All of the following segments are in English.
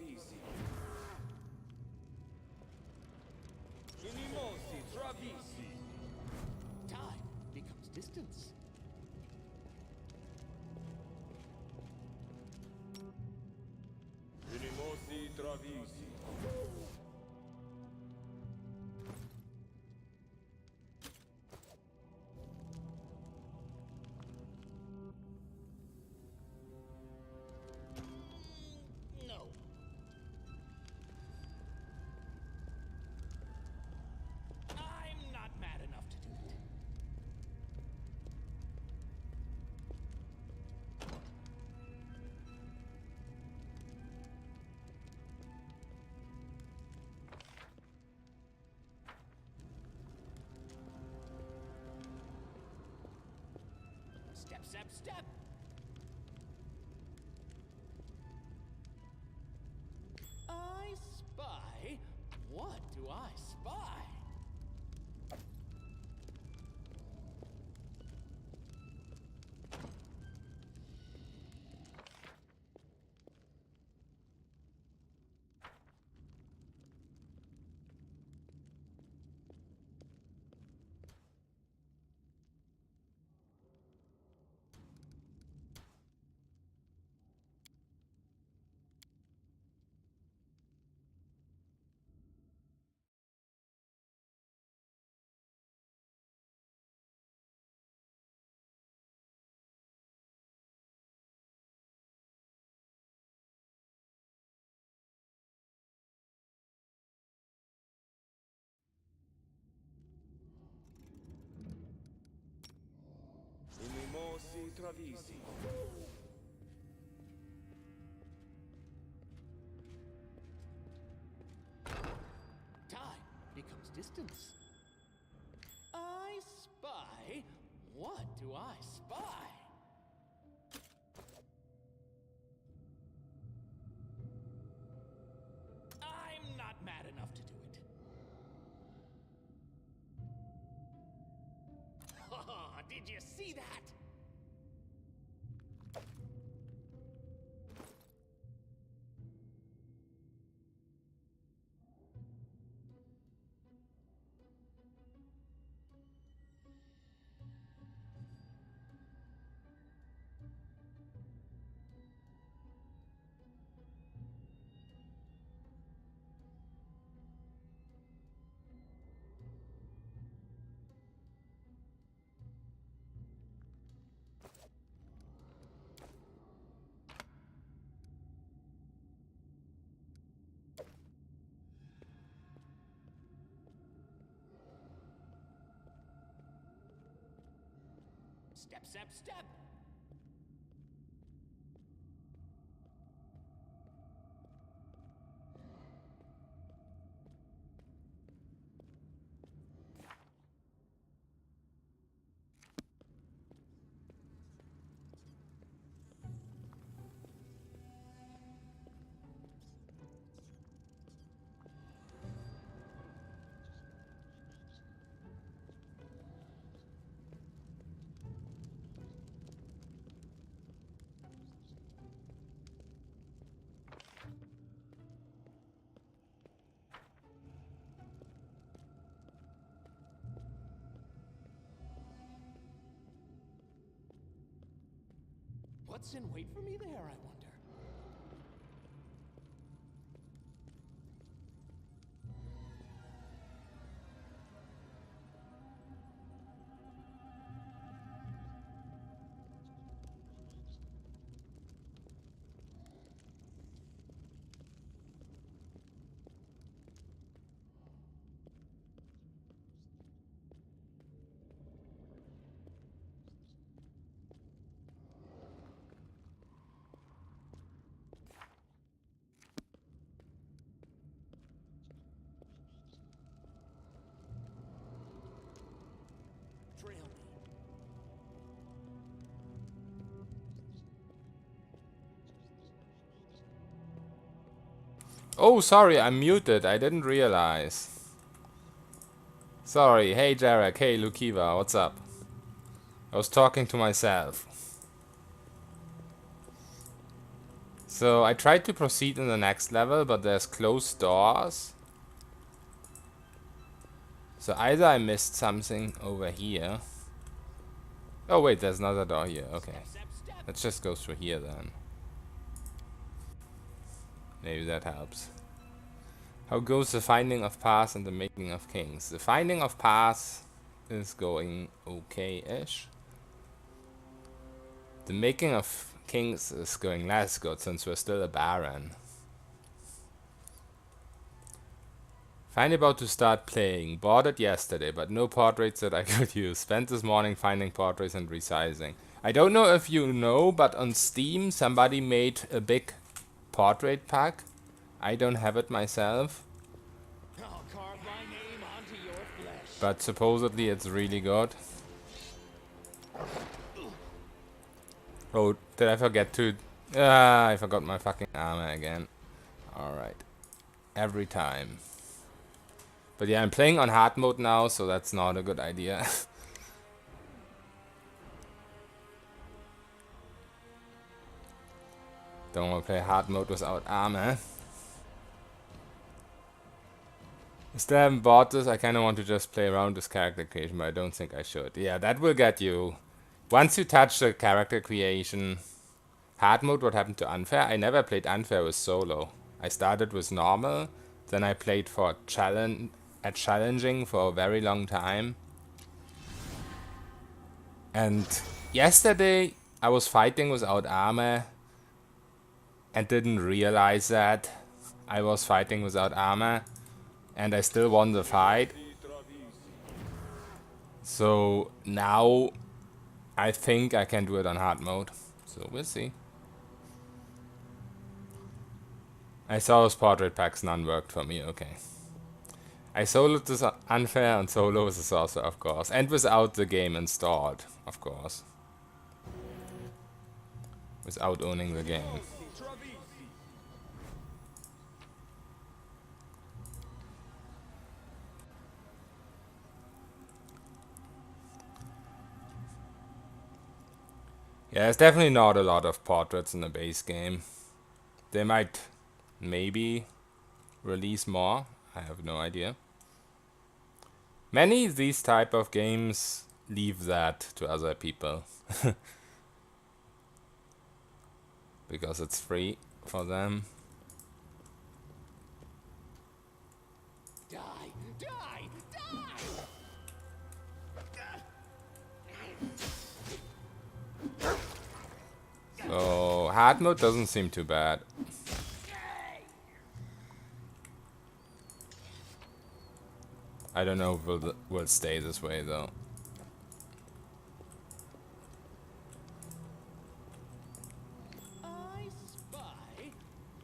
travisi. Unimosi travisi. Time becomes distance. Unimosi travisi. No. I'm not mad enough to do it. Step, step, step. I spy. What do I spy? Unimosi travisi. Time becomes distance. I spy. What do I spy? I'm not mad enough to do it. Oh, did you see that? Step, step, step. What's in wait for me there, I wonder? Trail me. Oh, sorry, I'm muted. I didn't realize. Sorry. Hey, Jarek. Hey, Lukiva. What's up? I was talking to myself. So I tried to proceed in the next level, but there's closed doors. So either I missed something over here. Oh wait, there's another door here. Okay. Step, step, step. Let's just go through here then. Maybe that helps. How goes the finding of paths and the making of kings? The finding of paths is going okay-ish. The making of kings is going less good since we're still a baron. Finally about to start playing. Bought it yesterday, but no portraits that I could use. Spent this morning finding portraits and resizing. I don't know if you know, but on Steam somebody made a big portrait pack. I don't have it myself, I'll carve my name onto your flesh. but supposedly it's really good. Oh, did I forget to... I forgot my fucking armor again. Alright. Every time. But yeah, I'm playing on hard mode now, so that's not a good idea. Don't want to play hard mode without armor. I still haven't bought this. I kind of want to just play around this character creation, but I don't think I should. Yeah, that will get you. Once you touch the character creation, hard mode, what happened to unfair? I never played unfair with solo. I started with normal, then I played for challenging for a very long time. And yesterday I was fighting without armor and didn't realize that I was fighting without armor, and I still won the fight. So now I think I can do it on hard mode. So we'll see. I saw those portrait packs, none worked for me, okay. I soloed this unfair and solo with the sorcerer, of course. And without the game installed, of course. Without owning the game. Yeah, there's definitely not a lot of portraits in the base game. They might maybe release more. I have no idea. Many of these type of games leave that to other people. Because it's free for them. Die, die, die! So hard mode doesn't seem too bad. I don't know if will stay this way though. I spy?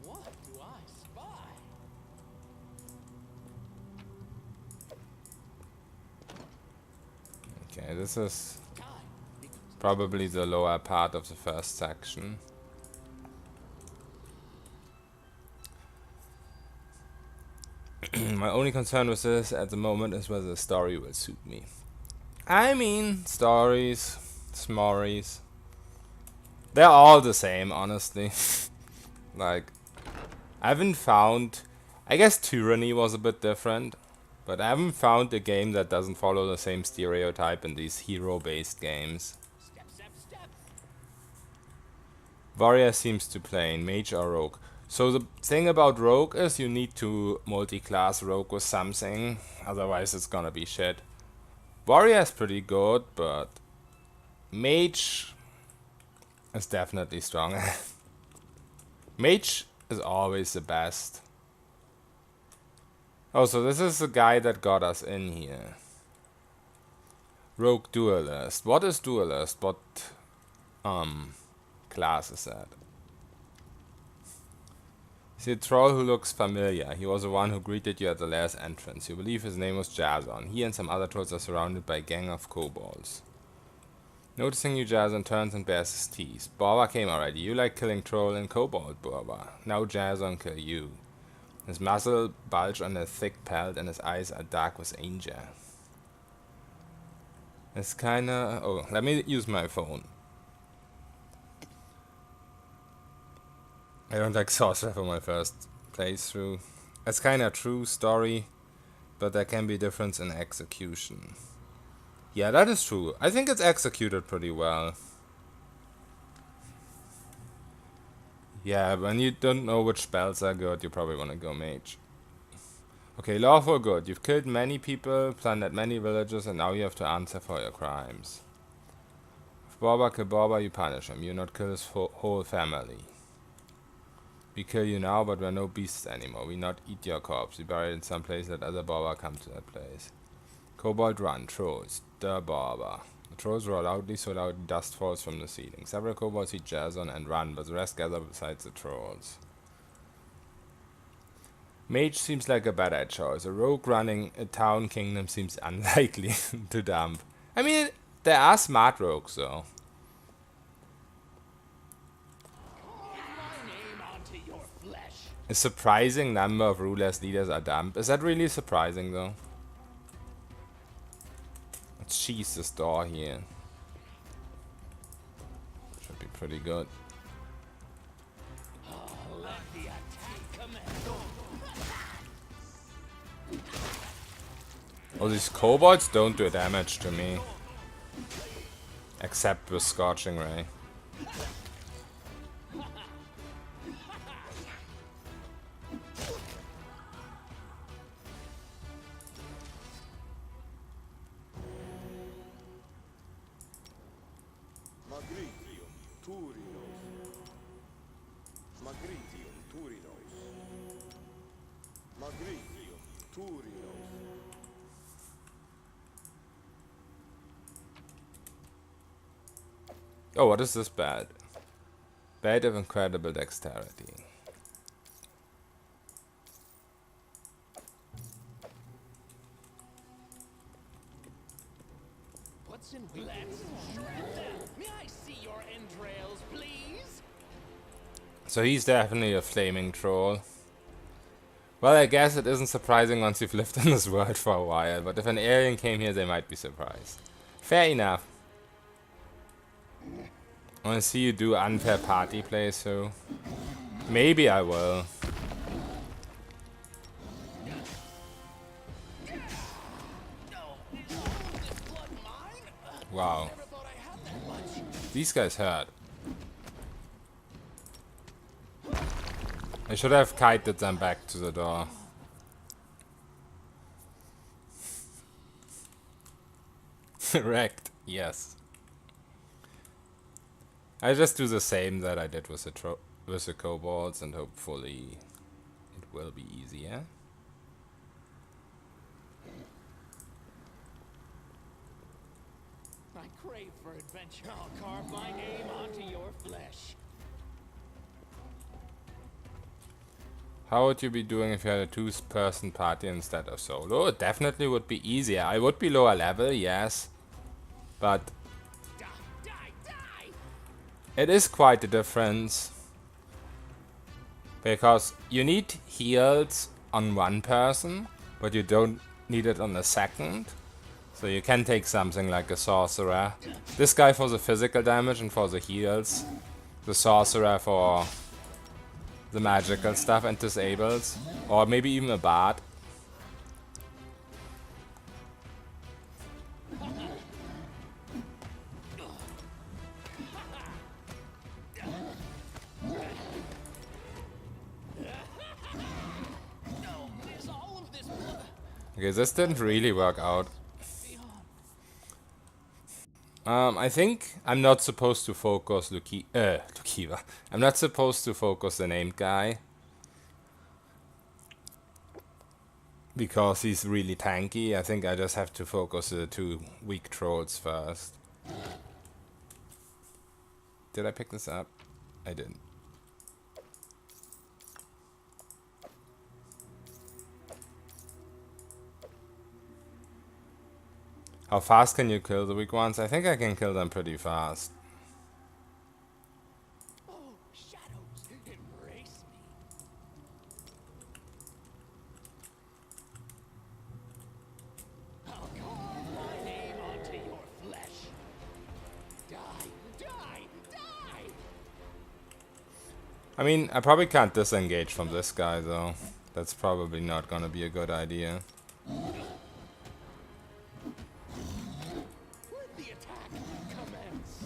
What do I spy? Okay, this is Time becomes probably the lower part of the first section. My only concern with this at the moment is whether the story will suit me. I mean, stories, smorries, they're all the same, honestly. Like, I haven't found... I guess Tyranny was a bit different, but I haven't found a game that doesn't follow the same stereotype in these hero-based games. step, step, step. Warrior seems to play in Mage or Rogue. So the thing about Rogue is you need to multi-class Rogue with something, otherwise it's gonna be shit. Warrior is pretty good, but Mage is definitely stronger. Mage is always the best. Oh, so this is the guy that got us in here. Rogue Duelist. What is Duelist? What class is that? See a troll who looks familiar. He was the one who greeted you at the last entrance. You believe his name was Jason. He and some other trolls are surrounded by a gang of kobolds. Noticing you, Jason turns and bares his teeth. Borba came already. You like killing troll and kobold, Borba. Now Jason kill you. His muzzle bulge on a thick pelt and his eyes are dark with anger. It's kinda... Oh, let me use my phone. I don't like Sorcerer for my first playthrough. It's kinda true story, but there can be difference in execution. Yeah, that is true. I think it's executed pretty well. Yeah, when you don't know which spells are good, you probably want to go mage. Okay, lawful good. You've killed many people, plundered many villages, and now you have to answer for your crimes. If Borba kill Borba, you punish him. You not kill his whole family. We kill you now, but we're no beasts anymore. We not eat your corpse. We bury it in some place that other Borba come to that place. Kobold run. Trolls. The Borba. The trolls roar loudly, so loud dust falls from the ceiling. Several kobolds see Jason and run, but the rest gather besides the trolls. Mage seems like a better choice. A rogue running a town kingdom seems unlikely to dump. I mean, there are smart rogues though. A surprising number of rulers leaders are dumped. Is that really surprising though? Let's cheese this door here. Should be pretty good. Oh, these kobolds don't do damage to me. Except with Scorching Ray. Oh, what is this bad? Bad of incredible dexterity. What's in let's shred them. May I see your entrails, please? So he's definitely a flaming troll. Well, I guess it isn't surprising once you've lived in this world for a while, but if an alien came here, they might be surprised. Fair enough. I want to see you do unfair party play, so maybe I will. Wow. These guys hurt. I should have kited them back to the door. Wrecked, yes. I just do the same that I did with the kobolds, and hopefully it will be easier. I crave for adventure. I'll carve my name onto your flesh. How would you be doing if you had a two-person party instead of solo? It definitely would be easier. I would be lower level, yes, but it is quite a difference, because you need heals on one person, but you don't need it on the second. So you can take something like a sorcerer. This guy for the physical damage and for the heals. The sorcerer for the magical stuff and disables. Or maybe even a bard. Okay, this didn't really work out. I think I'm not supposed to focus Lukiva. I'm not supposed to focus the named guy, because he's really tanky. I think I just have to focus the two weak trolls first. Did I pick this up? I didn't. How fast can you kill the weak ones? I think I can kill them pretty fast. Oh, shadows, embrace me. I'll carve my name onto your flesh. Die, die, die! I mean, I probably can't disengage from this guy though. That's probably not gonna be a good idea. Let the attack commence.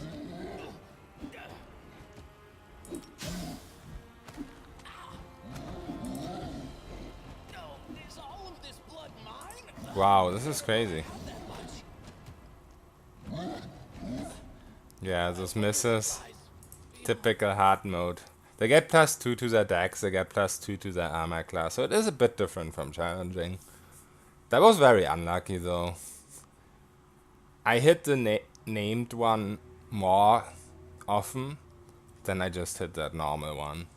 No, is all of this blood mine? Wow, this is crazy. Not that much. Yeah, those misses. Typical hard mode. They get +2 to their dex, they get +2 to their armor class, so it is a bit different from challenging. That was very unlucky though. I hit the named one more often than I just hit that normal one.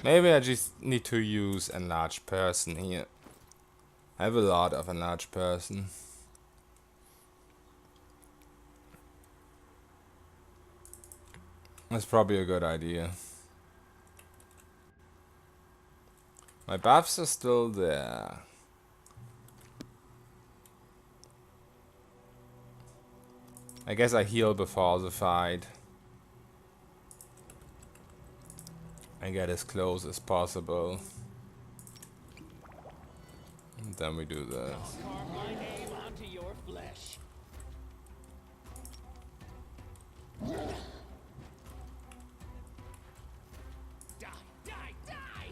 Maybe I just need to use enlarged person here. I have a lot of enlarged person. That's probably a good idea. My buffs are still there. I guess I heal before the fight. I get as close as possible. And then we do this. Carve my name onto your flesh. Die, die, die!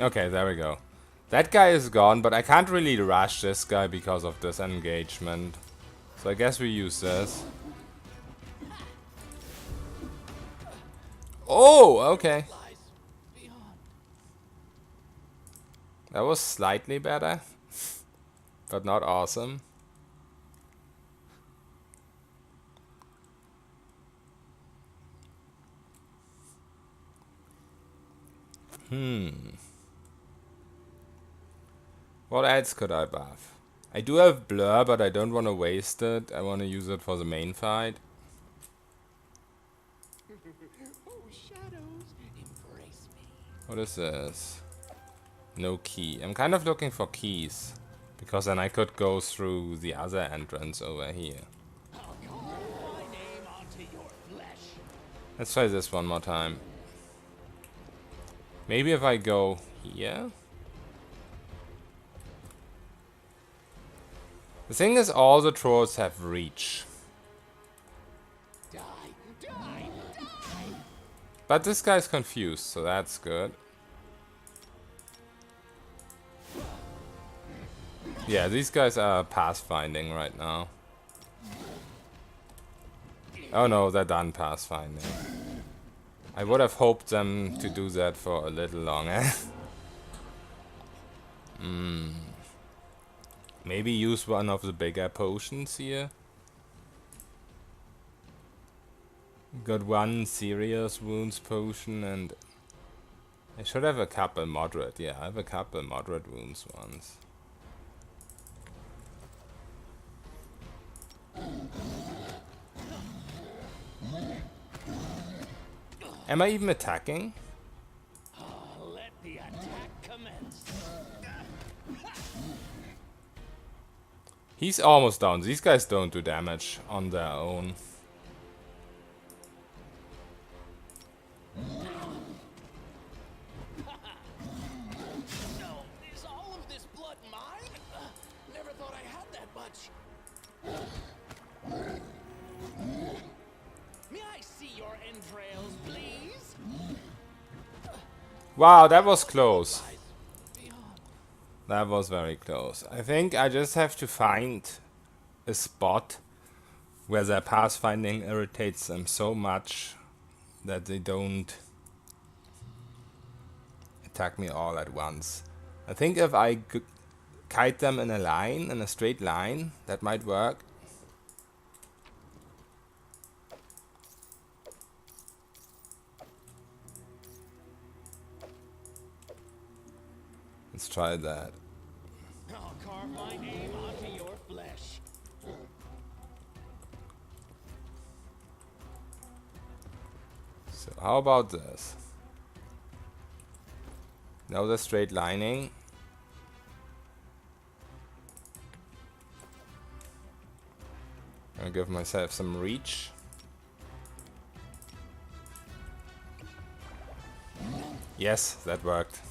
Okay, there we go. That guy is gone, but I can't really rush this guy because of this engagement. So I guess we use this. Oh, okay. Lies beyond. That was slightly better, but not awesome. What else could I buff? I do have blur, but I don't want to waste it. I want to use it for the main fight. Oh, shadows, embrace me. What is this? No key. I'm kind of looking for keys, because then I could go through the other entrance over here. I'll carve my name onto your flesh. Let's try this one more time. Maybe if I go here? The thing is, all the trolls have reach. Die, die, die! But this guy's confused, so that's good. Yeah, these guys are pathfinding right now. Oh no, they're done pathfinding. I would have hoped them to do that for a little longer. Maybe use one of the bigger potions here. Got one serious wounds potion and I should have a couple moderate. Yeah, I have a couple moderate wounds ones. Am I even attacking? Let the attack commence. He's almost down. These guys don't do damage on their own. No, is all of this blood mine? Never thought I had that much. May I see your entrails, please? Wow, that was close. Lies beyond. That was very close. I think I just have to find a spot where their pathfinding irritates them so much that they don't attack me all at once. I think if I kite them in a line, in a straight line, that might work. Let's try that. I'll carve my name onto your flesh. So how about this? Now the straight lining. I'll give myself some reach. Yes, that worked.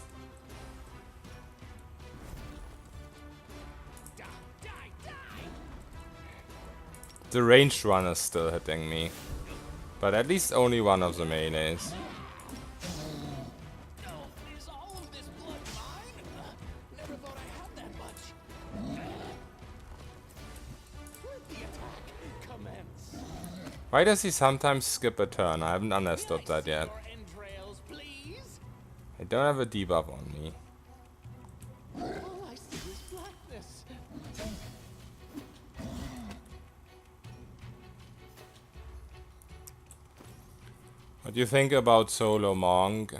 The ranged one is still hitting me. But at least only one of the melees. Is all of this blood mine? Never thought I had that much. Let the attack commence. Why does he sometimes skip a turn? I haven't understood that yet. Your entrails, please. I don't have a debuff on me. All I see is blackness. What do you think about Solo Monk?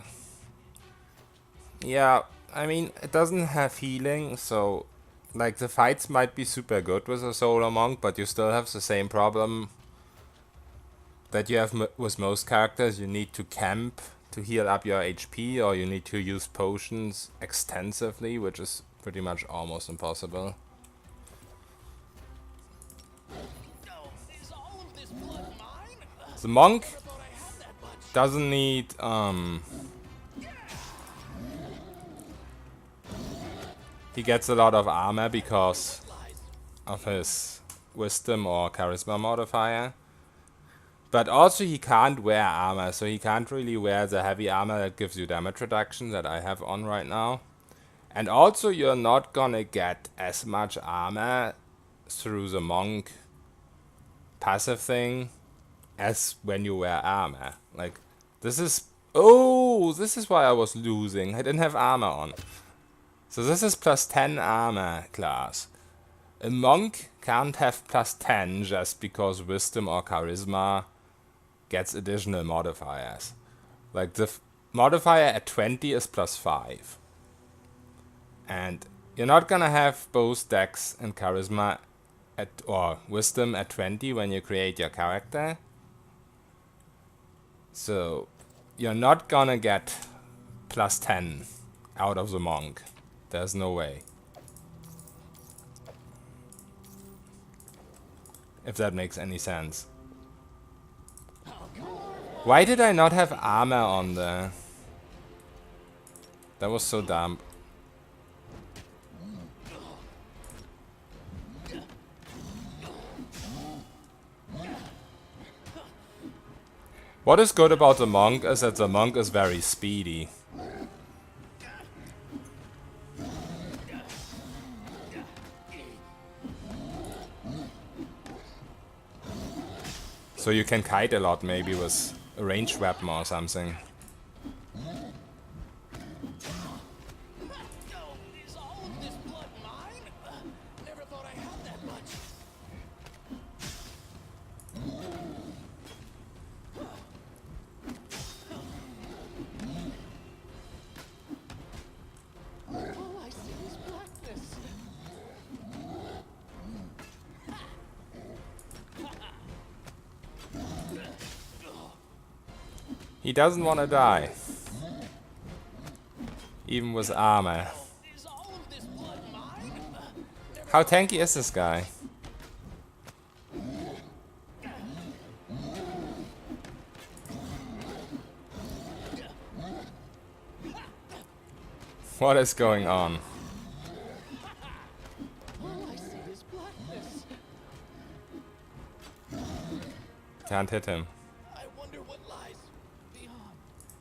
Yeah, I mean, it doesn't have healing, so like the fights might be super good with a Solo Monk, but you still have the same problem that you have with most characters. You need to camp to heal up your HP, or you need to use potions extensively, which is pretty much almost impossible. Is all of this blood mine? The monk Never thought I had that much. doesn't need he gets a lot of armor because of his wisdom or charisma modifier. But also he can't wear armor, so he can't really wear the heavy armor that gives you damage reduction that I have on right now. And also you're not gonna get as much armor through the monk passive thing as when you wear armor. Like, this is... Oh, this is why I was losing. I didn't have armor on. So this is plus 10 armor class. A monk can't have plus 10 just because wisdom or charisma gets additional modifiers. Like, the modifier at 20 is plus 5. And you're not gonna have both dex and charisma at, or wisdom at 20 when you create your character. So you're not gonna get plus 10 out of the monk. There's no way. If that makes any sense. Why did I not have armor on there? That was so dumb. What is good about the monk is that the monk is very speedy. So you can kite a lot maybe with a ranged weapon or something. Is all of this blood mine? Never thought I had that much. All I see is blackness. He doesn't want to die. Even with armor. Is all of this blood mine? How tanky is this guy? What is going on? All I see is blackness. Can't hit him. I wonder what lies beyond.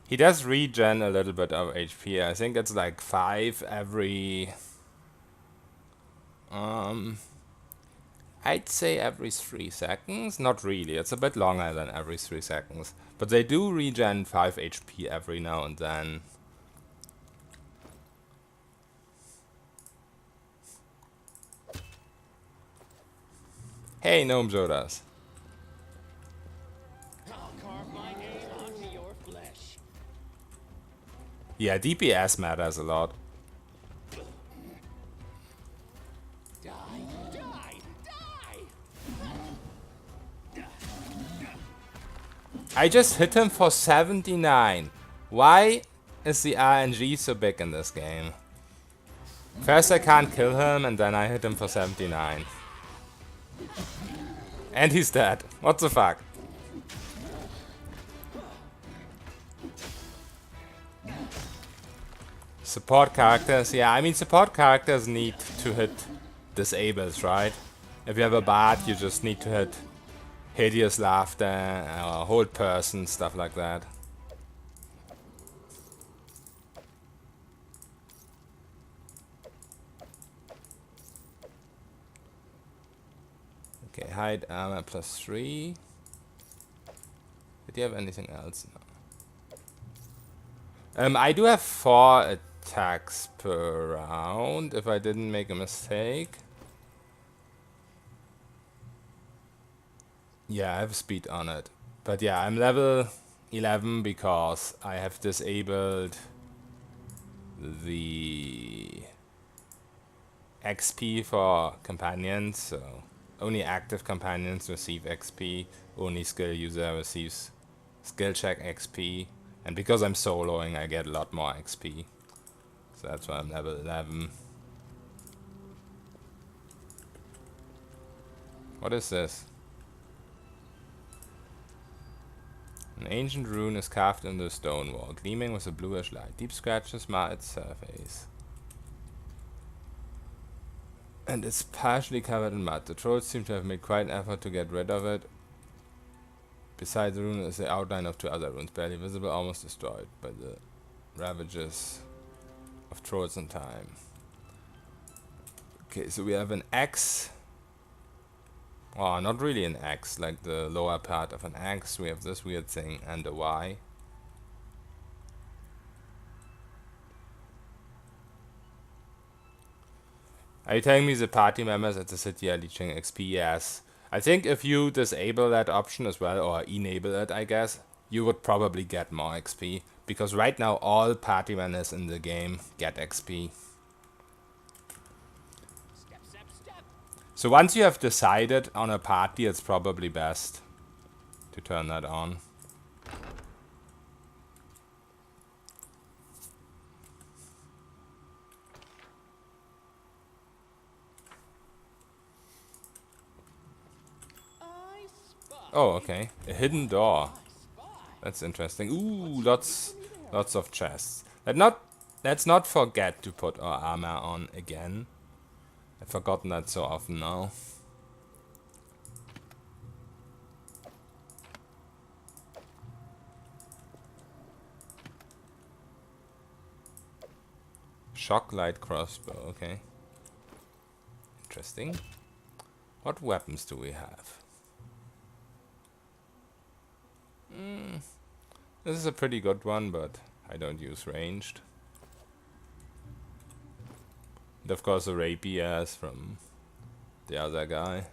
He does regen a little bit of HP. I think it's like 5 every... I'd say every 3 seconds. Not really. It's a bit longer than every 3 seconds. But they do regen 5 HP every now and then. Hey, Gnome Jodas. I'll carve my name onto your flesh. Yeah, DPS matters a lot. Die, die, die! I just hit him for 79. Why is the RNG so big in this game? First I can't kill him and then I hit him for 79. And he's dead. What the fuck? Support characters, yeah, I mean support characters need to hit disables, right? If you have a bard, you just need to hit hideous laughter, hold person, stuff like that. Okay, hide armor +3. Did you have anything else? No. I do have 4 attacks per round, if I didn't make a mistake. Yeah, I have speed on it. But yeah, I'm level 11 because I have disabled the XP for companions, so only active companions receive XP, only skill user receives skill check XP, and because I'm soloing I get a lot more XP. So that's why I'm level 11. What is this? An ancient rune is carved in the stone wall, gleaming with a bluish light. Deep scratches mar its surface. And it's partially covered in mud. The trolls seem to have made quite an effort to get rid of it. Beside the rune is the outline of 2 other runes, barely visible, almost destroyed by the ravages of trolls in time. Okay, so we have an X. Oh, not really an X, like the lower part of an X. We have this weird thing and a Y. Are you telling me the party members at the city are leeching XP? Yes. I think if you disable that option as well, or enable it, I guess, you would probably get more XP. Because right now all party members in the game get XP. Step, step, step. So once you have decided on a party, it's probably best to turn that on. I spy. Oh, okay. A hidden door. I spy. That's interesting. Ooh, lots of chests. Let's not forget to put our armor on again. I've forgotten that so often now. Shock light crossbow, okay. Interesting. What weapons do we have? This is a pretty good one, but I don't use ranged. And of course the rapiers from the other guy.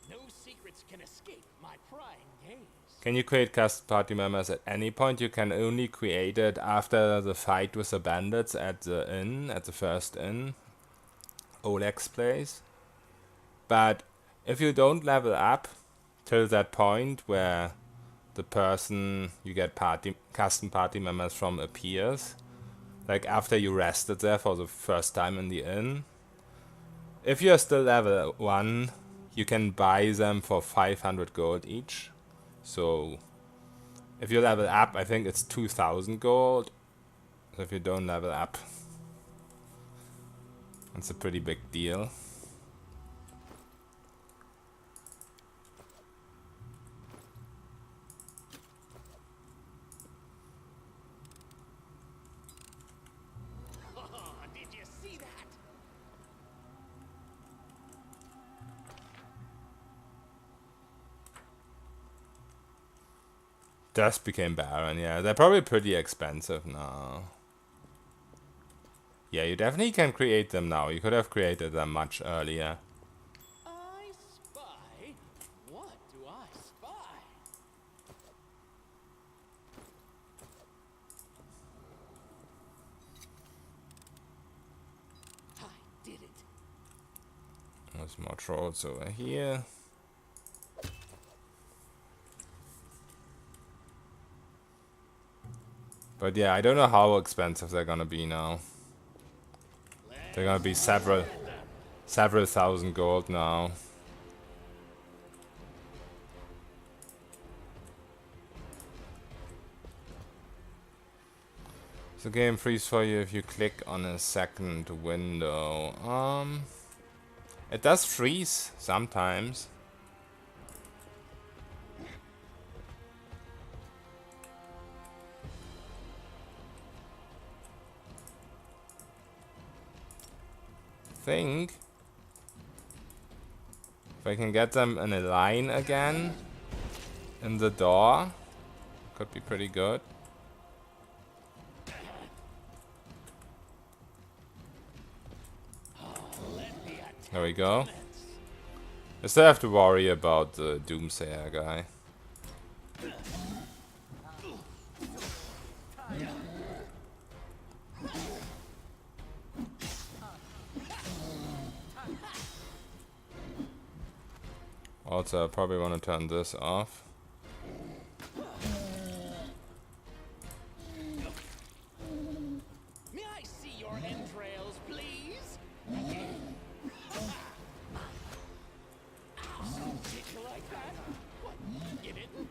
No secrets can escape my prying gaze. Can you create custom party members at any point? You can only create it after the fight with the bandits at the inn, at the first inn. Oleg's place. But if you don't level up till that point where the person you get custom party members from appears, like after you rested there for the first time in the inn, if you're still level 1, you can buy them for 500 gold each. So if you level up, I think it's 2000 gold. So if you don't level up, it's a pretty big deal. Did you see that? Just became Baron, yeah. They're probably pretty expensive now. Yeah, you definitely can create them now. You could have created them much earlier. I spy. What do I spy? I did it. There's more trolls over here. But yeah, I don't know how expensive they're gonna be now. They're gonna be several thousand gold now. The game freezes for you if you click on a second window. It does freeze sometimes. Think if I can get them in a line again in the door, could be pretty good. There we go. I still have to worry about the Doomsayer guy. Also, I probably want to turn this off. May I see your entrails, please? Did you like that? What? You didn't?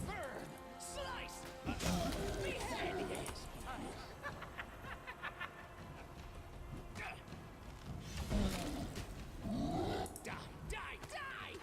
Burn! Slice! Behead! Die! Die! Die!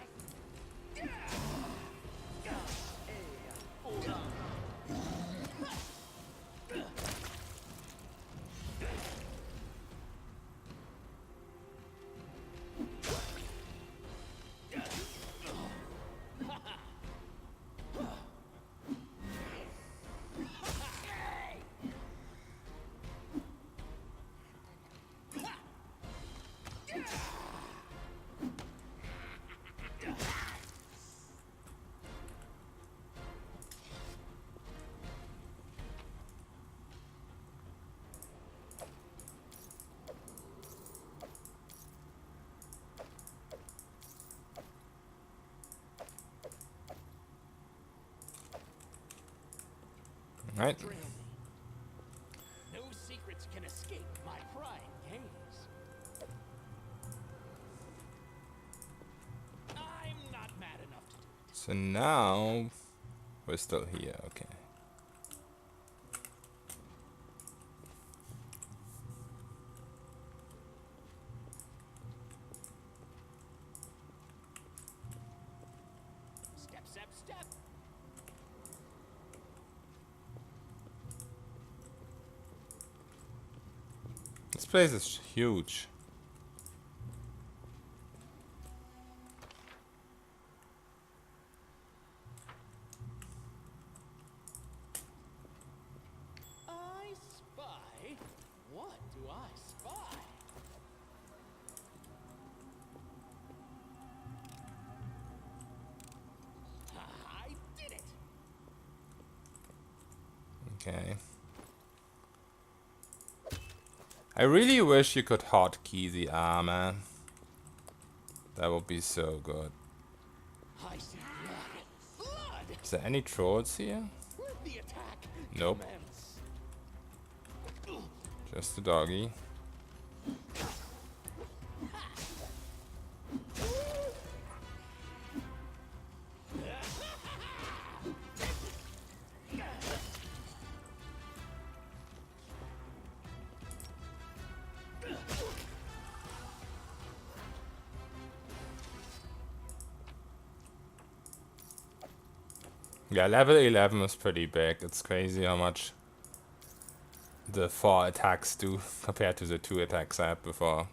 Right. No secrets can escape my prying gaze. I'm not mad enough to do it. So now we're still here. Okay. Step, step, step. This place is huge. I spy. What do I spy? I did it. Okay. I really wish you could hotkey the armor. That would be so good. I see blood. Blood. Is there any trolls here? Let the attack Nope. commence. Just the doggy. Yeah, level 11 is pretty big. It's crazy how much the 4 attacks do compared to the 2 attacks I had before.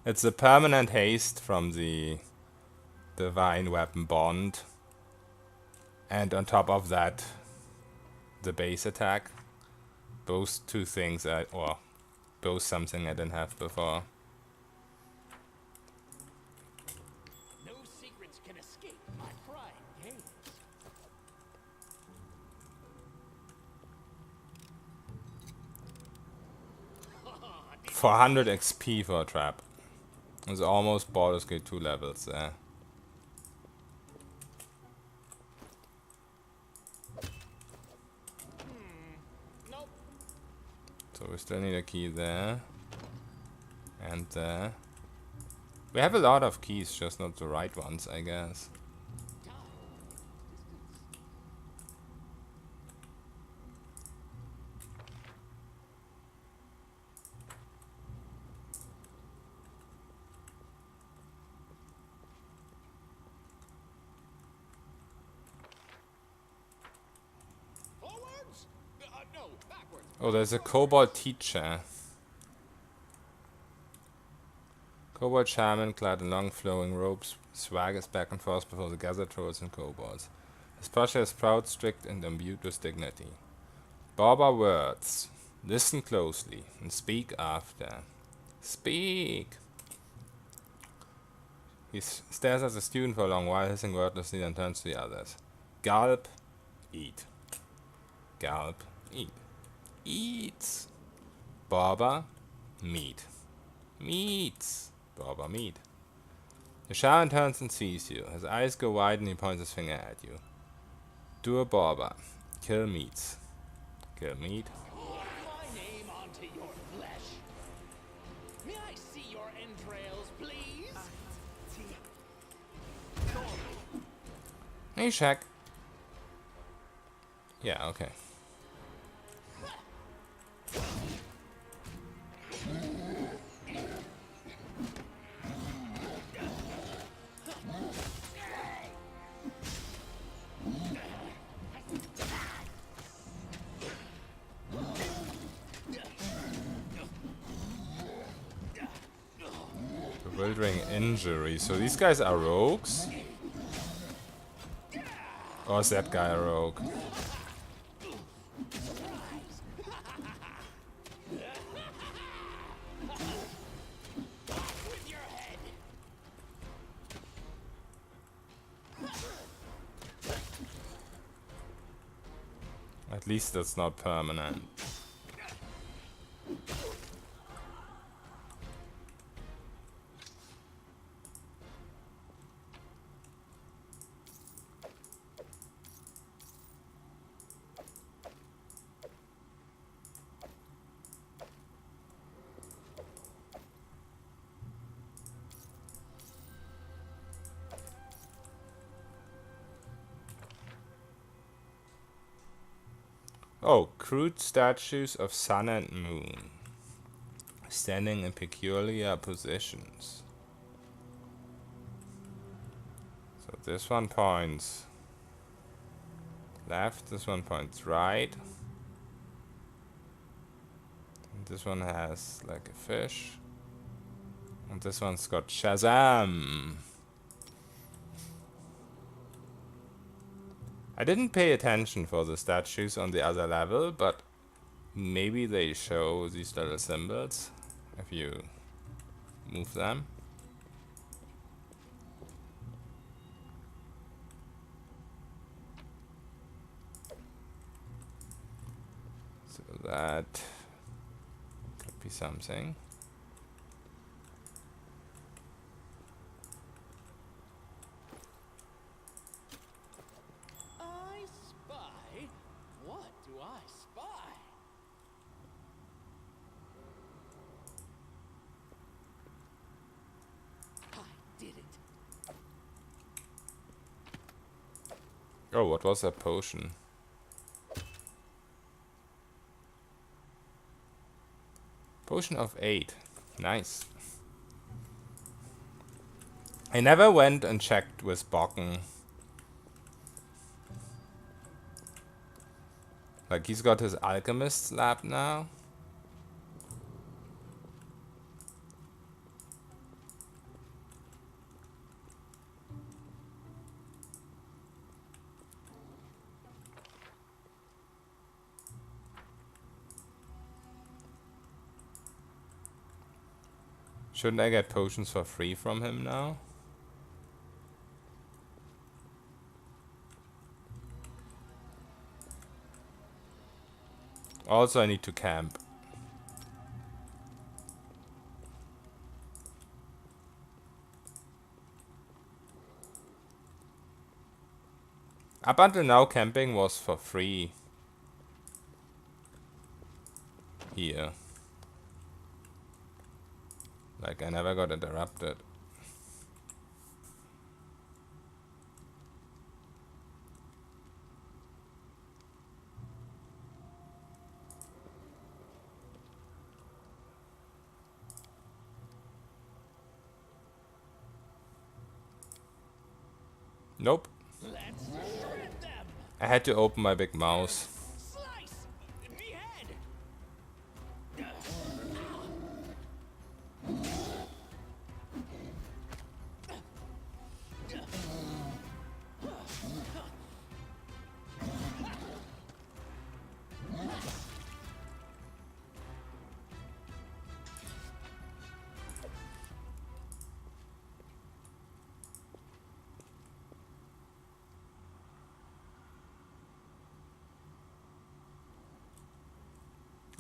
It's a permanent haste from the Divine Weapon Bond. And on top of that, the base attack. Both two things or both something I didn't have before. No secrets can escape my prying gaze. 400 XP for a trap. It's almost Baldur's Gate 2 levels there. Nope. So we still need a key there. And there. We have a lot of keys, just not the right ones, I guess. Forwards? No, backwards. Oh, there's a kobold teacher. Kobold shaman clad in long flowing robes swaggers back and forth before the gathered trolls and kobolds. His posture is proud, strict, and imbued with dignity. Barber words. Listen closely and speak after. Speak! He stares at the student for a long while, hissing wordlessly, then turns to the others. Gulp, eat. Gulp, eat. Eats. Barber, meat. Meats. Barber, meat. The shaman turns and sees you. His eyes go wide and he points his finger at you. Do a barber. Kill meats. Kill meat. My name onto your flesh. May I see your entrails, please? Hey, Shaq. Yeah, okay. Bewildering injury. So these guys are rogues? Or is that guy a rogue? With your head. At least that's not permanent. Oh, crude statues of sun and moon, standing in peculiar positions. So this one points left, this one points right. And this one has like a fish. And this one's got Shazam! I didn't pay attention for the statues on the other level, but maybe they show these little symbols if you move them. So that could be something. I spy? What do I spy? I did it. Oh, what was that potion? Potion of 8. Nice. I never went and checked with Bokken. Like, he's got his alchemist's lab now. Shouldn't I get potions for free from him now? Also, I need to camp. Up until now, camping was for free here. Like, I never got interrupted. Nope. Let's shred them. I had to open my big mouse. Slice me head.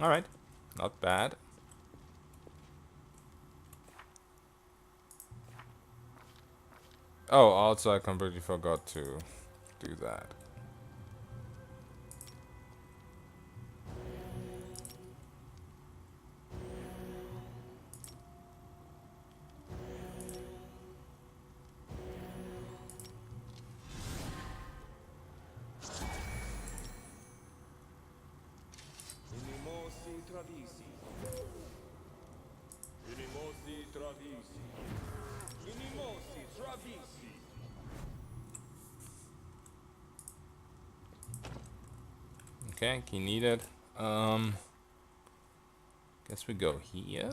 Alright. Not bad. Oh, also I completely forgot to do that. Inimosi travisi. Inimosi travisi. Inimosi travisi. Okay, key needed. Guess we go here.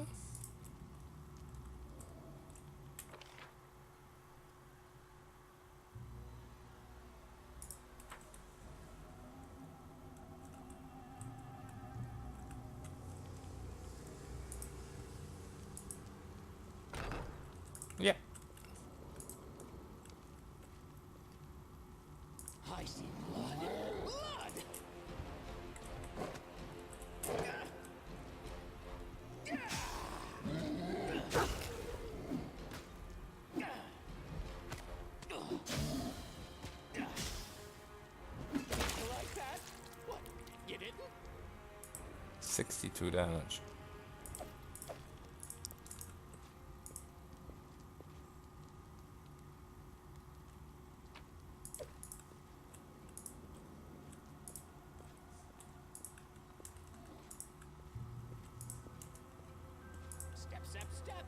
Yeah. I see blood. Blood! Like that? What? You didn't? 62 damage. Step, step, step.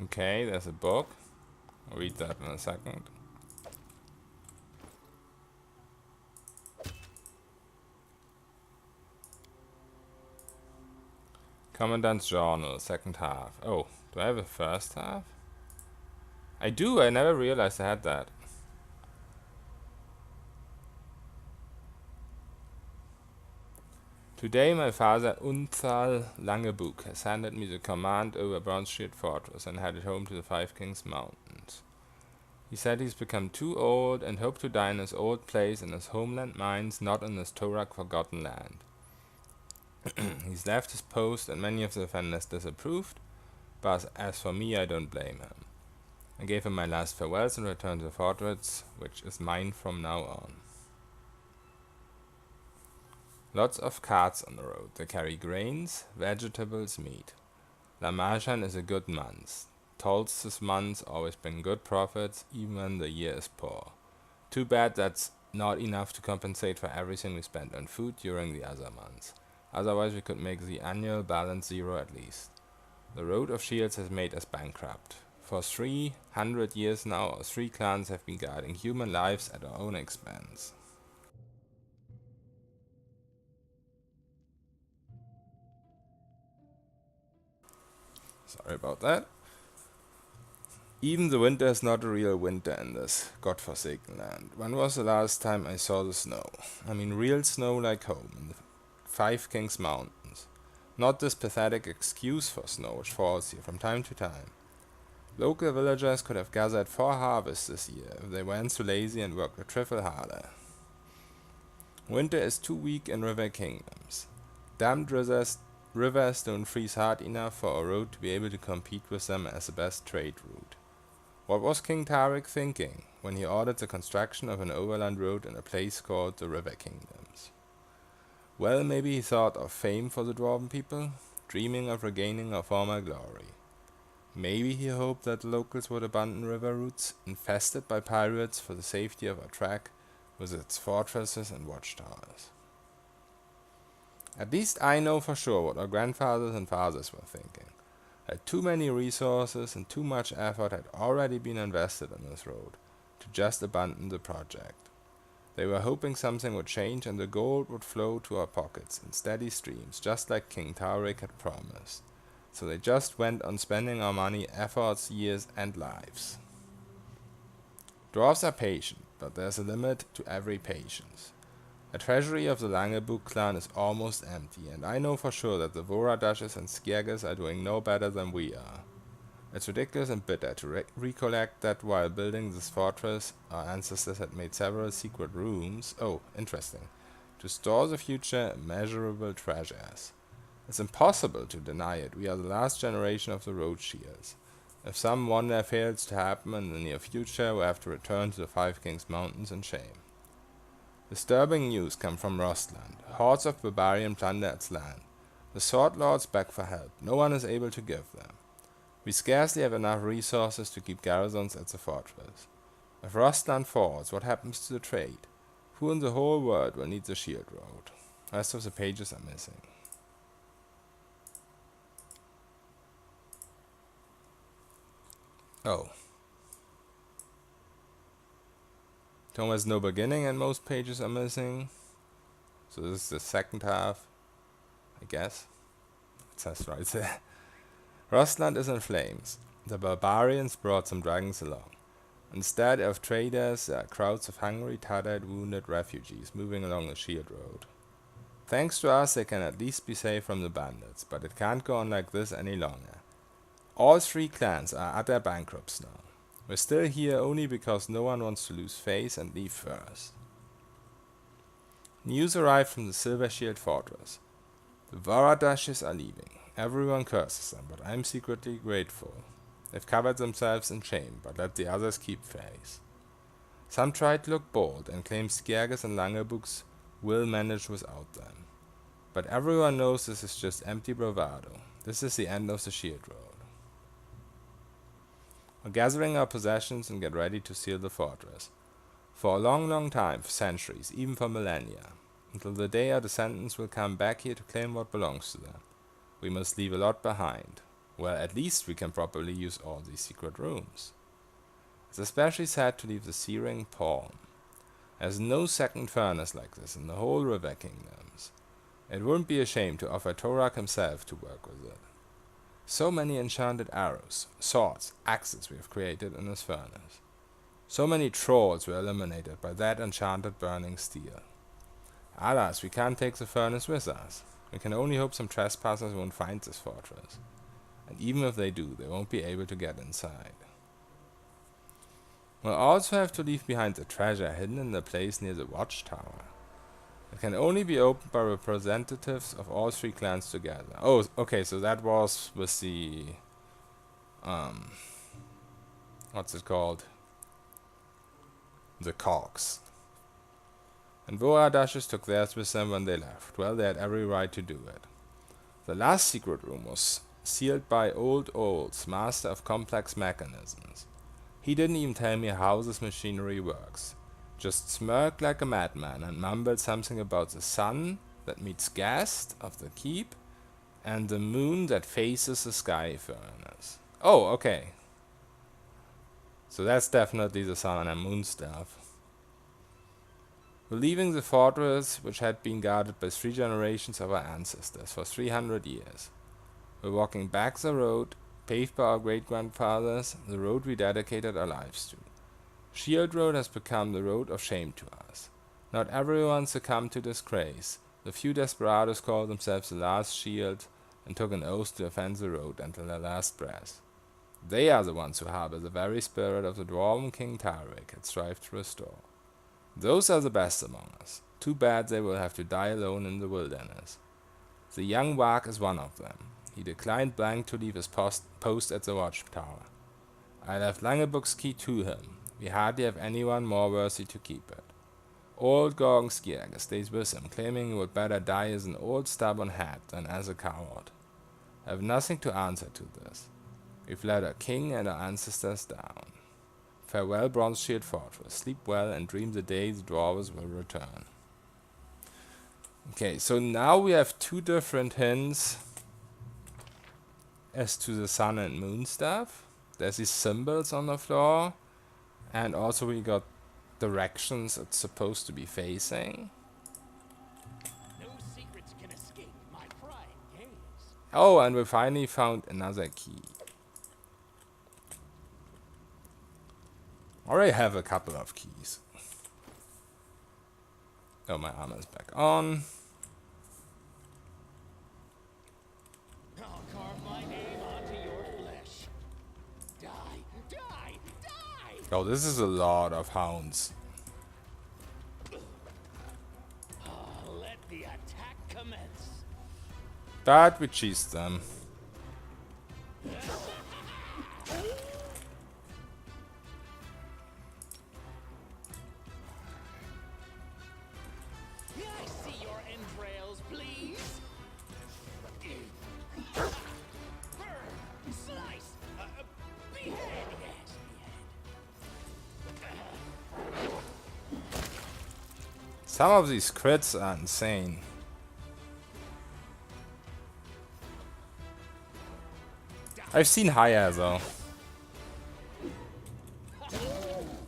Okay, there's a book. I'll read that in a second. Commandant's Journal, second half. Oh, do I have a first half? I do, I never realized I had that. Today my father Unthal Langebuk has handed me the command over Bronze Fortress and headed home to the Five Kings Mountains. He said he's become too old and hoped to die in his old place in his homeland mines, not in this Torak forgotten land. He's left his post and many of the defenders disapproved, but as for me, I don't blame him. I gave him my last farewells and returned to the fortress, which is mine from now on. Lots of carts on the road. They carry grains, vegetables, meat. La Marjan is a good month. Solstice months always bring good profits, even when the year is poor. Too bad that's not enough to compensate for everything we spent on food during the other months. Otherwise we could make the annual balance zero at least. The Road of Shields has made us bankrupt. For 300 years now, our 3 clans have been guarding human lives at our own expense. Sorry about that. Even the winter is not a real winter in this godforsaken land. When was the last time I saw the snow? I mean real snow like home, in the Five Kings Mountains. Not this pathetic excuse for snow which falls here from time to time. Local villagers could have gathered 4 harvests this year if they weren't so lazy and worked a trifle harder. Winter is too weak in river kingdoms. Dammed rivers don't freeze hard enough for a road to be able to compete with them as the best trade route. What was King Tariq thinking when he ordered the construction of an overland road in a place called the River Kingdoms? Well, maybe he thought of fame for the Dwarven people, dreaming of regaining a former glory. Maybe he hoped that the locals would abandon river routes infested by pirates for the safety of a track with its fortresses and watchtowers. At least I know for sure what our grandfathers and fathers were thinking. That too many resources and too much effort had already been invested in this road to just abandon the project. They were hoping something would change and the gold would flow to our pockets in steady streams, just like King Tariq had promised. So they just went on spending our money, efforts, years, and lives. Dwarves are patient, but there's a limit to every patience. The treasury of the Langebuk clan is almost empty, and I know for sure that the Voradashes and Skiergas are doing no better than we are. It's ridiculous and bitter to recollect that while building this fortress, our ancestors had made several secret rooms, oh, interesting, to store the future immeasurable treasures. It's impossible to deny it, we are the last generation of the Rothschilds. If some wonder fails to happen in the near future, we have to return to the Five Kings Mountains in shame. Disturbing news come from Rostland. Hordes of barbarian plunder its land. The Sword Lords beg for help. No one is able to give them. We scarcely have enough resources to keep garrisons at the fortress. If Rostland falls, what happens to the trade? Who in the whole world will need the shield road? The rest of the pages are missing. Oh. Tome has no beginning and most pages are missing. So this is the second half, I guess. It says right there. Rostland is in flames. The barbarians brought some dragons along. Instead of traders, there are crowds of hungry, tattered, wounded refugees moving along the shield road. Thanks to us, they can at least be safe from the bandits, but it can't go on like this any longer. All 3 clans are utter bankrupts now. We're still here only because no one wants to lose face and leave first. News arrived from the Silver Shield Fortress. The Varadashes are leaving. Everyone curses them, but I'm secretly grateful. They've covered themselves in shame, but let the others keep face. Some tried to look bold and claim Skiergas and Langebuks will manage without them. But everyone knows this is just empty bravado. This is the end of the shield road. We're gathering our possessions and get ready to seal the fortress. For a long, long time, for centuries, even for millennia, until the day our descendants will come back here to claim what belongs to them. We must leave a lot behind. Well, at least we can properly use all these secret rooms. It's especially sad to leave the searing palm. There's no second furnace like this in the whole River Kingdoms. It wouldn't be a shame to offer Torak himself to work with it. So many enchanted arrows, swords, axes we have created in this furnace. So many trolls were eliminated by that enchanted burning steel. Alas, we can't take the furnace with us. We can only hope some trespassers won't find this fortress. And even if they do, they won't be able to get inside. We'll also have to leave behind the treasure hidden in the place near the watchtower. It can only be opened by representatives of all 3 clans together. Oh, okay, so that was with the... what's it called? The cogs. And Voradashes took theirs with them when they left. Well, they had every right to do it. The last secret room was sealed by Old Olds, master of complex mechanisms. He didn't even tell me how this machinery works. Just smirked like a madman and mumbled something about the sun that meets guest of the keep and the moon that faces the sky furnace. Oh, okay. So that's definitely the sun and moon stuff. We're leaving the fortress, which had been guarded by 3 generations of our ancestors for 300 years. We're walking back the road, paved by our great-grandfathers, the road we dedicated our lives to. Shield Road has become the road of shame to us. Not everyone succumbed to disgrace. The few desperados call themselves the last shield, and took an oath to defend the road until their last breath. They are the ones who harbor the very spirit of the Dwarven King Tyrek had strived to restore. Those are the best among us. Too bad they will have to die alone in the wilderness. The young Varg is one of them. He declined blank to leave his post at the watchtower. I left Langebuk's key to him. We hardly have anyone more worthy to keep it. Old Gorgon Skierg stays with him, claiming he would better die as an old stubborn hat than as a coward. I have nothing to answer to this. We've let our king and our ancestors down. Farewell, Bronze-Shield Fortress. Sleep well and dream the day the dwarves will return. Okay, so now we have two different hints as to the sun and moon stuff. There's these symbols on the floor, and also we got directions it's supposed to be facing. No secrets can escape my prying gaze. Oh, and we finally found another key. I already have a couple of keys. Oh, my armor is back on. I'll carve my name onto your flesh. Die, die, die! Oh, this is a lot of hounds. Let the attack commence. But we cheesed them. May I see your entrails, please? Burn, slice, behead, yes, behead. Some of these crits are insane. I've seen higher though.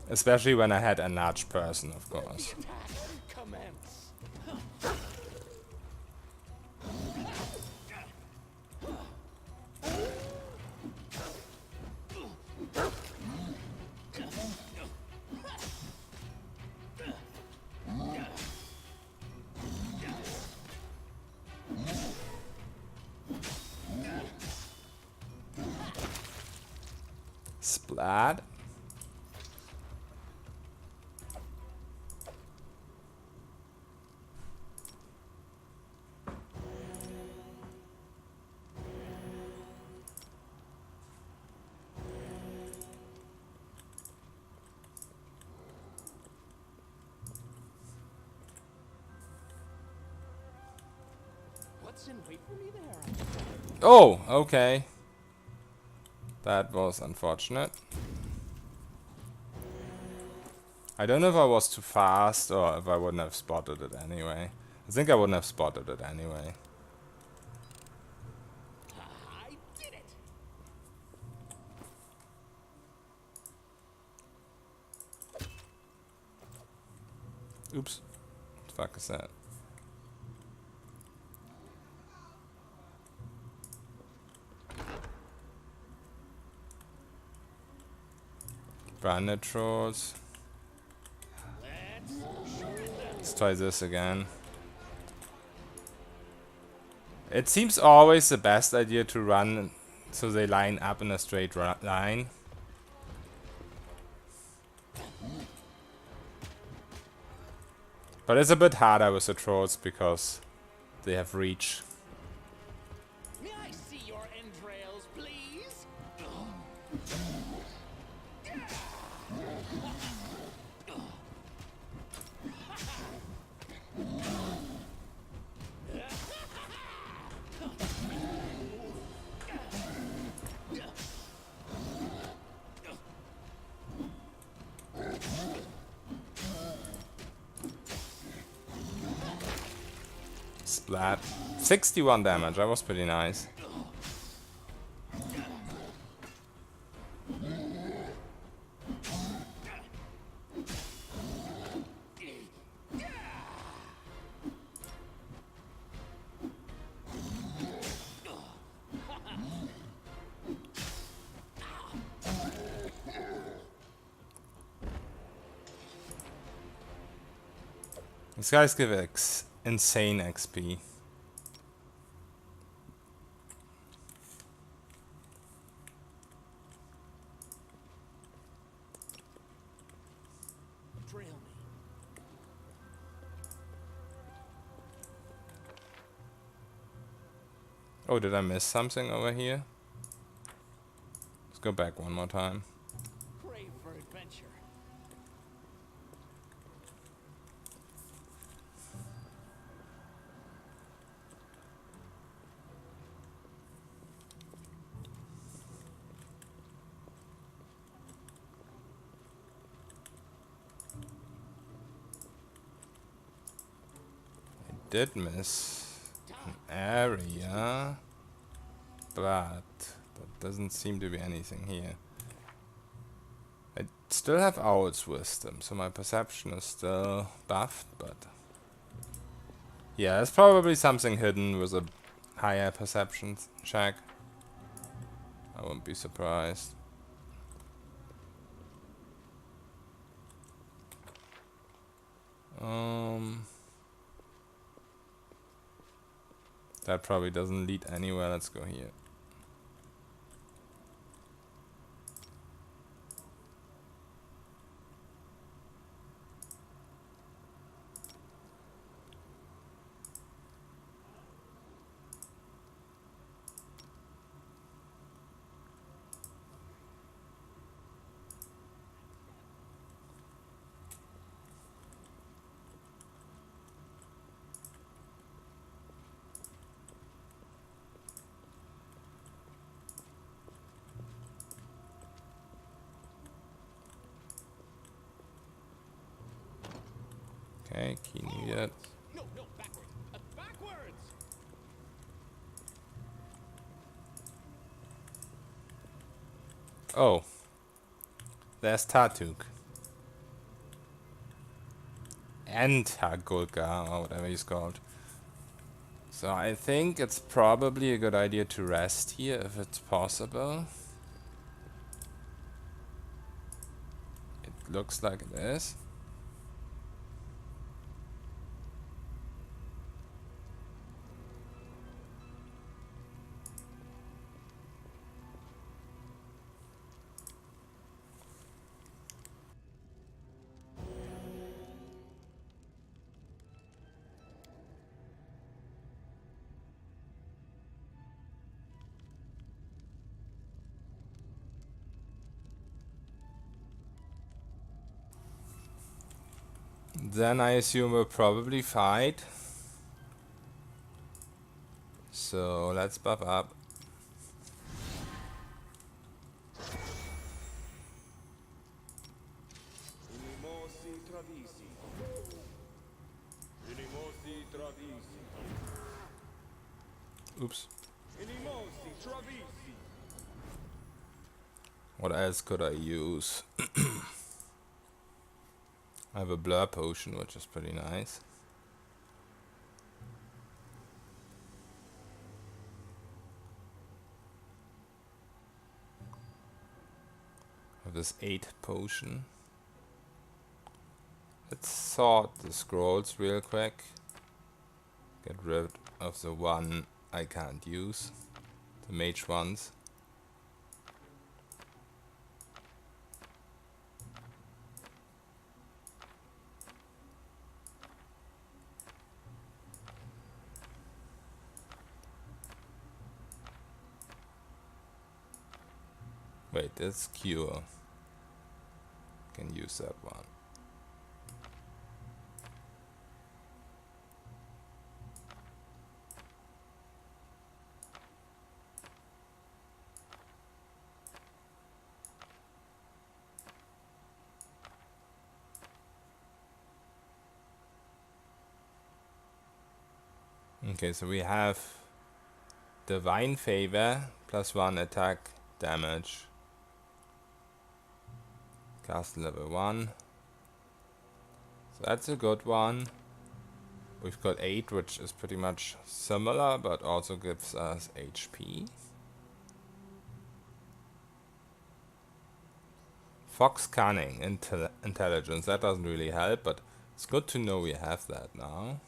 Especially when I had a large person, of course. Attack commence. Splat. What's in wait for me there? Oh, okay. That was unfortunate. I don't know if I was too fast or if I wouldn't have spotted it anyway. I think I wouldn't have spotted it anyway. I did it. Oops. What the fuck is that? Bandit trolls. Let's try this again. It seems always the best idea to run so they line up in a straight line. But it's a bit harder with the trolls because they have reach. May I see your entrails, please? Splat. 61 damage, that was pretty nice. These guys give insane XP. Oh, did I miss something over here? Let's go back one more time. Crave for adventure. Did miss an area, but that doesn't seem to be anything here. I still have Owl's Wisdom, so my perception is still buffed, but yeah, it's probably something hidden with a higher perception check. I wouldn't be surprised. That probably doesn't lead anywhere. Let's go here. Okay, key needed. No, backwards. Backwards! Oh, there's Tartuk. And Hagulka, or whatever he's called. So I think it's probably a good idea to rest here if it's possible. It looks like it is. Then I assume we'll probably fight. So let's buff up. Inimosi Travisi. Inimosi Travisi. Oops. Inimosi Travisi. What else could I use? I have a blur potion, which is pretty nice. I have this 8 potion. Let's sort the scrolls real quick. Get rid of the one I can't use. The mage ones. Wait, that's cure. Can use that one. Okay, so we have Divine Favor, +1 attack damage. Cast level 1. So that's a good one. We've got 8, which is pretty much similar, but also gives us HP. Fox Cunning, Intelligence, that doesn't really help, but it's good to know we have that now.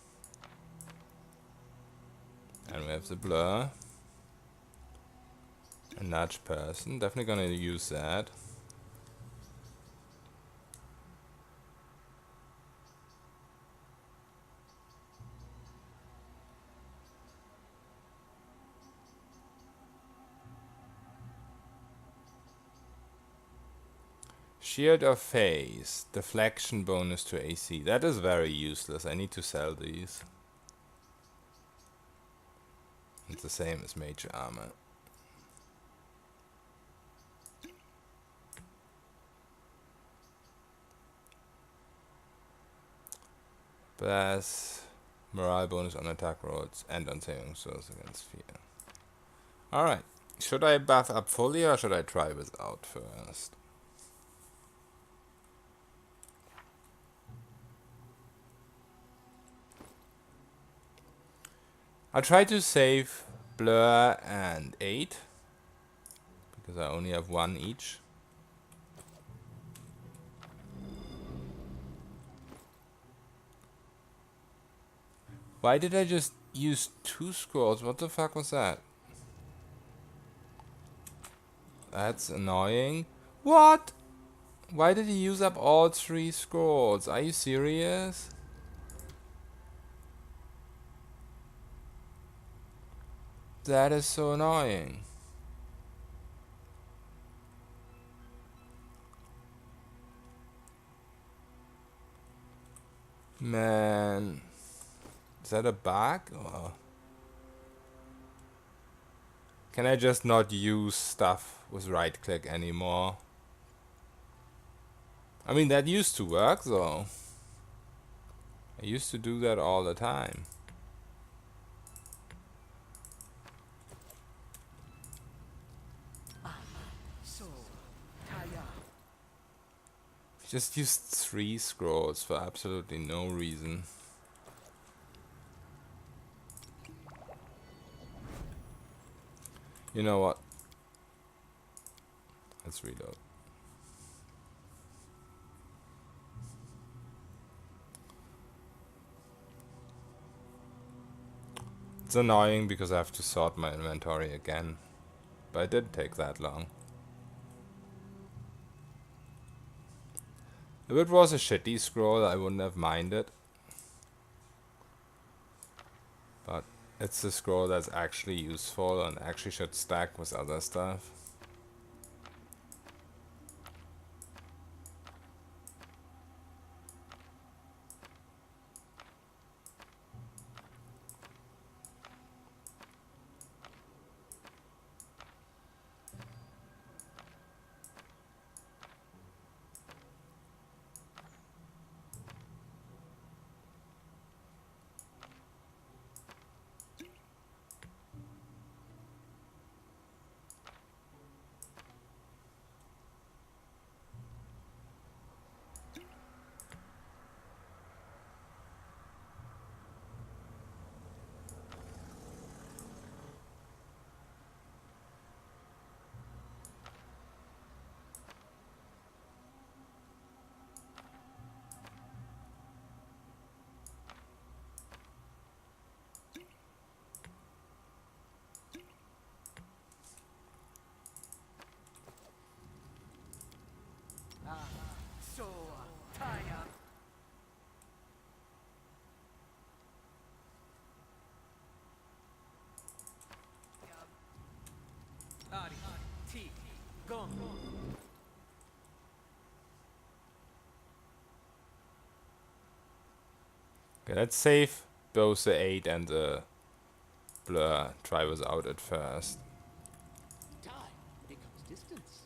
And we have the Blur. A Nudge Person, definitely gonna use that. Shield of Phase. Deflection bonus to AC. That is very useless. I need to sell these. It's the same as Mage Armor. Plus morale bonus on attack rolls and on saving throws against fear. Alright. Should I buff up fully or should I try without first? I'll try to save Blur and 8. Because I only have 1 each. Why did I just use 2 scrolls? What the fuck was that? That's annoying. What? Why did he use up all 3 scrolls? Are you serious? That is so annoying. Man. Is that a bug? Or can I just not use stuff with right click anymore? I mean, that used to work though. I used to do that all the time. Just used 3 scrolls for absolutely no reason. You know what? Let's reload. It's annoying because I have to sort my inventory again. But it didn't take that long. If it was a shitty scroll, I wouldn't have minded. But it's a scroll that's actually useful and actually should stack with other stuff. Okay, let's save both the 8 and the Blur. Try without it first. Time becomes distance.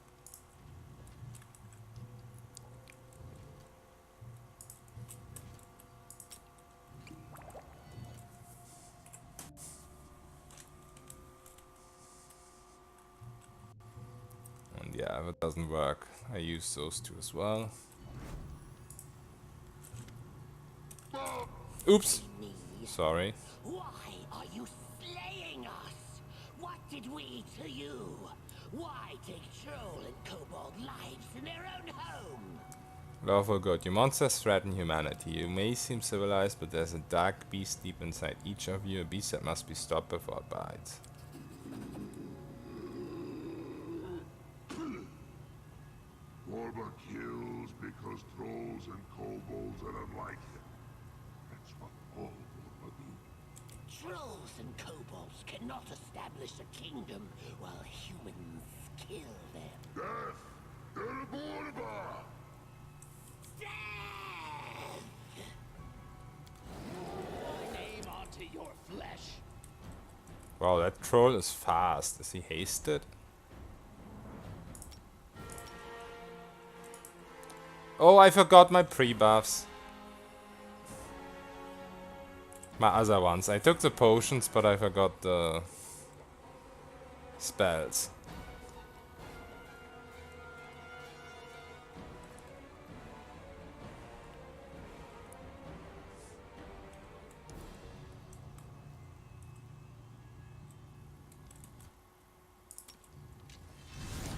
And yeah, if it doesn't work, I use those 2 as well. Oops! Sorry. Why are you slaying us? What did we to you? Why take troll and kobold lives in their own home? Lawful good. You monsters threaten humanity. You may seem civilized, but there's a dark beast deep inside each of you. A beast that must be stopped before it bites. Warbuck kills because trolls and kobolds are unlike him. That's what all Warbuck do. Trolls and kobolds cannot establish a kingdom while humans kill them. Death! Derborba! My name onto your flesh. Wow, that troll is fast. Is he hasted? Oh, I forgot my pre-buffs. My other ones. I took the potions, but I forgot the spells.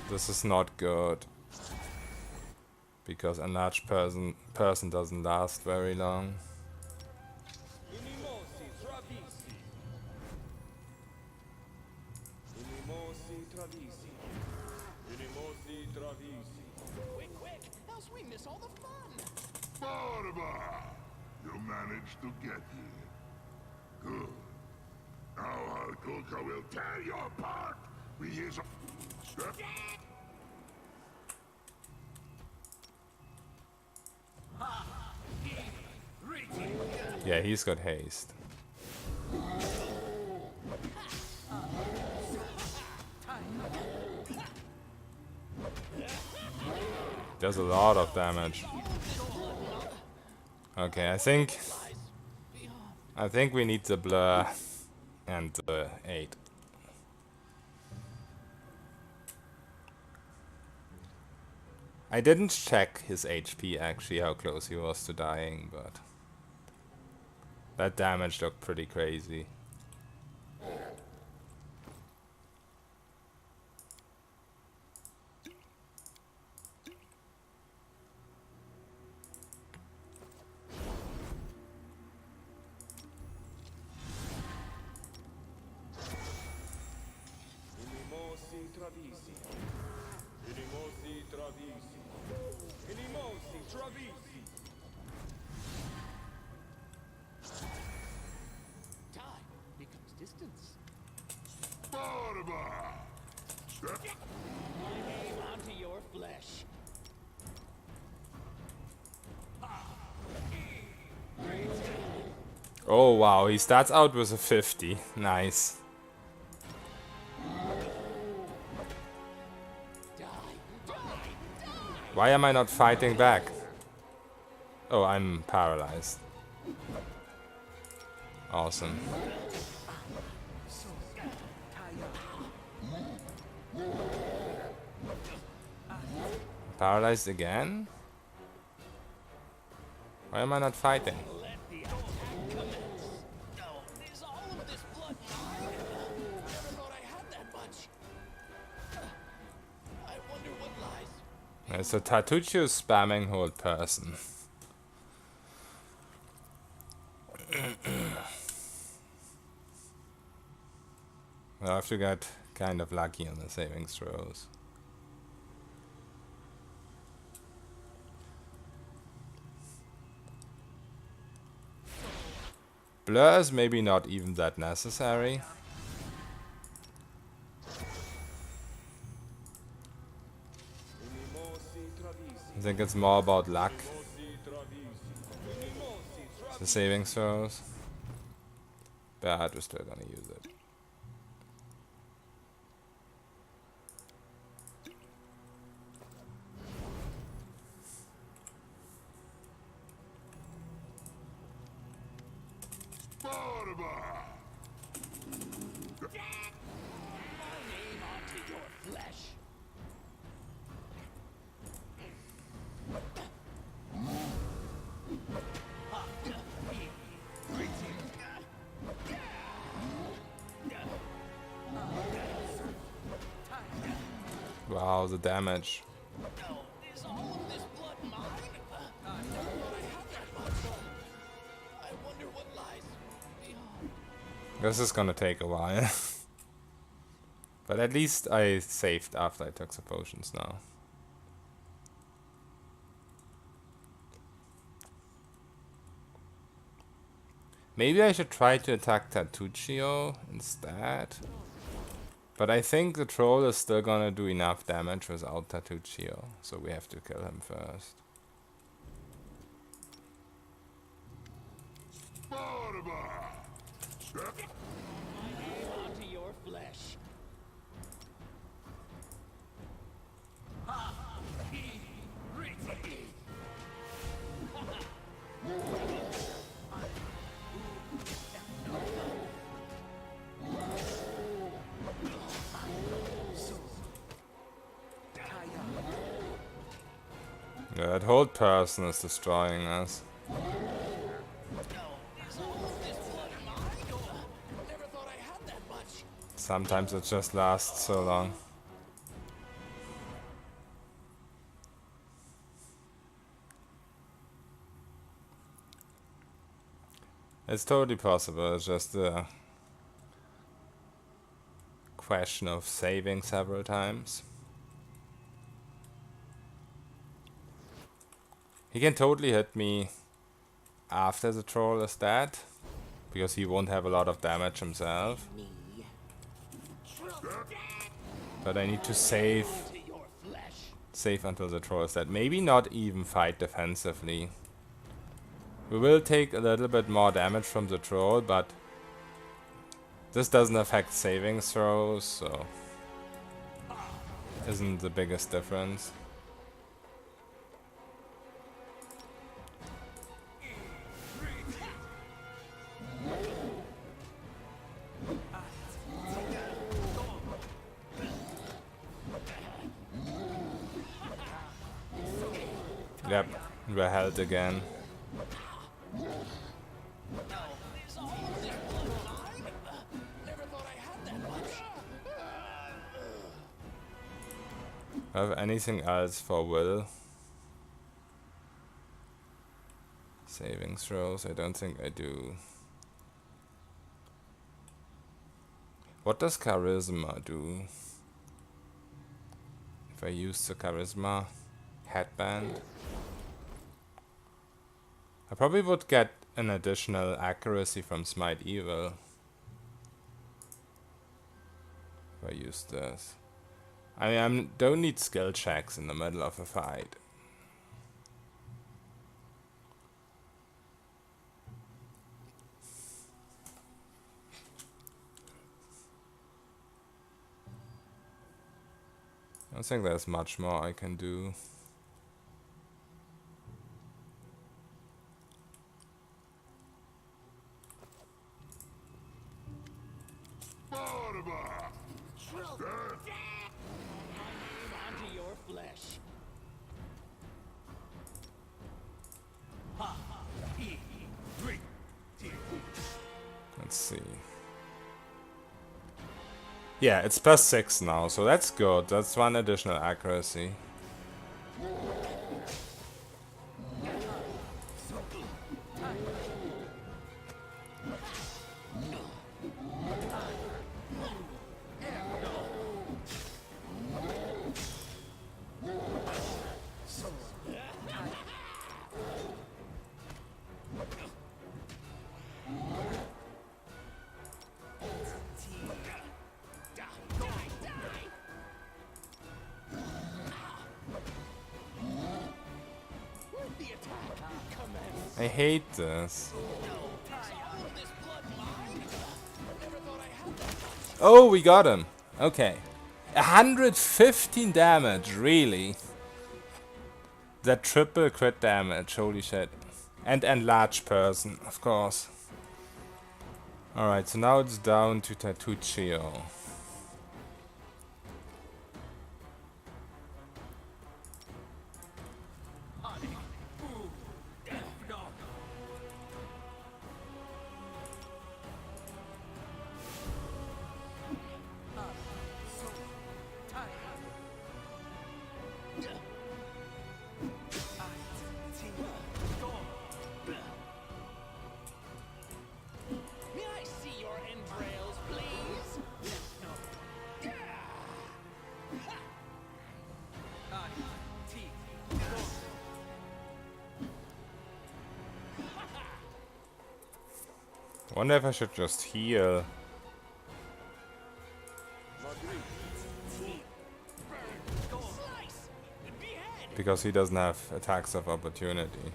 This is not good. Because a large person doesn't last very long. Inimosi travisi. Inimosi travisi. Inimosi travisi. Quick, quick, else we miss all the fun. Barba! You managed to get here. Good. Now Harkuka will tear you apart with his... Yeah, he's got haste. Does a lot of damage. Okay, I think we need the blur and the 8. I didn't check his HP actually, how close he was to dying, but that damage looked pretty crazy. Inimosi travisi. Inimosi travisi. Inimosi travisi. Time becomes distance. Barba! My name onto your flesh. Oh wow, he starts out with a 50. Nice. Why am I not fighting back? Oh, I'm paralyzed. Awesome. Paralyzed again? Why am I not fighting? Let the attack commence. No, is all of this blood mine? Never thought I had that much. I wonder what lies. It's a Tartuccio spamming hold person. I have to get kind of lucky on the saving throws. Blur is maybe not even that necessary. Inimosi travisi. I think it's more about luck, Inimosi travisi. Inimosi the travisi. saving throws. But we're still gonna use it. Barba! My name onto your flesh. Wow, the damage. No, is all of this blood mine? Never thought I had that much. I wonder what lies beyond. This is gonna take a while. But at least I saved after I took the potions now. Maybe I should try to attack Tartuccio instead. But I think the troll is still gonna do enough damage without Tartuccio, so we have to kill him first. Onto your flesh. Yeah, that whole person is destroying us. Sometimes it just lasts so long. It's totally possible, it's just a question of saving several times. He can totally hit me after the troll is dead, because he won't have a lot of damage himself. But I need to save until the troll is dead. Maybe not even fight defensively. We will take a little bit more damage from the troll, but this doesn't affect saving throws, so isn't the biggest difference. Yep, we're held again. Have anything else for Will? Saving throws? I don't think I do. What does Charisma do? If I use the Charisma headband? I probably would get an additional accuracy from Smite Evil if I use this. I mean, I don't need skill checks in the middle of a fight. I don't think there's much more I can do. Onto your flesh. Let's see. Yeah, it's +6 now, so that's good. That's one additional accuracy. I hate this. Oh, we got him. Okay. 115 damage, really? That triple crit damage, holy shit. And enlarged person, of course. Alright, so now it's down to Tatuccio. Wonder if I should just heal. Because he doesn't have attacks of opportunity.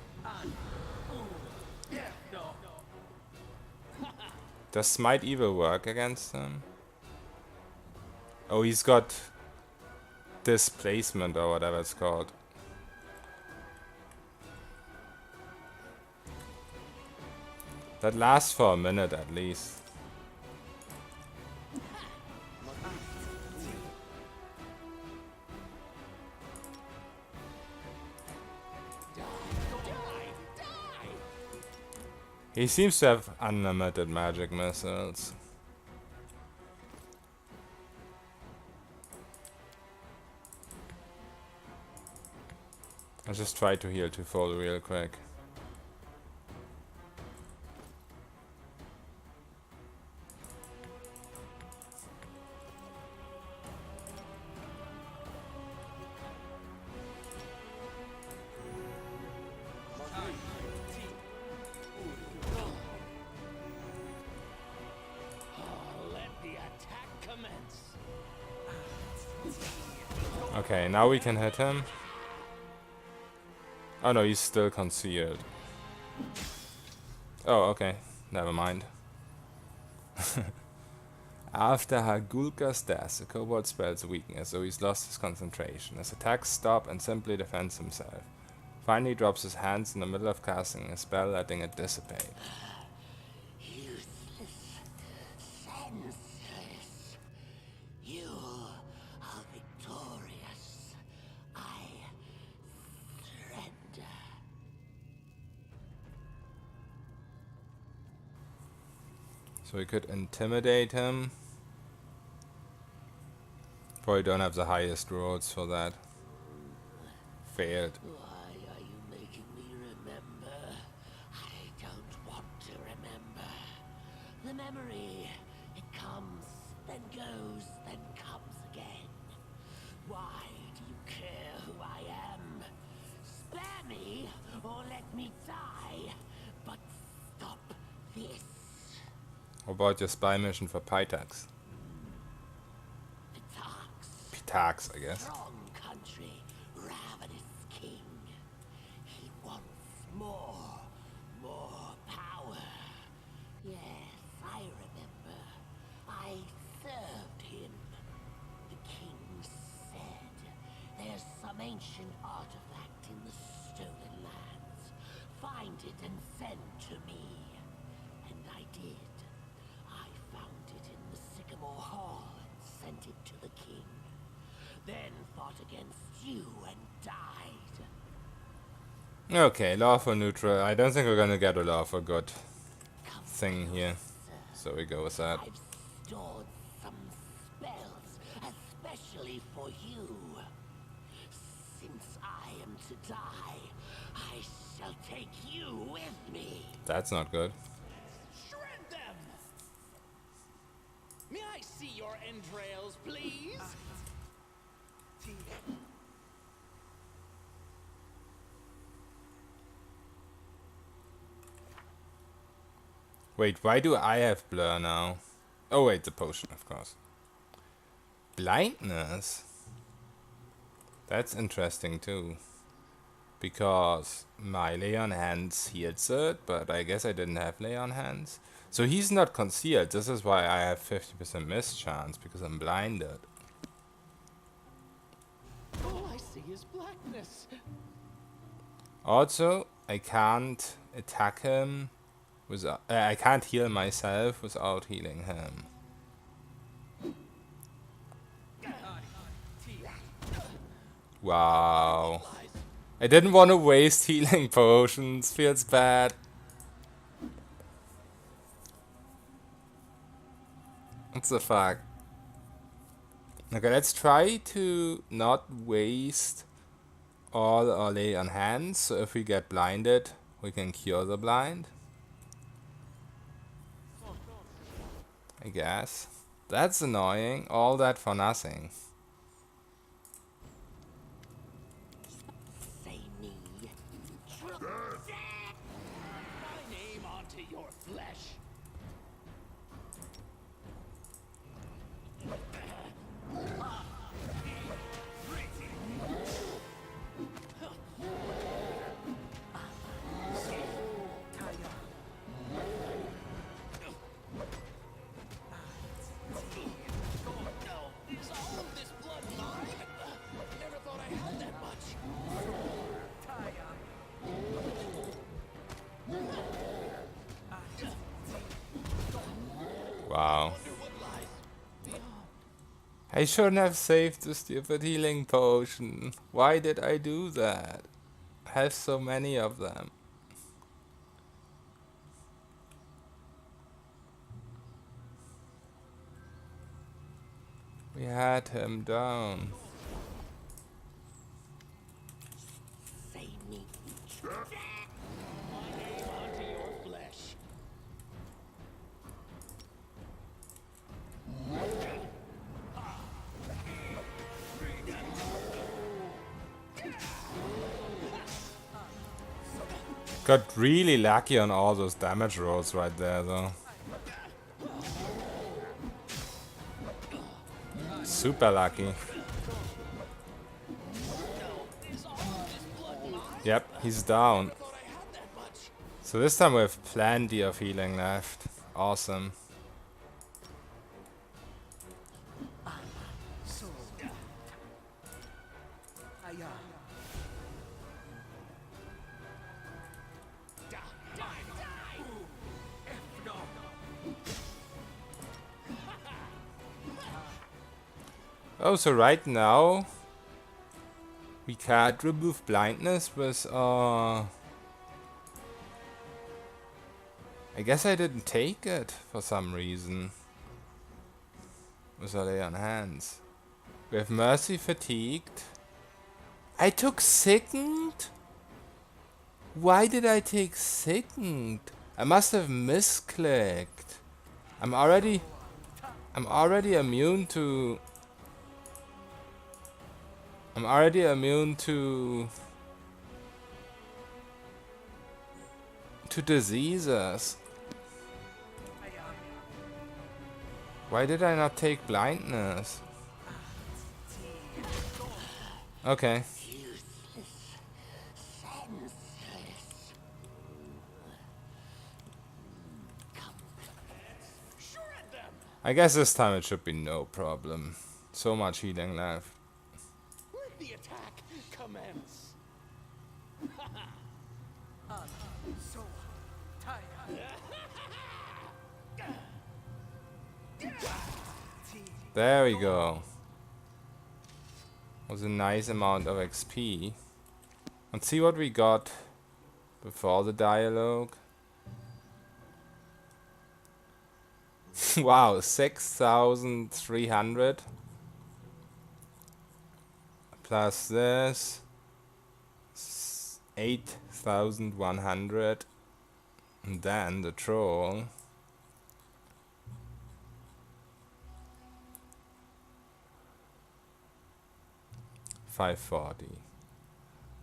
Does Smite Evil work against him? Oh, he's got displacement or whatever it's called. That lasts for a minute at least. He seems to have unlimited magic missiles. I'll just try to heal to full real quick. Okay, now we can hit him. Oh no, he's still concealed. Oh, okay. Never mind. After Hagulka's death, the kobold spells weakness, so he's lost his concentration. His attacks stop and simply defends himself. Finally drops his hands in the middle of casting a spell, letting it dissipate. Useless, senseless. You are victorious. I surrender. So we could intimidate him. Probably don't have the highest roads for that. Failed. Why are you making me remember? I don't want to remember. The memory, it comes, then goes, then comes again. Why do you care who I am? Spare me, or let me die. But stop this. How about your spy mission for Pitax? Pitax, I guess. Strong country, ravenous king. He wants more power. Yes, I remember. I served him. The king said there's some ancient artifact in the stolen lands. Find it and send to me. And I did. I found it in the Sycamore Hall and sent it to the king. Then fought against you and died. Okay, lawful neutral. I don't think we're gonna get a lawful good thing here. So we go with that. I've stored some spells, especially for you. Since I am to die, I shall take you with me. That's not good. Shred them! May I see your entrails, please? Wait, why do I have blur now? Oh wait, the potion, of course. Blindness? That's interesting too. Because my lay on hands heals it, but I guess I didn't have lay on hands. So he's not concealed. This is why I have 50% miss chance, because I'm blinded. All I see is blackness. Also, I can't attack him without, I can't heal myself without healing him. Wow. I didn't want to waste healing potions. Feels bad. What the fuck? Okay, let's try to not waste all our lay on hands. So if we get blinded, we can cure the blind. I guess. That's annoying. All that for nothing. Say me. My name onto your flesh. Wow. Wonder what lies beyond. I shouldn't have saved the stupid healing potion. Why did I do that? I have so many of them. We had him down. Save me. My name onto your flesh. Got really lucky on all those damage rolls right there though. Super lucky. Is all of this blood mine? Yep, he's down. Thought I had that much. So this time we have plenty of healing left. Awesome. Oh, so right now we can't remove blindness with I guess I didn't take it for some reason. Was I lay on hands? We have mercy fatigued. I took sickened? Why did I take sickened? I must have misclicked. I'm already immune to diseases. Why did I not take blindness? Okay. Senseless. Shred them. I guess this time it should be no problem. So much healing left. Let the attack commence. There we go. Was a nice amount of XP. Let's see what we got before the dialogue. Wow, 6,300 plus this 8,100, and then the troll. $540.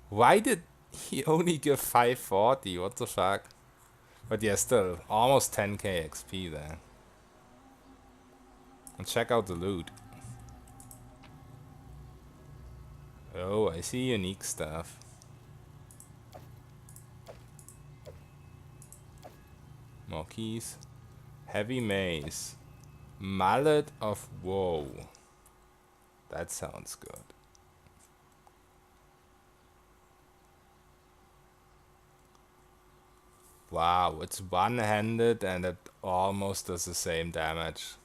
Why did he only give 540? What the fuck? But yeah, still almost 10k XP there. And check out the loot. Oh, I see unique stuff. More keys. Heavy mace. Mallet of woe. That sounds good. Wow, it's one-handed and it almost does the same damage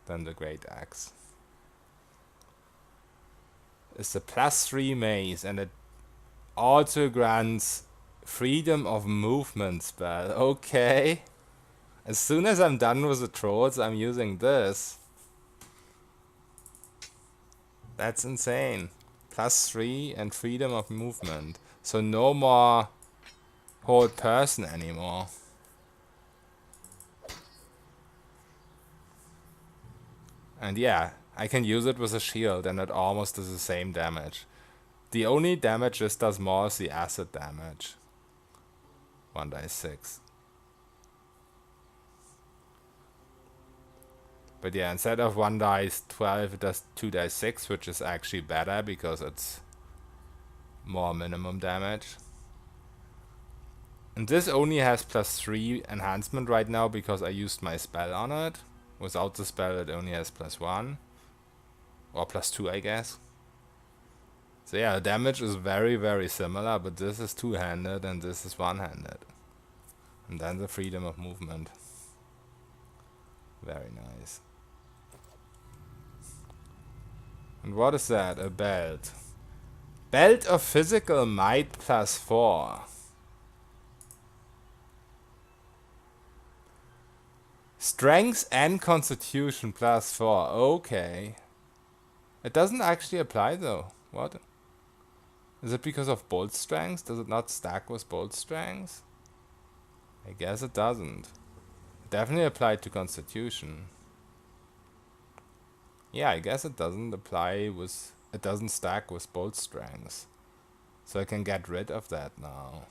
than the Great Axe. It's a +3 mace and it also grants freedom of movement spell. Okay. As soon as I'm done with the trolls, I'm using this. That's insane. +3 and freedom of movement. So no more hold person anymore. And yeah, I can use it with a shield and it almost does the same damage. The only damage this does more is the acid damage. 1d6. But yeah, instead of 1d12 it does 2d6, which is actually better because it's more minimum damage. And this only has +3 enhancement right now because I used my spell on it. Without the spell it only has +1. Or +2 I guess. So yeah, damage is very very similar, but this is two-handed and this is one-handed. And then the freedom of movement. Very nice. And what is that? A belt. Belt of physical might +4. Strength and constitution +4. Okay. It doesn't actually apply though. What? Is it because of bolt strength? Does it not stack with bolt strength? I guess it doesn't. It definitely applied to constitution. Yeah, I guess it doesn't apply with... It doesn't stack with bolt strength. So I can get rid of that now.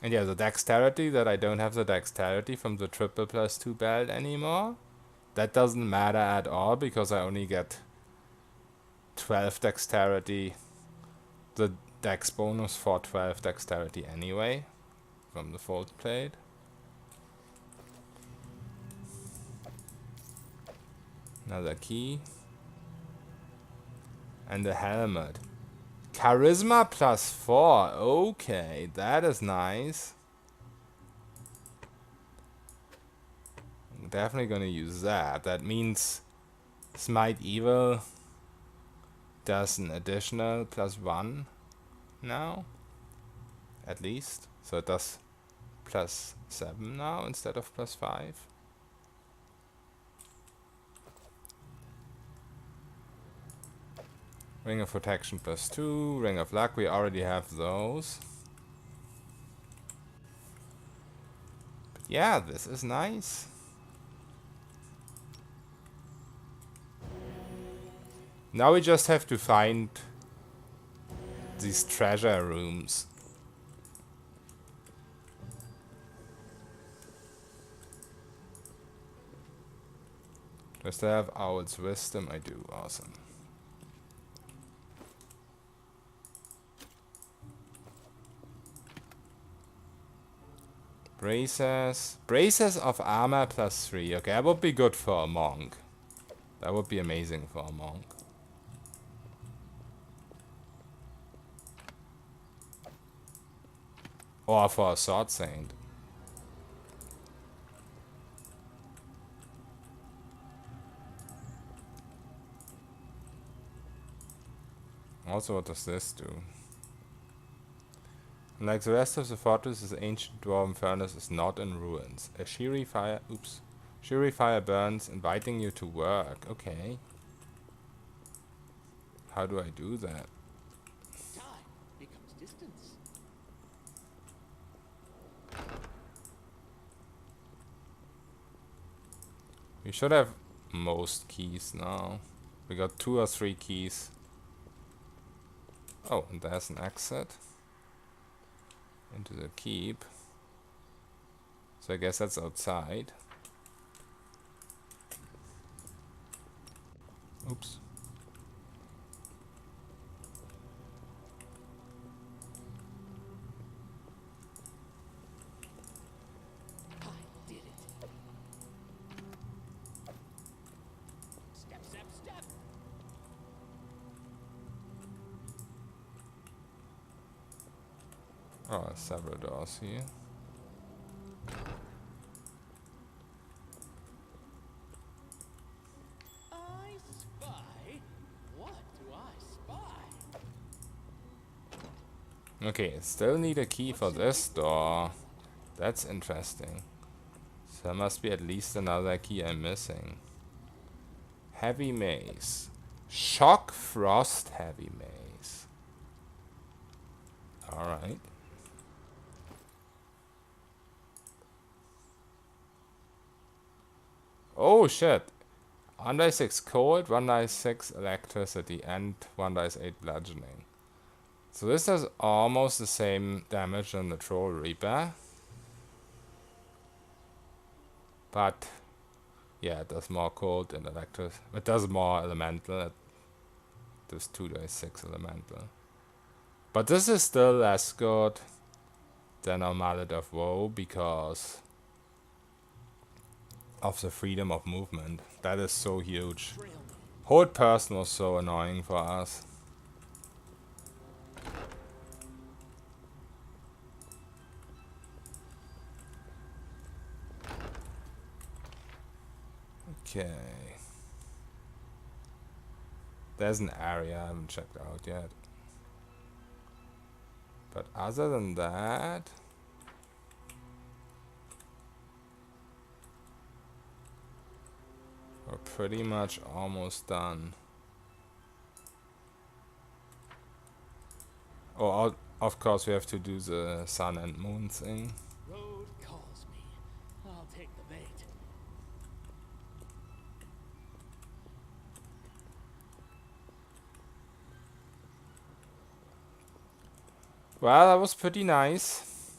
And yeah, the dexterity, that I don't have the dexterity from the triple +2 belt anymore. That doesn't matter at all because I only get 12 dexterity. The dex bonus for 12 dexterity anyway. From the fold plate. Another key. And a helmet. Charisma +4. Okay, that is nice. I'm definitely gonna use that. That means Smite Evil does an additional +1 now. At least. So it does +7 now instead of +5. Ring of Protection +2, Ring of Luck, we already have those. But yeah, this is nice. Now we just have to find these treasure rooms. Does that have Owl's Wisdom? I do, awesome. Braces. Braces of armor +3. Okay, that would be good for a monk. That would be amazing for a monk. Or for a sword saint. Also, what does this do? Like the rest of the fortress, this ancient dwarven furnace is not in ruins. A cheery fire, cheery fire burns, inviting you to work. Okay. How do I do that? Time becomes distance. We should have most keys now. We got 2 or 3 keys. Oh, and there's an exit into the keep. So I guess that's outside. Oops. I did it. Step, step, step. Oh, several doors here. I spy. What do I spy? Okay, still need a key for this door. That's interesting. So there must be at least another key I'm missing. Heavy mace. Shock frost heavy mace. Alright. Oh shit. 1 die 6 cold, 1 die 6 electricity, and 1 die 8 bludgeoning. So this does almost the same damage on the Troll Reaper. But yeah, it does more cold and electric. It does more elemental. It does 2 die 6 elemental. But this is still less good than our Mallet of Woe because of the freedom of movement. That is so huge. Hold person was so annoying for us. Okay. There's an area I haven't checked out yet. But other than that, we're pretty much almost done. Oh, of course we have to do the sun and moon thing. Road calls me. I'll take the bait. Well, that was pretty nice.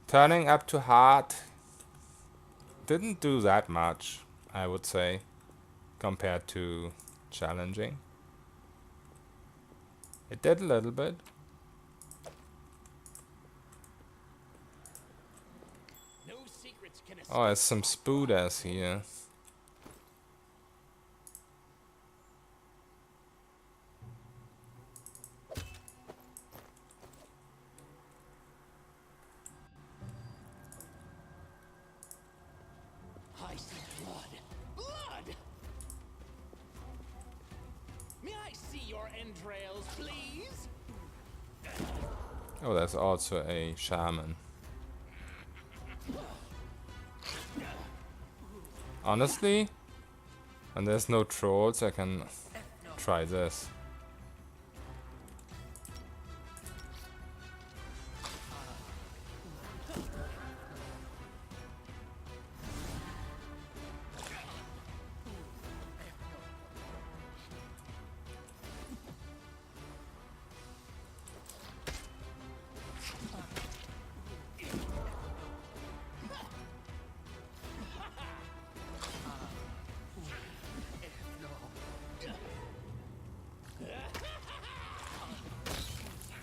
Turning up to hard didn't do that much, I would say, compared to challenging. It did a little bit. No secrets can escape. Oh, there's some spooders here. I see blood. Blood! May I see your entrails, please? Oh, there's also a shaman. Honestly, when there's no trolls, I can try this.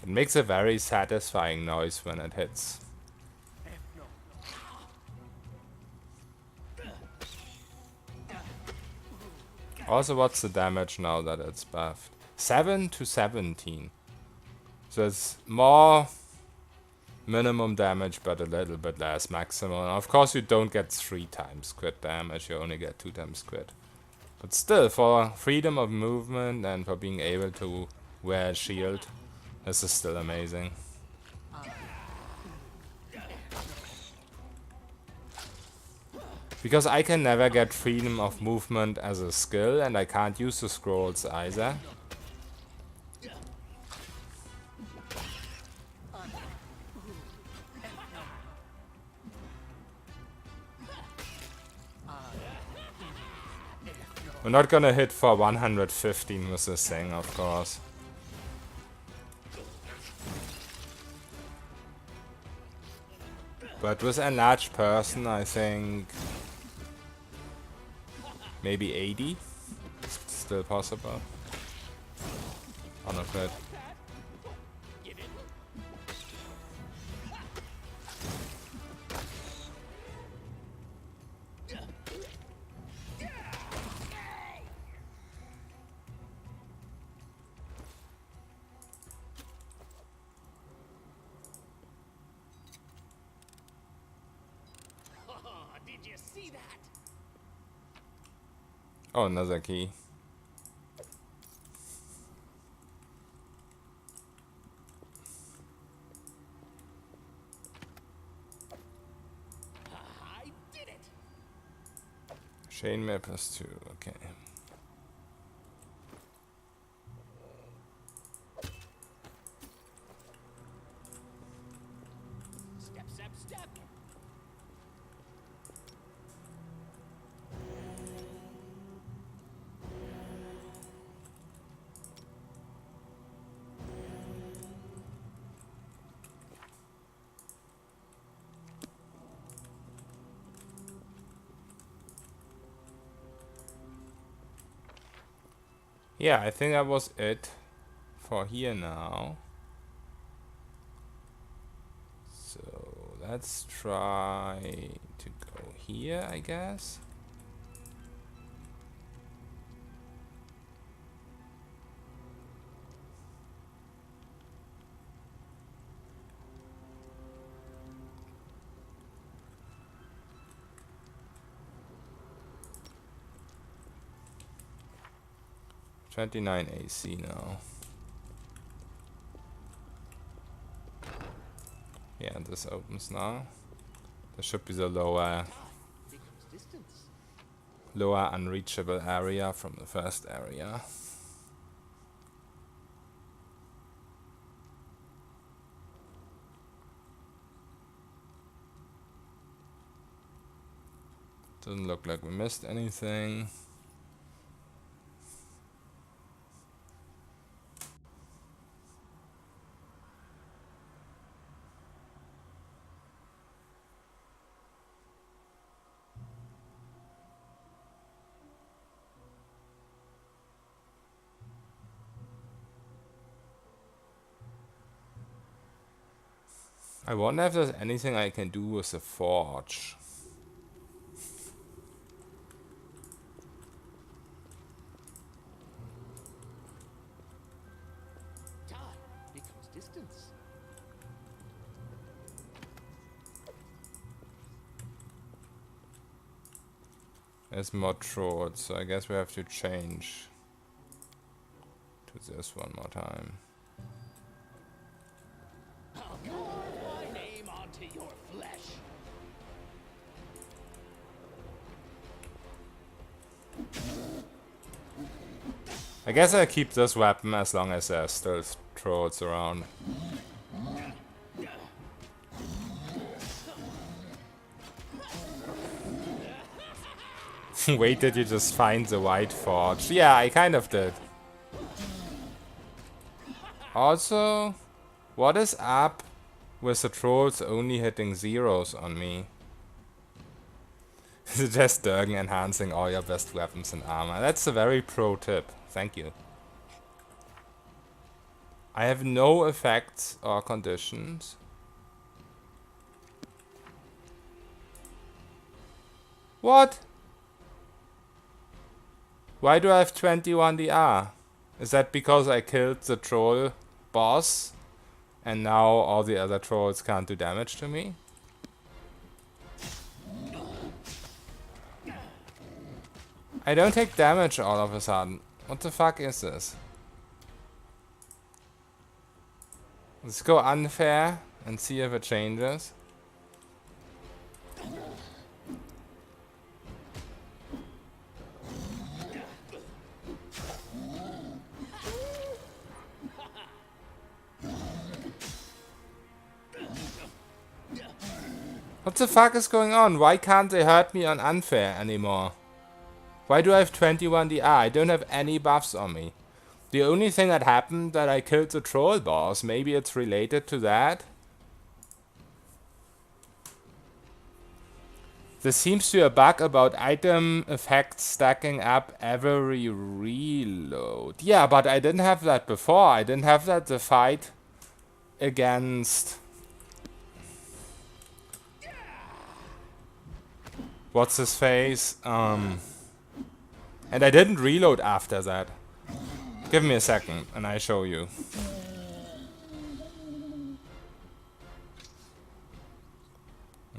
It makes a very satisfying noise when it hits. Also, what's the damage now that it's buffed? 7 to 17. So it's more minimum damage, but a little bit less maximum. Of course, you don't get 3 times crit damage, you only get 2 times crit. But still, for freedom of movement and for being able to wear a shield, this is still amazing. Because I can never get freedom of movement as a skill, and I can't use the scrolls either. We're not gonna hit for 115 with this thing, of course. But with a large person, I think maybe 80 is still possible. On a crit. Get it? Did you see that? Oh, another key. I did it. Chain map plus 2, okay. Step, step, step. Yeah, I think that was it for here now. So let's try to go here, I guess. 29 AC now. Yeah, this opens now. There should be the lower unreachable area from the first area. Doesn't look like we missed anything. I wonder if there's anything I can do with the forge. Time becomes distance. There's more trolls, so I guess we have to change to this one more time. I'll carve my name onto your flesh. I guess I'll keep this weapon as long as there's still trolls around. Wait, did you just find the white forge? Yeah, I kind of did. Also, what is up with the trolls only hitting zeros on me? Suggest Durgan enhancing all your best weapons and armor. That's a very pro tip. Thank you. I have no effects or conditions. What? Why do I have 21 DR? Is that because I killed the troll boss and now all the other trolls can't do damage to me? I don't take damage all of a sudden. What the fuck is this? Let's go unfair and see if it changes. What the fuck is going on? Why can't they hurt me on unfair anymore? Why do I have 21 DR? I don't have any buffs on me. The only thing that happened that I killed the troll boss. Maybe it's related to that. There seems to be a bug about item effects stacking up every reload. Yeah, but I didn't have that before. I didn't have that the fight against... What's his face? And I didn't reload after that. Give me a second and I show you.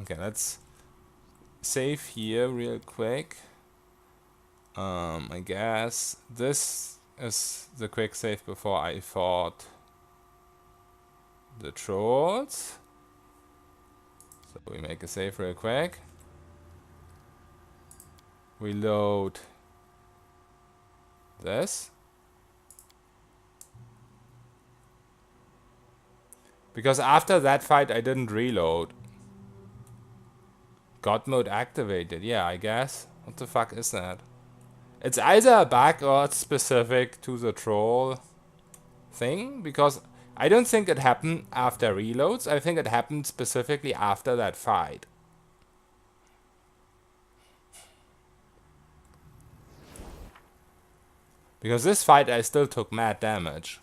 Okay, let's save here real quick. I guess this is the quick save before I fought the trolls. So we make a save real quick. We load this. Because after that fight I didn't reload. God mode activated, yeah, I guess. What the fuck is that? It's either a bug or it's specific to the troll thing. Because I don't think it happened after reloads. I think it happened specifically after that fight. Because this fight I still took mad damage.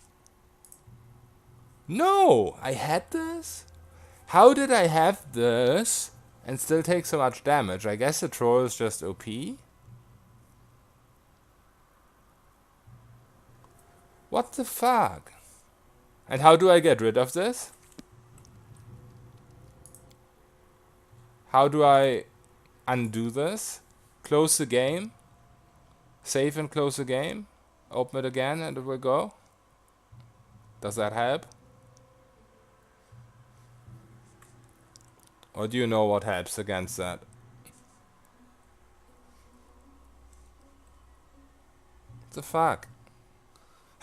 No! I had this? How did I have this and still take so much damage? I guess the troll is just OP? What the fuck? And how do I get rid of this? How do I undo this? Close the game? Save and close the game? Open it again and it will go. Does that help? Or do you know what helps against that? The fuck?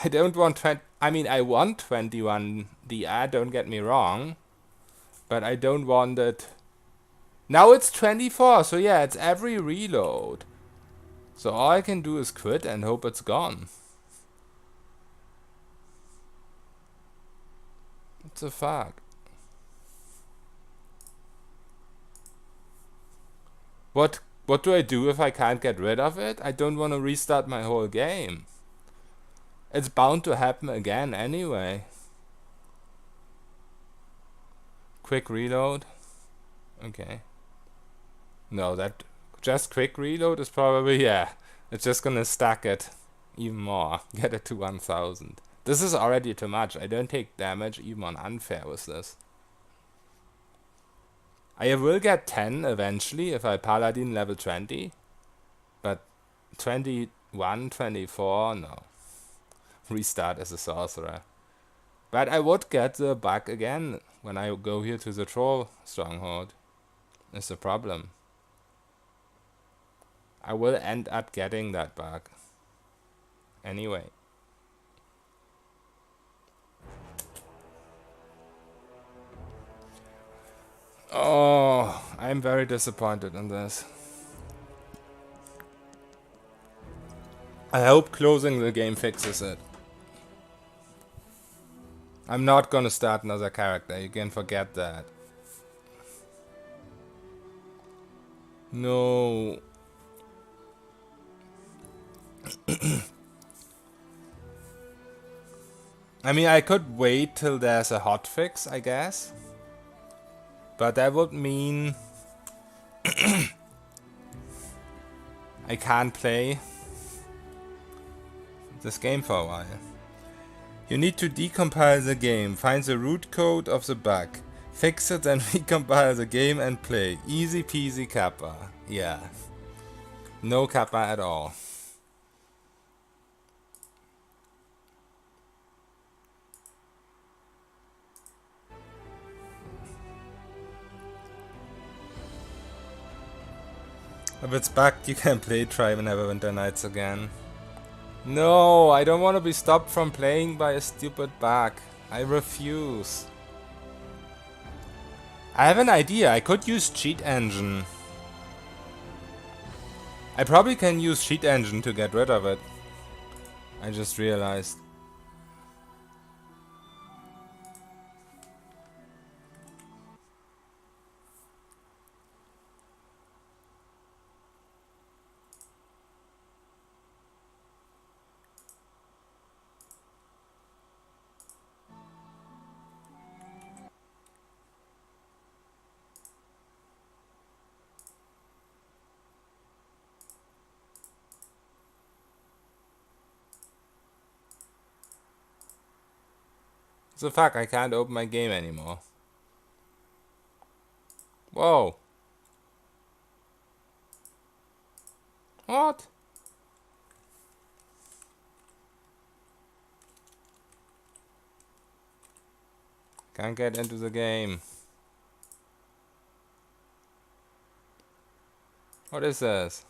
I don't want 20. I mean, I want 21 DI, don't get me wrong. But I don't want it. Now it's 24, so yeah, it's every reload. So all I can do is quit and hope it's gone. What the fuck? What do I do if I can't get rid of it? I don't want to restart my whole game. It's bound to happen again anyway. Quick reload. Okay. No, that just quick reload is probably, yeah. It's just gonna stack it even more. Get it to 1000. This is already too much. I don't take damage even on unfair with this. I will get 10 eventually if I paladin level 20. But 21, 24, no. Restart as a sorcerer. But I would get the bug again when I go here to the troll stronghold. Is the problem. I will end up getting that bug. Anyway. Oh, I'm very disappointed in this. I hope closing the game fixes it. I'm not gonna start another character, you can forget that. No. I mean, I could wait till there's a hotfix, I guess. But that would mean I can't play this game for a while. You need to decompile the game, find the root code of the bug, fix it, then recompile the game and play. Easy peasy kappa. Yeah. No kappa at all. If it's bugged, you can play Try Whenever Winter Nights again. No, I don't want to be stopped from playing by a stupid bug. I refuse. I have an idea. I could use Cheat Engine. I probably can use Cheat Engine to get rid of it. I just realized. So fuck, I can't open my game anymore. Whoa. What? Can't get into the game. What is this?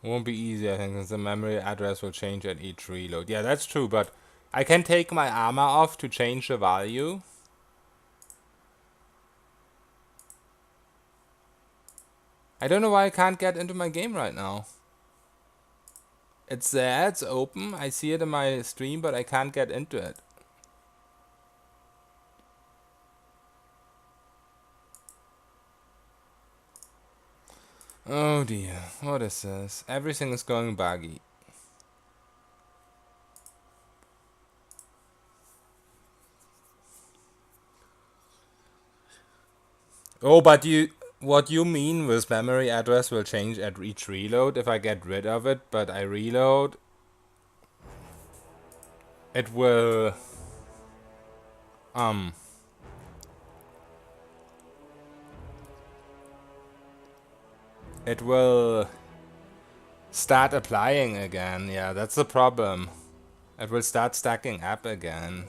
Won't be easy, I think, since the memory address will change at each reload. Yeah, that's true, but I can take my armor off to change the value. I don't know why I can't get into my game right now. It's there, it's open, I see it in my stream, but I can't get into it. Oh dear, what is this? Everything is going buggy. Oh, but what you mean with memory address will change at each reload if I get rid of it, but I reload, it will um it will start applying again. Yeah, that's the problem. It will start stacking up again.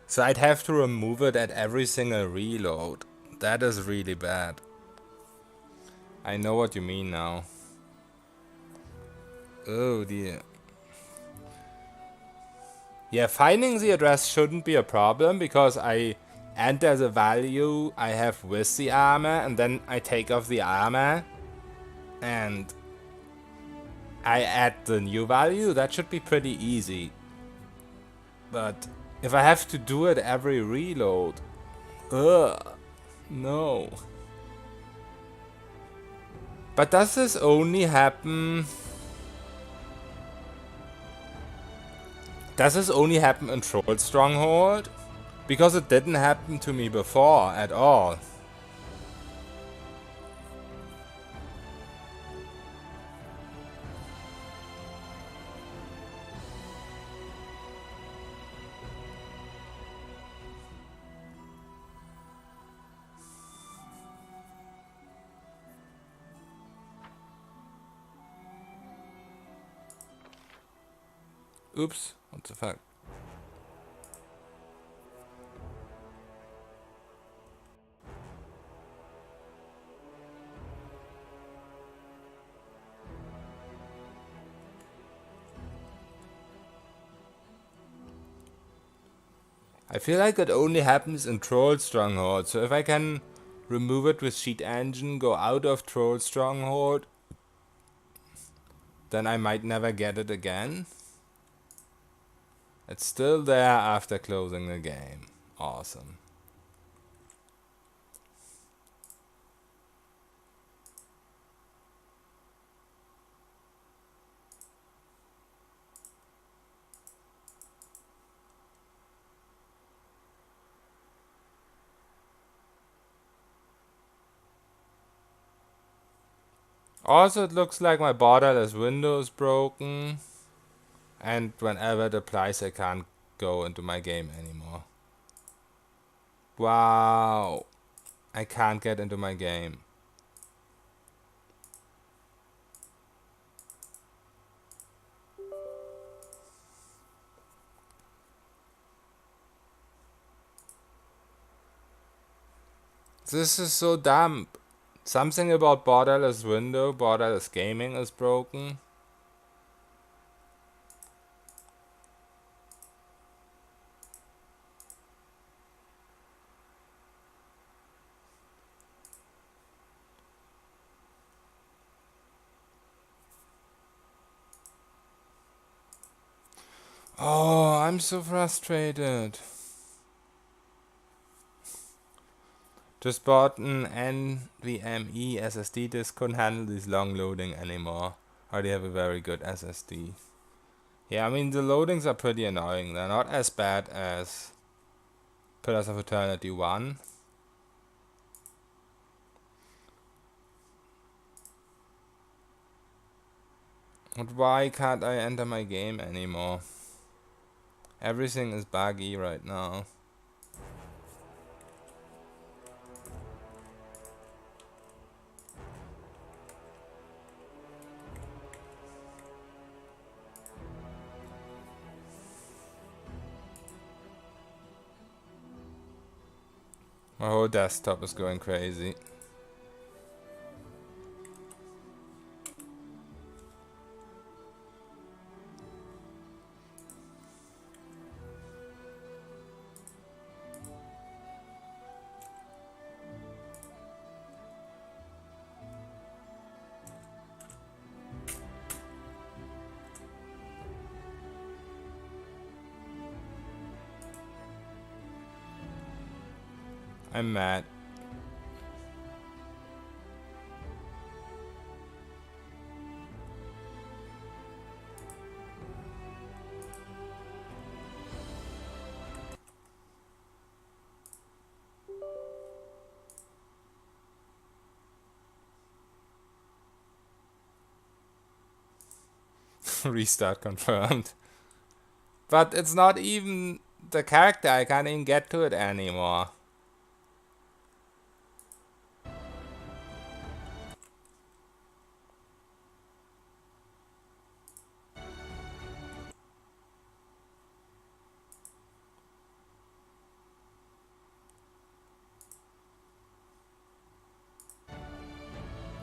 So I'd have to remove it at every single reload. That is really bad. I know what you mean now. Oh dear. Yeah, finding the address shouldn't be a problem because I enter the value I have with the armor and then I take off the armor and I add the new value. That should be pretty easy. But if I have to do it every reload, ugh, no. But does this only happen? Does this only happen in Troll Stronghold? Because it didn't happen to me before at all. Oops, what the fuck? I feel like it only happens in Troll Stronghold, so if I can remove it with Cheat Engine, go out of Troll Stronghold, then I might never get it again. It's still there after closing the game. Awesome. Also, it looks like my borderless window is broken. And whenever it applies, I can't go into my game anymore. Wow. I can't get into my game. This is so dumb. Something about borderless window, borderless gaming is broken. Oh, I'm so frustrated. Just bought an NVMe SSD disk, couldn't handle this long loading anymore. Already have a very good SSD. Yeah, I mean the loadings are pretty annoying. They're not as bad as Pillars of Eternity 1. But why can't I enter my game anymore? Everything is buggy right now. My whole desktop is going crazy. I'm mad. Restart confirmed. But it's not even the character, I can't even get to it anymore.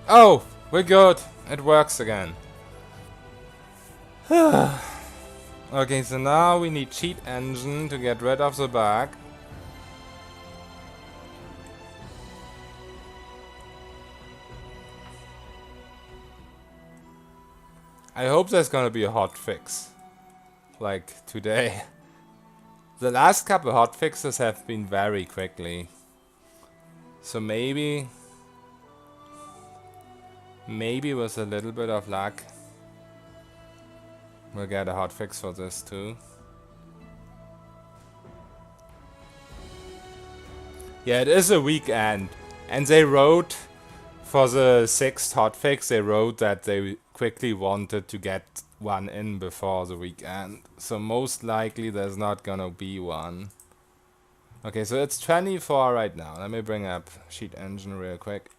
Oh, we're good. It works again. Okay, so now we need cheat engine to get rid of the bug. I hope there's gonna be a hot fix. Like today. The last couple hot fixes have been very quickly. So maybe with a little bit of luck, we'll get a hotfix for this too. Yeah, it is a weekend. And they wrote, for the 6th hotfix, they wrote that they quickly wanted to get one in before the weekend. So most likely there's not gonna be one. Okay, so it's 24 right now. Let me bring up Sheet Engine real quick.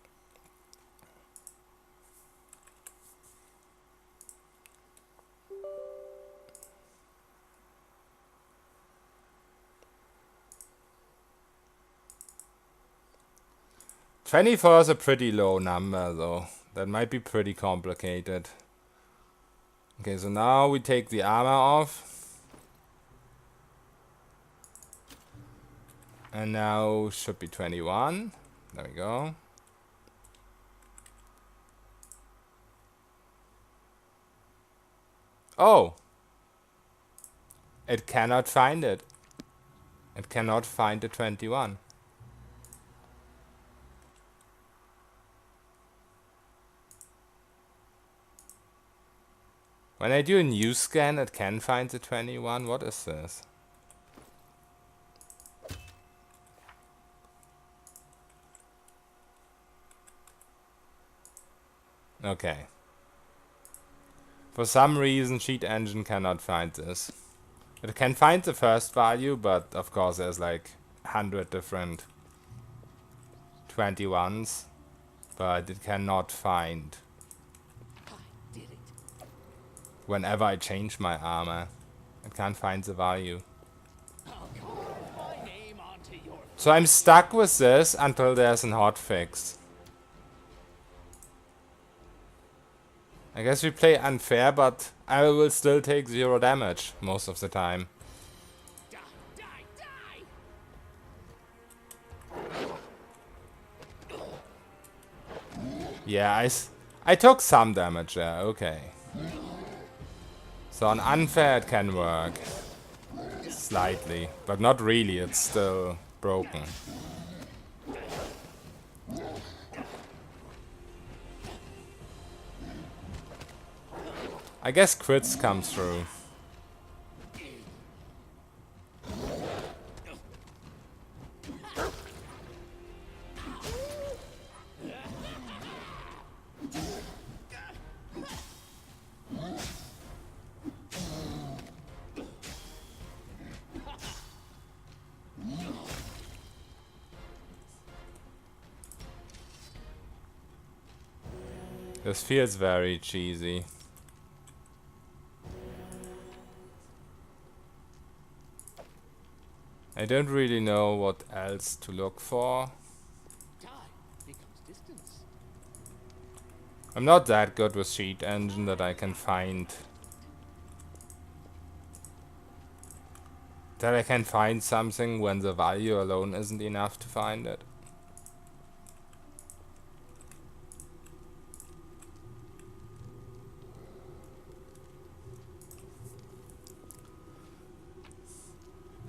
$24 is a pretty low number though. That might be pretty complicated. Okay, so now we take the armor off. And now should be 21. There we go. Oh! It cannot find it. It cannot find the 21. When I do a new scan, it can find the 21. What is this? Okay. For some reason, Cheat Engine cannot find this. It can find the first value, but of course there's like 100 different 21s. But it cannot find. Whenever I change my armor, it can't find the value. So I'm stuck with this until there's an hotfix. I guess we play unfair, but I will still take 0 damage most of the time. Yeah, I took some damage there, okay. So on unfair it can work. Slightly, but not really, it's still broken. I guess crits come through. This feels very cheesy. I don't really know what else to look for. I'm not that good with Cheat Engine that I can find something when the value alone isn't enough to find it.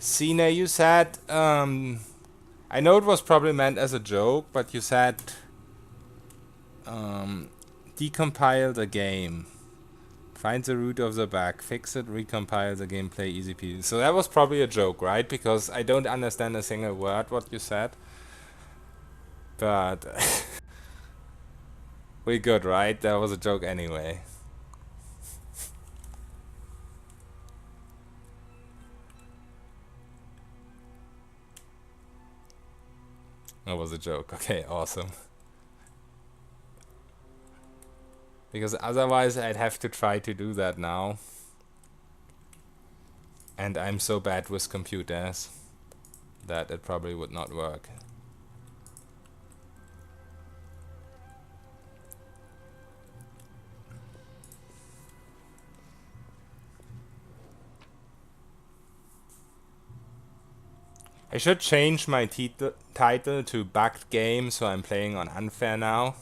Cine, you said, I know it was probably meant as a joke, but you said, decompile the game. Find the root of the bug, fix it, recompile the gameplay, easy peasy. So that was probably a joke, right? Because I don't understand a single word what you said. But we good, right? That was a joke anyway. That was a joke. Okay, awesome. Because otherwise I'd have to try to do that now. And I'm so bad with computers that it probably would not work. I should change my title to Bugged Game, so I'm playing on Unfair now.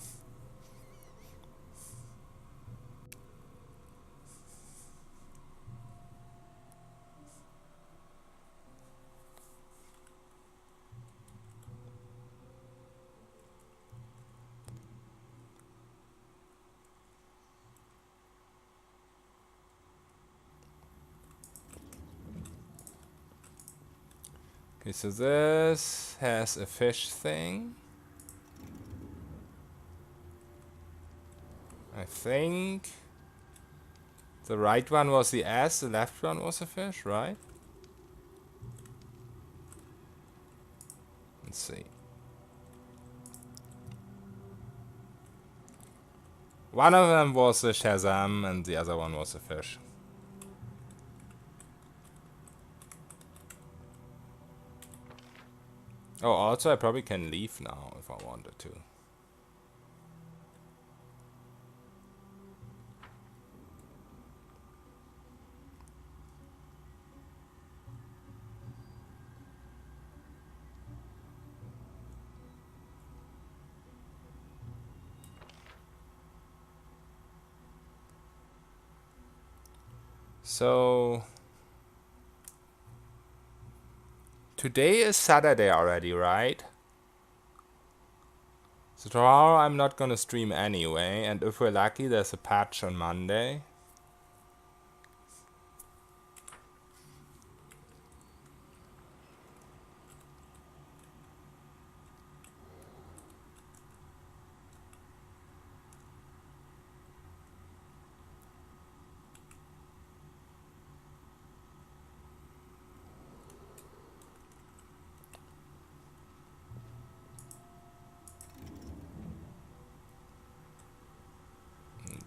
Okay, so this has a fish thing. I think the right one was the ass, the left one was a fish, right? Let's see. One of them was a Shazam and the other one was a fish. Oh, also I probably can leave now if I wanted to. So today is Saturday already, right? So tomorrow I'm not gonna stream anyway, and if we're lucky there's a patch on Monday.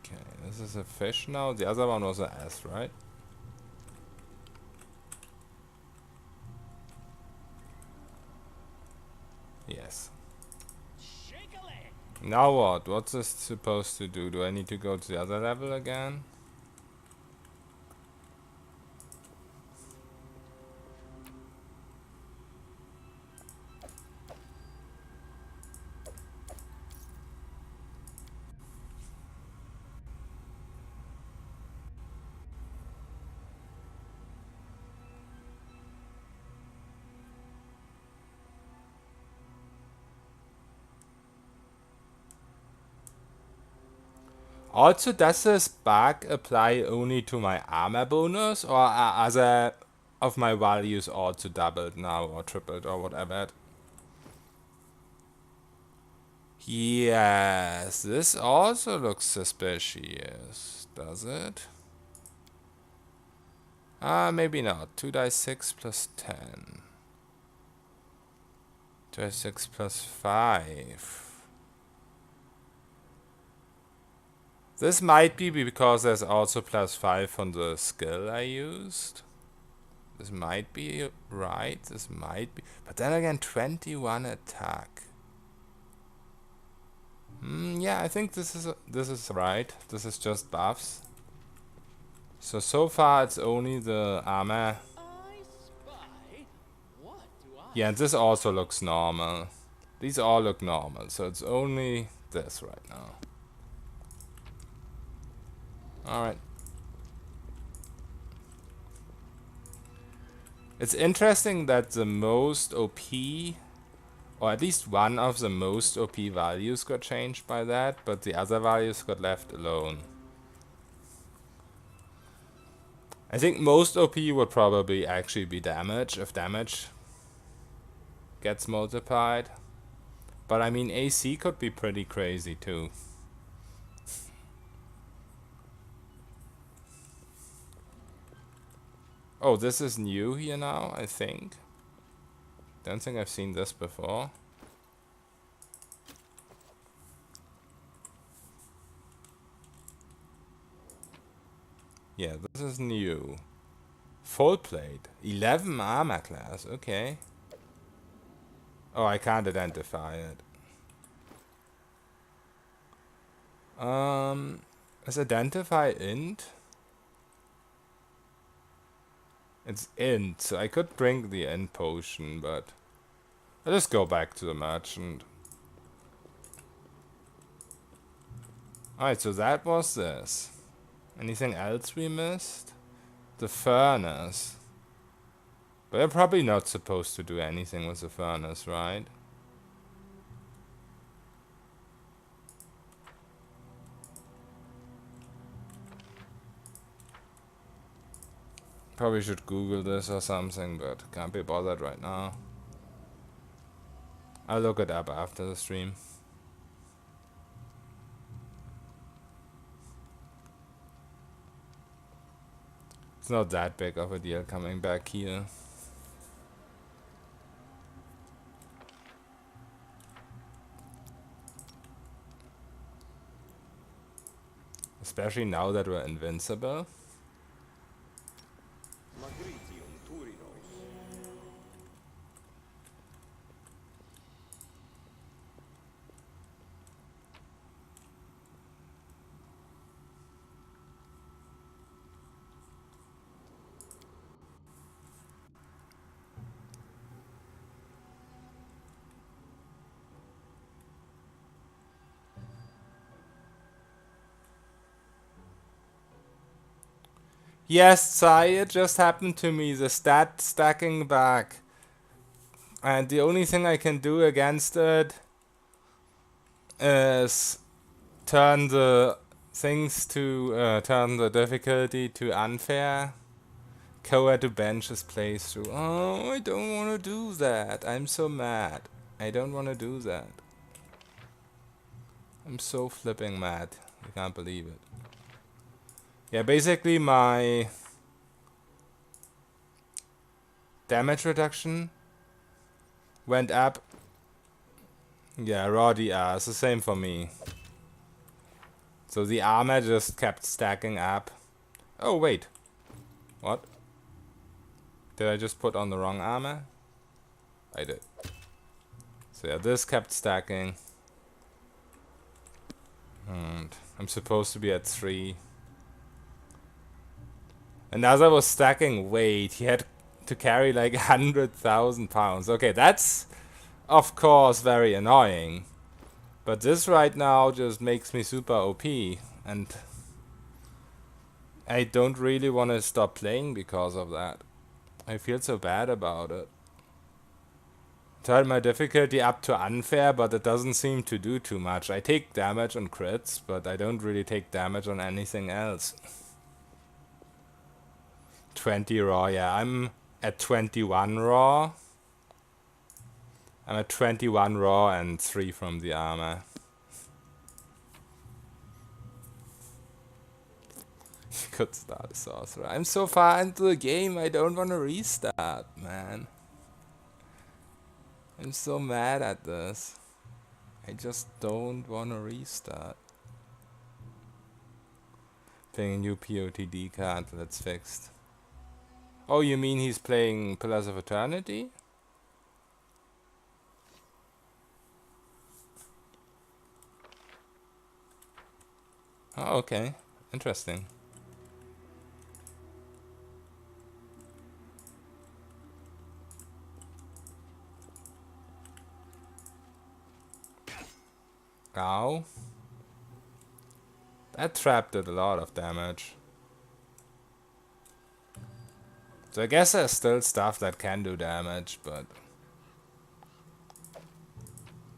Okay, this is a fish now. The other one was an S, right? Yes. Shake a leg. Now what? What's this supposed to do? Do I need to go to the other level again? Also, does this bug apply only to my armor bonus, or are other of my values also doubled now, or tripled, or whatever? Yes, this also looks suspicious, does it? Maybe not. 2 dice 6 plus 10. 2 dice 6 plus 5. This might be because there's also plus 5 on the skill I used. This might be right. This might be. But then again, 21 attack. Yeah, I think this is right. This is just buffs. So far it's only the armor. I spy. What do I? Yeah, and this also looks normal. These all look normal, so it's only this right now. Alright. It's interesting that the most OP, or at least one of the most OP values got changed by that, but the other values got left alone. I think most OP would probably actually be damage, if damage gets multiplied. But I mean, AC could be pretty crazy too. Oh, this is new here now, I think. Don't think I've seen this before. Yeah, this is new. Full plate. 11 armor class, okay. Oh, I can't identify it. Is identify int? It's int, so I could drink the int potion, but I'll just go back to the merchant. Alright, so that was this. Anything else we missed? The furnace. But I'm probably not supposed to do anything with the furnace, right? Probably should Google this or something, but can't be bothered right now. I'll look it up after the stream. It's not that big of a deal coming back here. Especially now that we're invincible. Magritium Turinos. Yes, Sai, it just happened to me. The stat stacking back. And the only thing I can do against it is turn the things to turn the difficulty to unfair. Co-ed to benches playthrough. Oh, I don't want to do that. I'm so mad. I don't want to do that. I'm so flipping mad. I can't believe it. Yeah, basically my damage reduction went up. Yeah, raw DR. It's the same for me. So the armor just kept stacking up. Oh, wait. What? Did I just put on the wrong armor? I did. So yeah, this kept stacking. And I'm supposed to be at 3. And as I was stacking weight, he had to carry like 100,000 pounds. Okay, that's of course very annoying. But this right now just makes me super OP. And I don't really want to stop playing because of that. I feel so bad about it. Turn my difficulty up to unfair, but it doesn't seem to do too much. I take damage on crits, but I don't really take damage on anything else. 20 raw, yeah, I'm at 21 raw. I'm at 21 raw and 3 from the armor. You could start a sorcerer. I'm so far into the game, I don't want to restart, man. I'm so mad at this. I just don't want to restart. Playing a new POTD card, that's fixed. Oh, you mean he's playing Pillars of Eternity? Oh, okay. Interesting. Ow. That trap did a lot of damage. So I guess there's still stuff that can do damage, but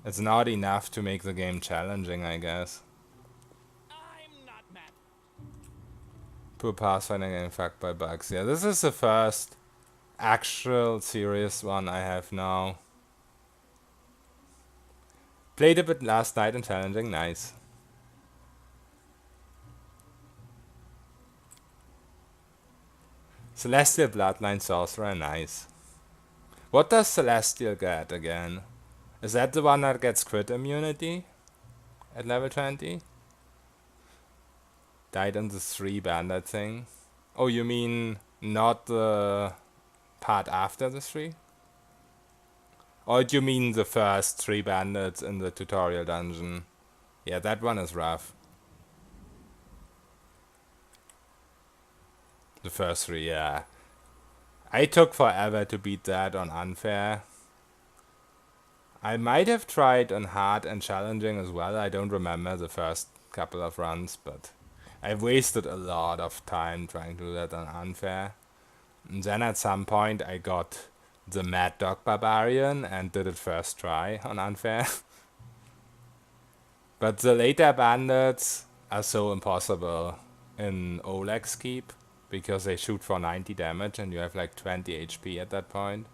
it's not enough to make the game challenging, I guess. I'm not mad. Poor Pathfinder getting fucked by bugs. Yeah, this is the first actual serious one I have now. Played a bit last night and challenging, nice. Celestial Bloodline Sorcerer, nice. What does Celestial get again? Is that the one that gets crit immunity? At level 20? Died on the 3 bandit thing. Oh, you mean not the part after the 3? Or do you mean the first 3 bandits in the tutorial dungeon? Yeah, that one is rough. The first 3, yeah. I took forever to beat that on unfair. I might have tried on hard and challenging as well. I don't remember the first couple of runs, but I wasted a lot of time trying to do that on unfair. And then at some point I got the Mad Dog Barbarian and did it first try on unfair. But the later bandits are so impossible in Oleg's Keep because they shoot for 90 damage and you have like 20 HP at that point.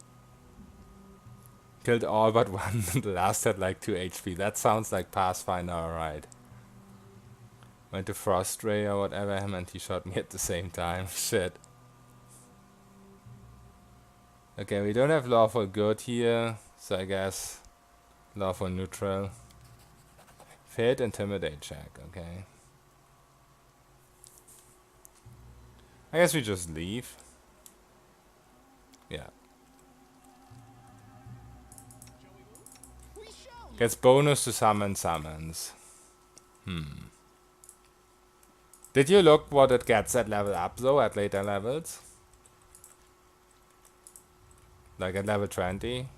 Killed all but one and the last had like 2 HP. That sounds like Pathfinder, alright. Went to Frost Ray or whatever him and he shot me at the same time. Shit. Okay, we don't have lawful good here, so I guess lawful neutral. Failed intimidate check, okay. I guess we just leave. Yeah. Gets bonus to summon summons. Did you look what it gets at level up though, at later levels? Like at level 20?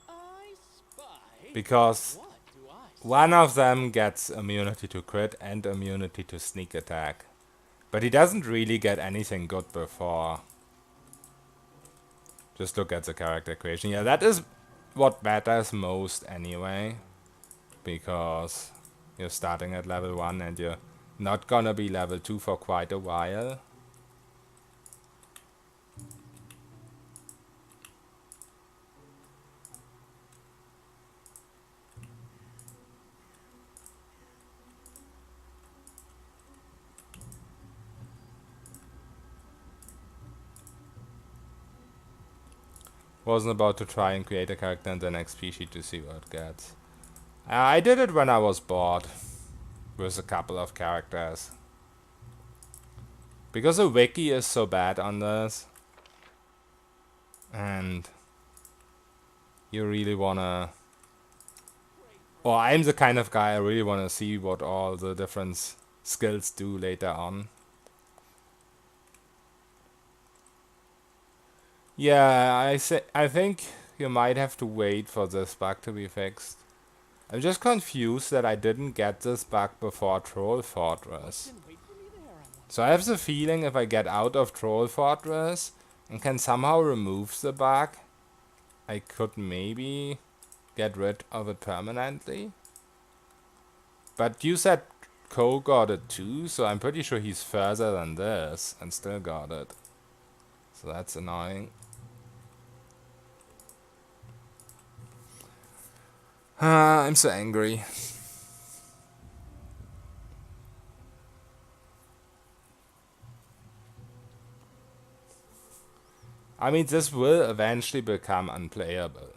I spy. Because What do I see? one of them gets immunity to crit and immunity to sneak attack. But he doesn't really get anything good before. Just look at the character creation. Yeah, that is what matters most anyway. Because you're starting at level 1 and you're not gonna be level 2 for quite a while. Wasn't about to try and create a character and then XP sheet to see what it gets. I did it when I was bored. With a couple of characters. Because the wiki is so bad on this. And you really wanna... Or I'm the kind of guy I really wanna see what all the different skills do later on. Yeah, I think you might have to wait for this bug to be fixed. I'm just confused that I didn't get this bug before Troll Fortress. Wait for me there, I want. So I have the feeling if I get out of Troll Fortress and can somehow remove the bug, I could maybe get rid of it permanently. But you said Ko got it too, so I'm pretty sure he's further than this and still got it. So that's annoying. I'm so angry. I mean, this will eventually become unplayable.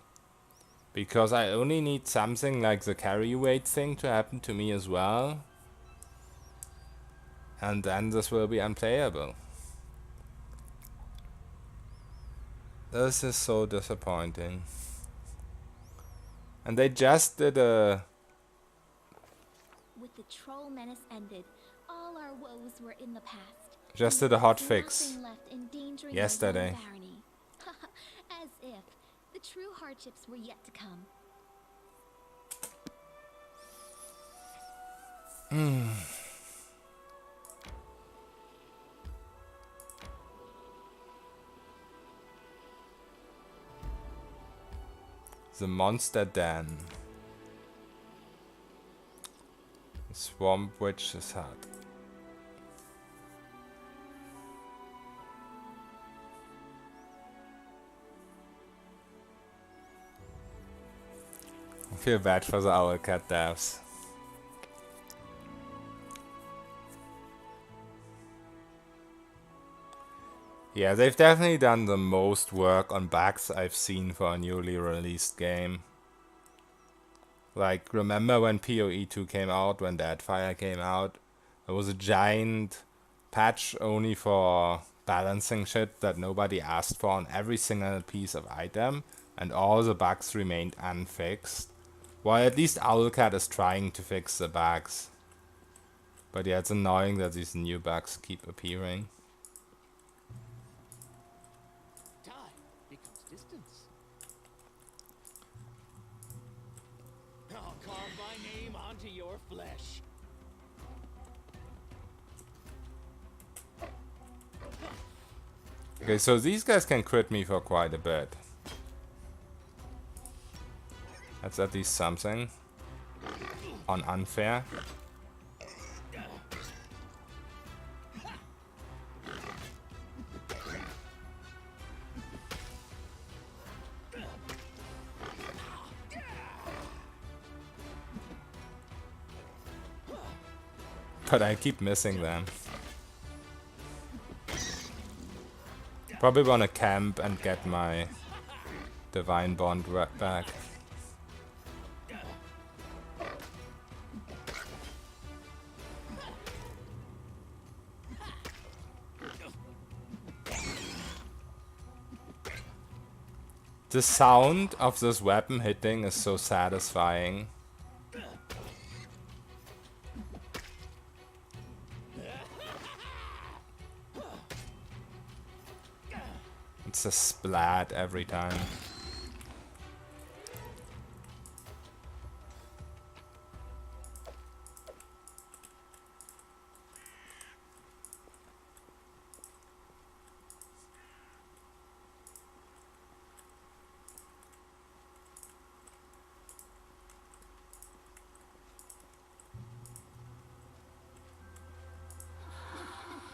Because I only need something like the carry weight thing to happen to me as well. And then this will be unplayable. This is so disappointing. And they just did a... With the troll menace ended, all our woes were in the past. Just And did a hot there's fix. nothing left endangering Yesterday. our young barony. As if the true hardships were yet to come. The Monster Den. Swamp Witch's Hut. I feel bad for the owl cat devs. Yeah, they've definitely done the most work on bugs I've seen for a newly released game. Like, remember when PoE 2 came out, when Deadfire came out? There was a giant patch only for balancing shit that nobody asked for on every single piece of item, and all the bugs remained unfixed. Well, at least Owlcat is trying to fix the bugs. But yeah, it's annoying that these new bugs keep appearing. Time becomes distance. I'll carve my name onto your flesh. Okay, so these guys can crit me for quite a bit. That's at least something. On unfair. But I keep missing them. Probably wanna camp and get my Divine Bond back. The sound of this weapon hitting is so satisfying. It's a splat every time.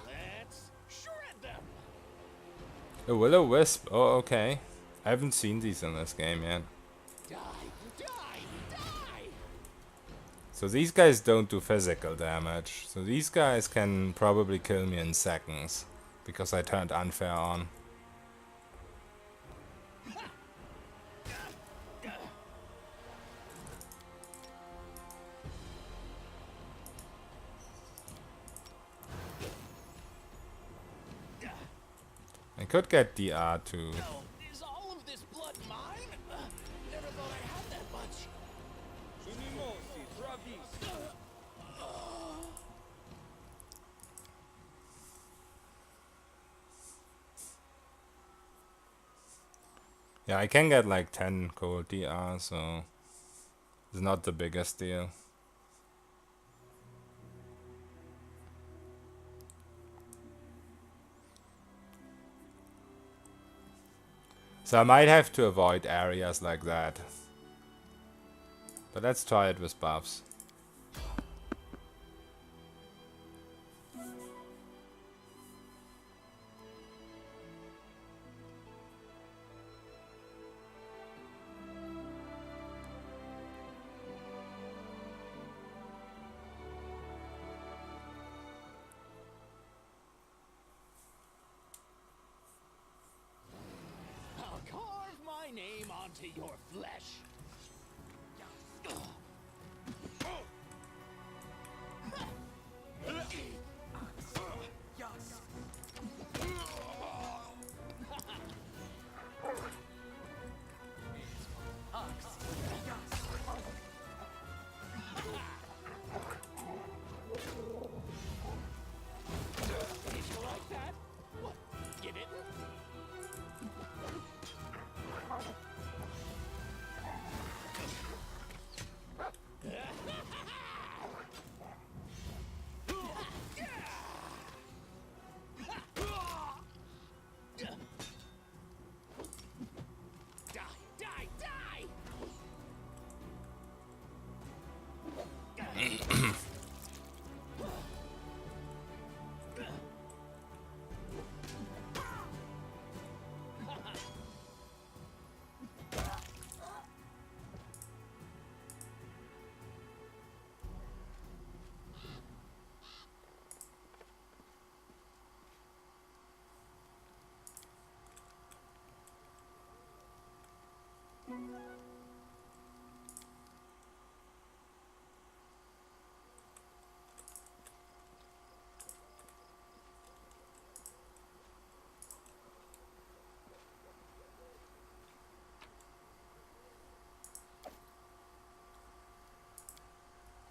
Let's shred them. A will-o-wisp. Oh, okay. I haven't seen these in this game yet. Die, die, die. So these guys don't do physical damage. So these guys can probably kill me in seconds. Because I turned unfair on. I could get DR too. Oh, is all of this blood mine? Never thought I had that much. Sunimosi, Travis. Yeah, I can get like 10 gold DR, so it's not the biggest deal. So I might have to avoid areas like that. But let's try it with buffs. I'll carve my name onto your flesh. Did you like that? What? You didn't?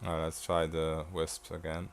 Let's try the wisps again.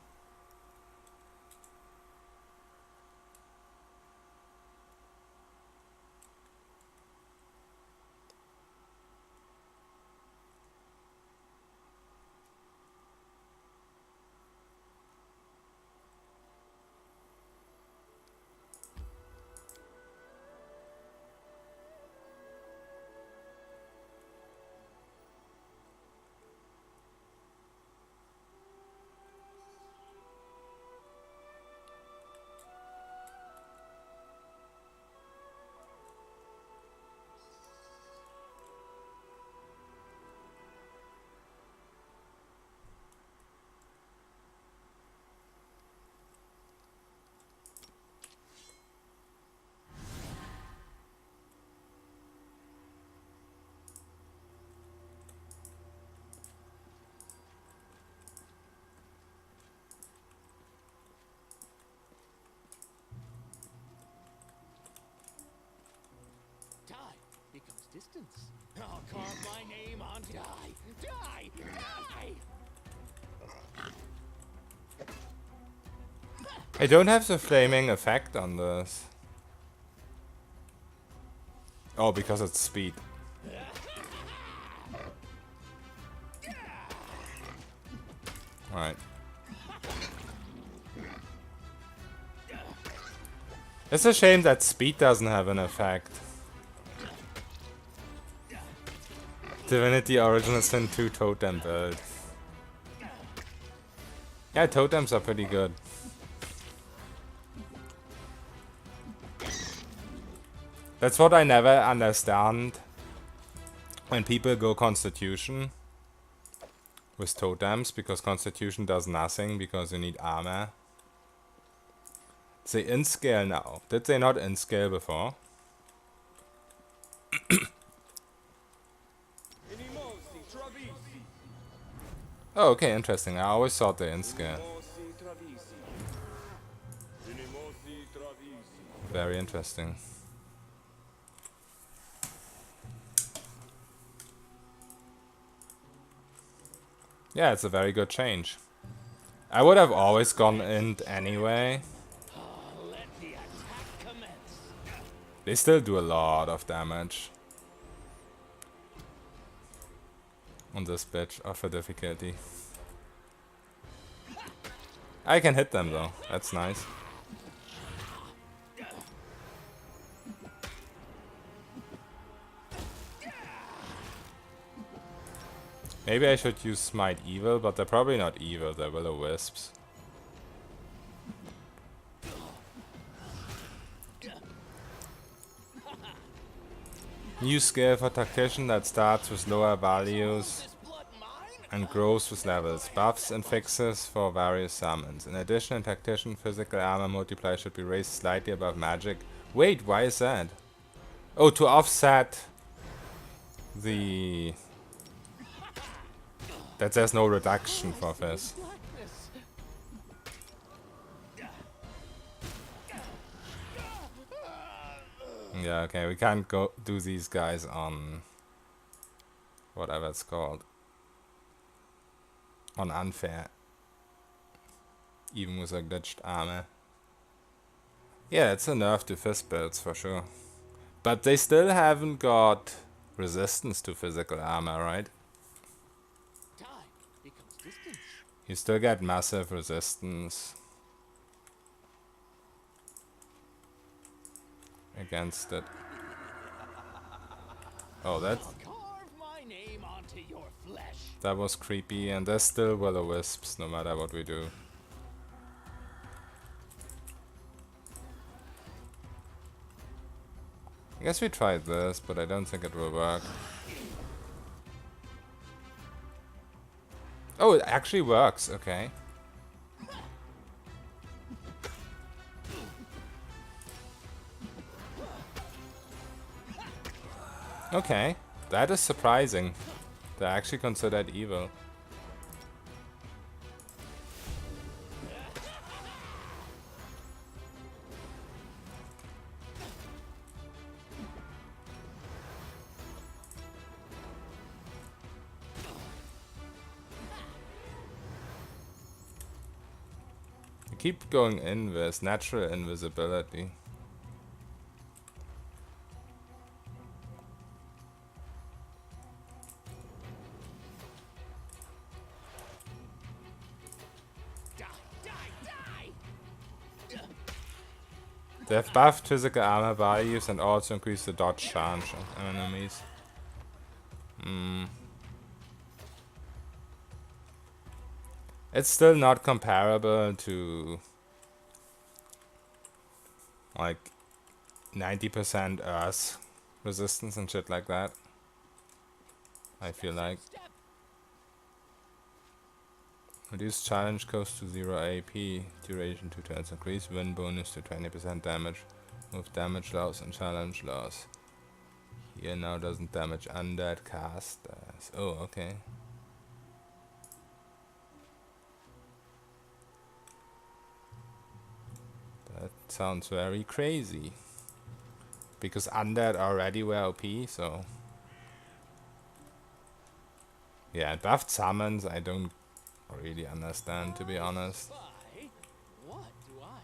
Die becomes distance. I'll carve my name on die. Die! Die! I don't have the flaming effect on this. Oh, because it's speed. Alright. It's a shame that speed doesn't have an effect. Divinity Original Sin 2 totem build. Yeah, totems are pretty good. That's what I never understand when people go Constitution with totems, because Constitution does nothing because you need armor. They in-scale now. Did they not in-scale before? Inimosi Travisi. Oh, okay, interesting. I always thought they in-scale. Inimosi Travisi. Inimosi Travisi. Very interesting. Yeah, it's a very good change. I would have always gone int anyway. Let the attack commence. They still do a lot of damage on this bitch of a difficulty. I can hit them though, that's nice. Maybe I should use Smite Evil, but they're probably not evil, they're Will-O-Wisps. New skill for Tactician that starts with lower values This blood mine? and grows with levels. Buffs and fixes for various summons. In addition, in Tactician, physical armor multiplier should be raised slightly above magic. Wait, why is that? Oh, to offset the... that there's no reduction for this. Blackness. Yeah, okay, we can't go do these guys on whatever it's called. On unfair. Even with a glitched armor. Yeah, it's a nerf to fist builds for sure. But they still haven't got resistance to physical armor, right? Die becomes distance. You still get massive resistance against it. Oh, I'll carve my name onto your flesh. that was creepy, and there's still Will-O-Wisps no matter what we do. I guess we tried this, but I don't think it will work. Oh, it actually works, okay. Okay, that is surprising. They're actually considered evil. Keep going invis, natural invisibility. They have buffed physical armor values and also increased the dodge chance of enemies. It's still not comparable to like 90% Earth resistance and shit like that. I feel like. Reduce challenge cost to 0 AP, duration 2 turns increase, win bonus to 20% damage, move damage loss and challenge loss. Here now doesn't damage undead casters. Oh, okay. That sounds very crazy. Because undead already were OP, so... Yeah, and buffed summons I don't really understand, to be honest. Spy? What do I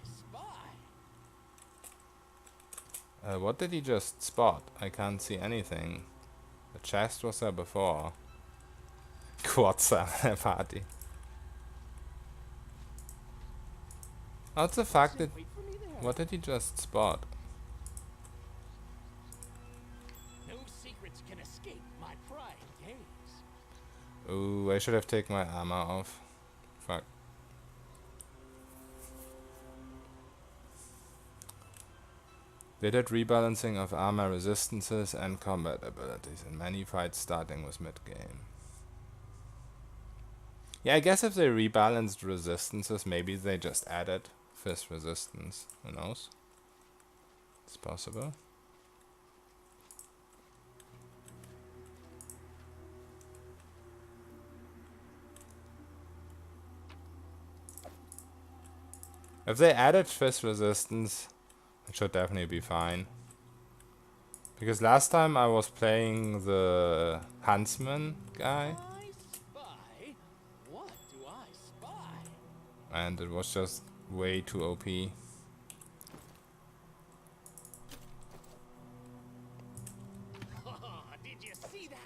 spy? What did he just spot? I can't see anything. The chest was there before. What's that party? What's the fact that... Wait for me there. What did he just spot? No secrets can escape my prying gaze. Ooh, I should have taken my armor off. Fuck. They did rebalancing of armor resistances and combat abilities in many fights starting with mid-game. Yeah, I guess if they rebalanced resistances, maybe they just added fist resistance. Who knows? It's possible. If they added fist resistance, it should definitely be fine. Because last time I was playing the Huntsman guy, I spy? What do I spy? and it was just way too OP. Did you see that?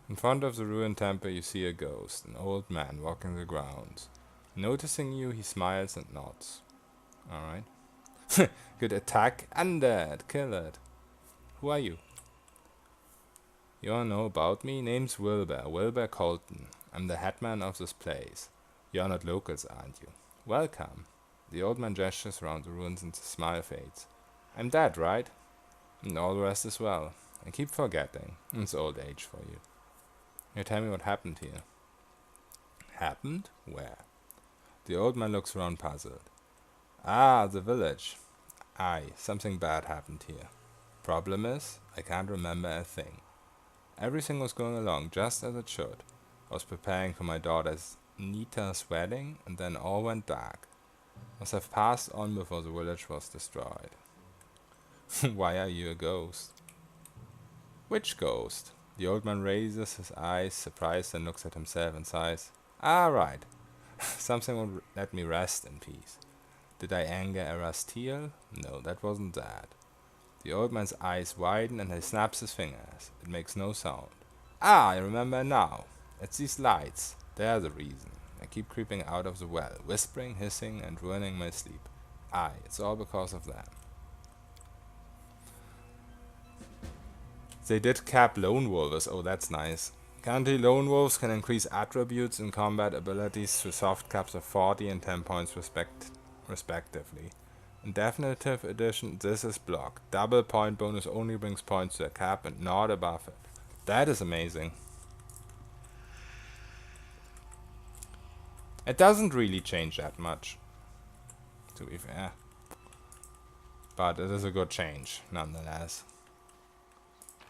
In front of the ruined temple you see a ghost, an old man walking the grounds. Noticing you, he smiles and nods. Alright. Good attack, undead, kill it. Who are you? You all know about me? Name's Wilbur Colton. I'm the headman of this place. You're not locals, aren't you? Welcome. The old man gestures around the ruins and the smile fades. I'm dead, right? And all the rest as well. I keep forgetting. It's old age for you. You tell me what happened here. Happened? Where? The old man looks around puzzled. Ah, the village. Aye, something bad happened here. Problem is, I can't remember a thing. Everything was going along just as it should. I was preparing for my daughter's Nita's wedding, and then all went dark. Must have passed on before the village was destroyed. Why are you a ghost? Which ghost? The old man raises his eyes, surprised, and looks at himself and sighs. Ah, right. Something would let me rest in peace. Did I anger Erastiel? No, that wasn't that. The old man's eyes widen and he snaps his fingers. It makes no sound. Ah, I remember now. It's these lights. They're the reason. I keep creeping out of the well, whispering, hissing, and ruining my sleep. Aye, it's all because of them. They did cap lone wolves. Oh, that's nice. Currently, lone wolves can increase attributes and combat abilities to soft caps of 40 and 10 points respectively. In Definitive Edition, this is blocked. Double point bonus only brings points to a cap and not above it. That is amazing. It doesn't really change that much, to be fair. But it is a good change, nonetheless.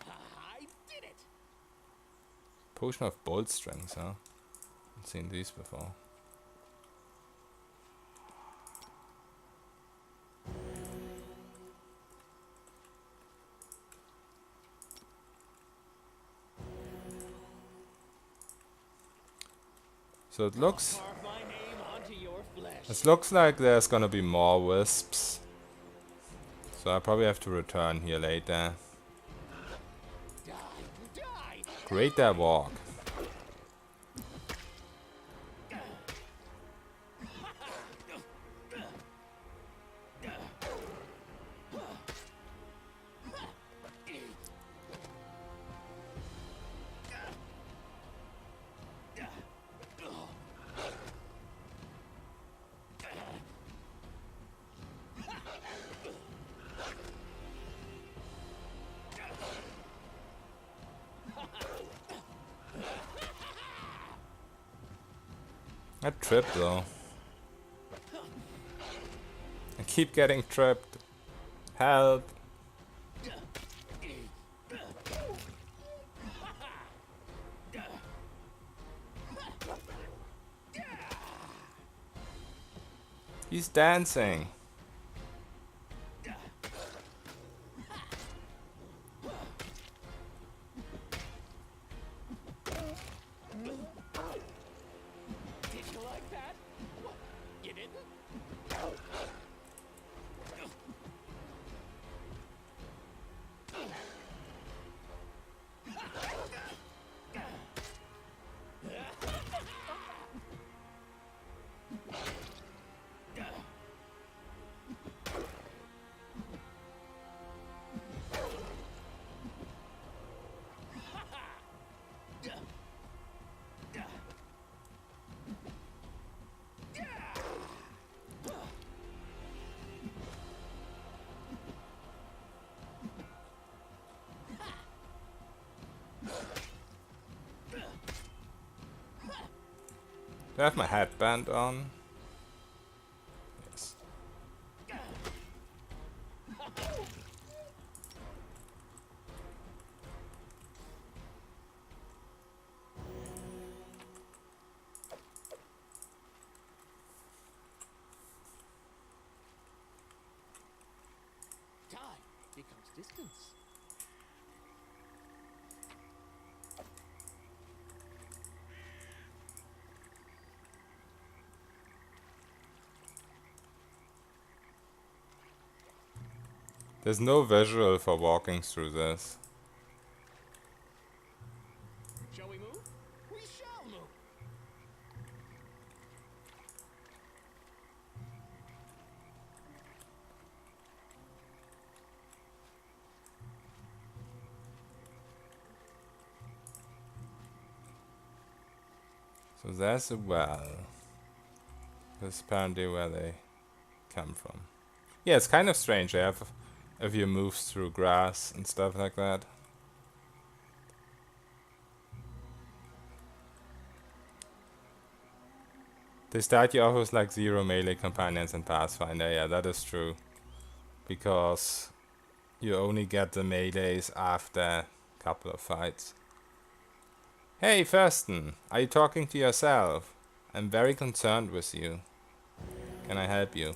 I did it! Potion of Bolt Strength, huh? I've seen these before. So it looks... Carve my name onto your flesh. It looks like there's gonna be more wisps. So I probably have to return here later. Die, die. Great that walk. I tripped though. I keep getting tripped. Help! He's dancing. Did you like that? What? You didn't? Do I have my headband on? Yes. Time becomes distance. There's no visual for walking through this. Shall we move? We shall move. So there's a well. That's apparently where they come from. Yeah, it's kind of strange. They have if you move through grass and stuff like that. They start you off with like 0 melee companions in Pathfinder. Yeah, that is true. Because you only get the melees after a couple of fights. Hey, Thurston, are you talking to yourself? I'm very concerned with you. Can I help you?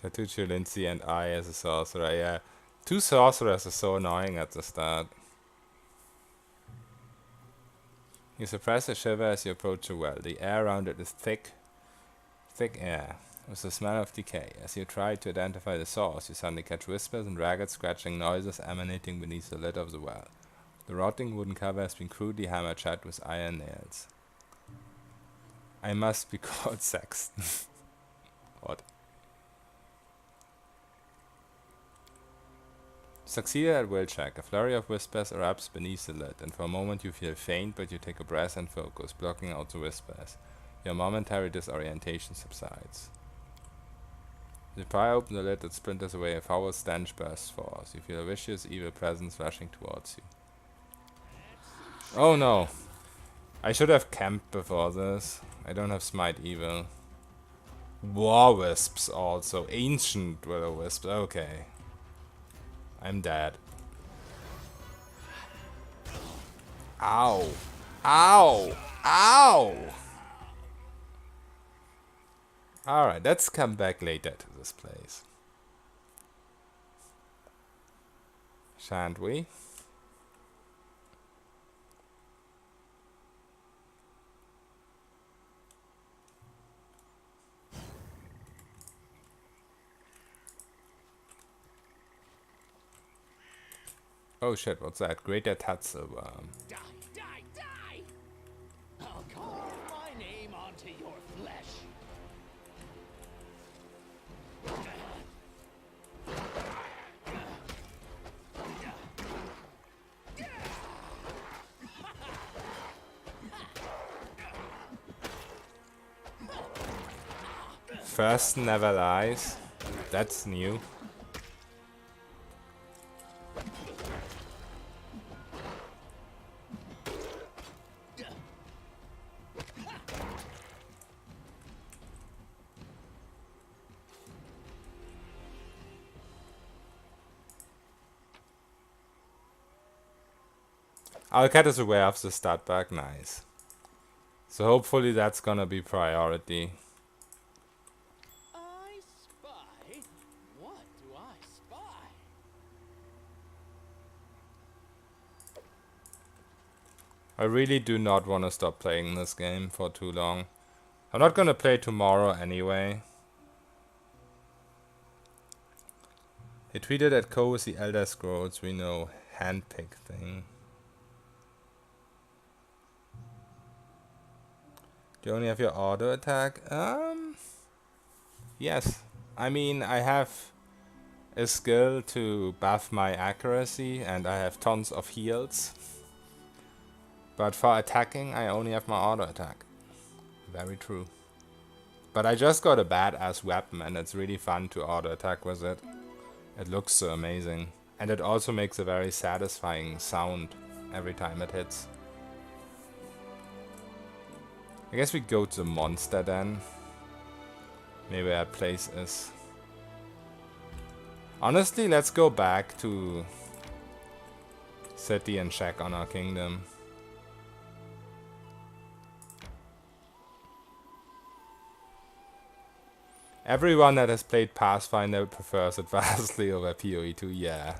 Tatuchu, Lindsay, and I as a sorcerer, yeah. 2 sorcerers are so annoying at the start. You suppress a shiver as you approach a well. The air around it is thick air, with the smell of decay. As you try to identify the source, you suddenly catch whispers and ragged scratching noises emanating beneath the lid of the well. The rotting wooden cover has been crudely hammered shut with iron nails. I must be called Sexton. What? Succeeded at will check. A flurry of whispers erupts beneath the lid, and for a moment you feel faint, but you take a breath and focus, blocking out the whispers. Your momentary disorientation subsides. As you pry open the lid, it splinters away. A foul stench bursts forth. You feel a vicious, evil presence rushing towards you. Oh no! I should have camped before this. I don't have Smite Evil. War Wisps also. Ancient Willow Wisps. Okay. I'm dead. Ow. Ow. Ow! Alright, let's come back later to this place. Shan't we? Oh shit, what's that? Greater Tatsu worm. Die, die, die! I'll carve my name onto your flesh. First never lies. That's new. Alcat is aware of the stat bug, nice. So hopefully that's gonna be priority. I spy? What do I spy? I really do not want to stop playing this game for too long. I'm not gonna play tomorrow anyway. He tweeted at Cozy Elder Scrolls, we know, handpick thing. Do you only have your auto attack? Yes. I mean, I have a skill to buff my accuracy and I have tons of heals. But for attacking, I only have my auto attack. Very true. But I just got a badass weapon and it's really fun to auto attack with it. It looks so amazing. And it also makes a very satisfying sound every time it hits. I guess we go to the monster then. Maybe that place is... Honestly, let's go back to city and check on our kingdom. Everyone that has played Pathfinder prefers it vastly over PoE2, yeah.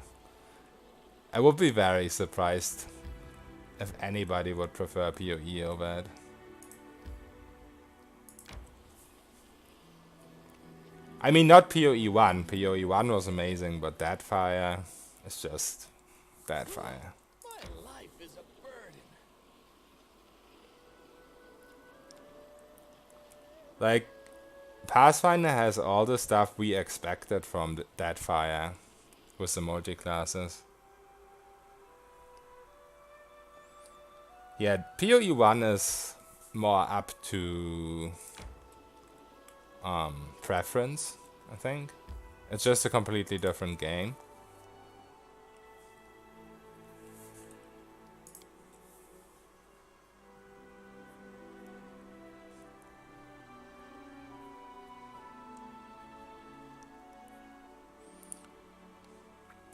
I would be very surprised if anybody would prefer PoE over it. I mean, not PoE1. PoE1 was amazing, but that fire is just that fire. My life is a burden. Like, Pathfinder has all the stuff we expected from that fire with the multi-classes. Yeah, PoE1 is more up to preference, I think. It's just a completely different game.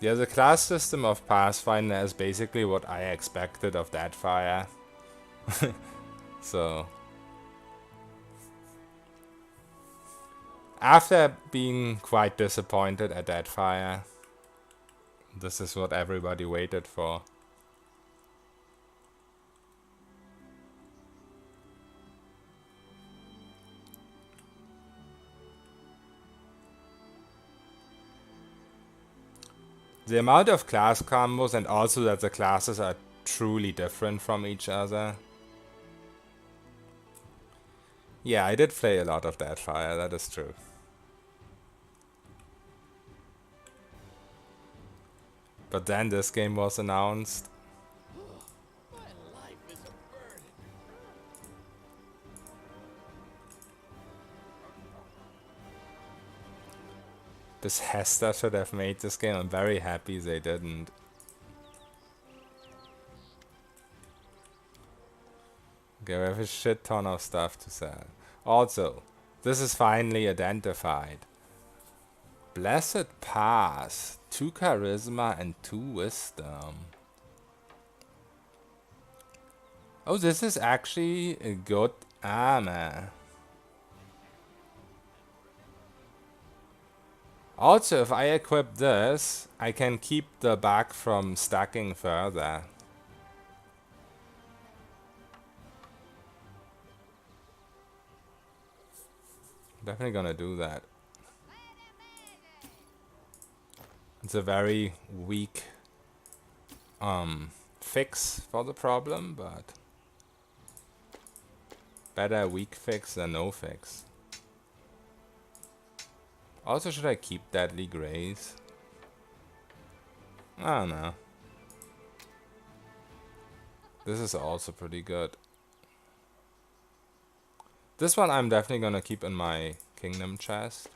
Yeah, the class system of Pathfinder is basically what I expected of that fire. So... After being quite disappointed at that fire, this is what everybody waited for. The amount of class combos and also that the classes are truly different from each other. Yeah, I did play a lot of that fire, that is true. But then this game was announced. My life is a burden. Bethesda should have made this game. I'm very happy they didn't. Okay, we have a shit ton of stuff to sell. Also, this is finally identified. Blessed Pass, 2 Charisma and 2 Wisdom. Oh, this is actually a good armor. Also, if I equip this, I can keep the back from stacking further. Definitely gonna do that. It's a very weak fix for the problem, but better weak fix than no fix. Also, should I keep Deadly Grace? I don't know. This is also pretty good. This one I'm definitely gonna keep in my kingdom chest.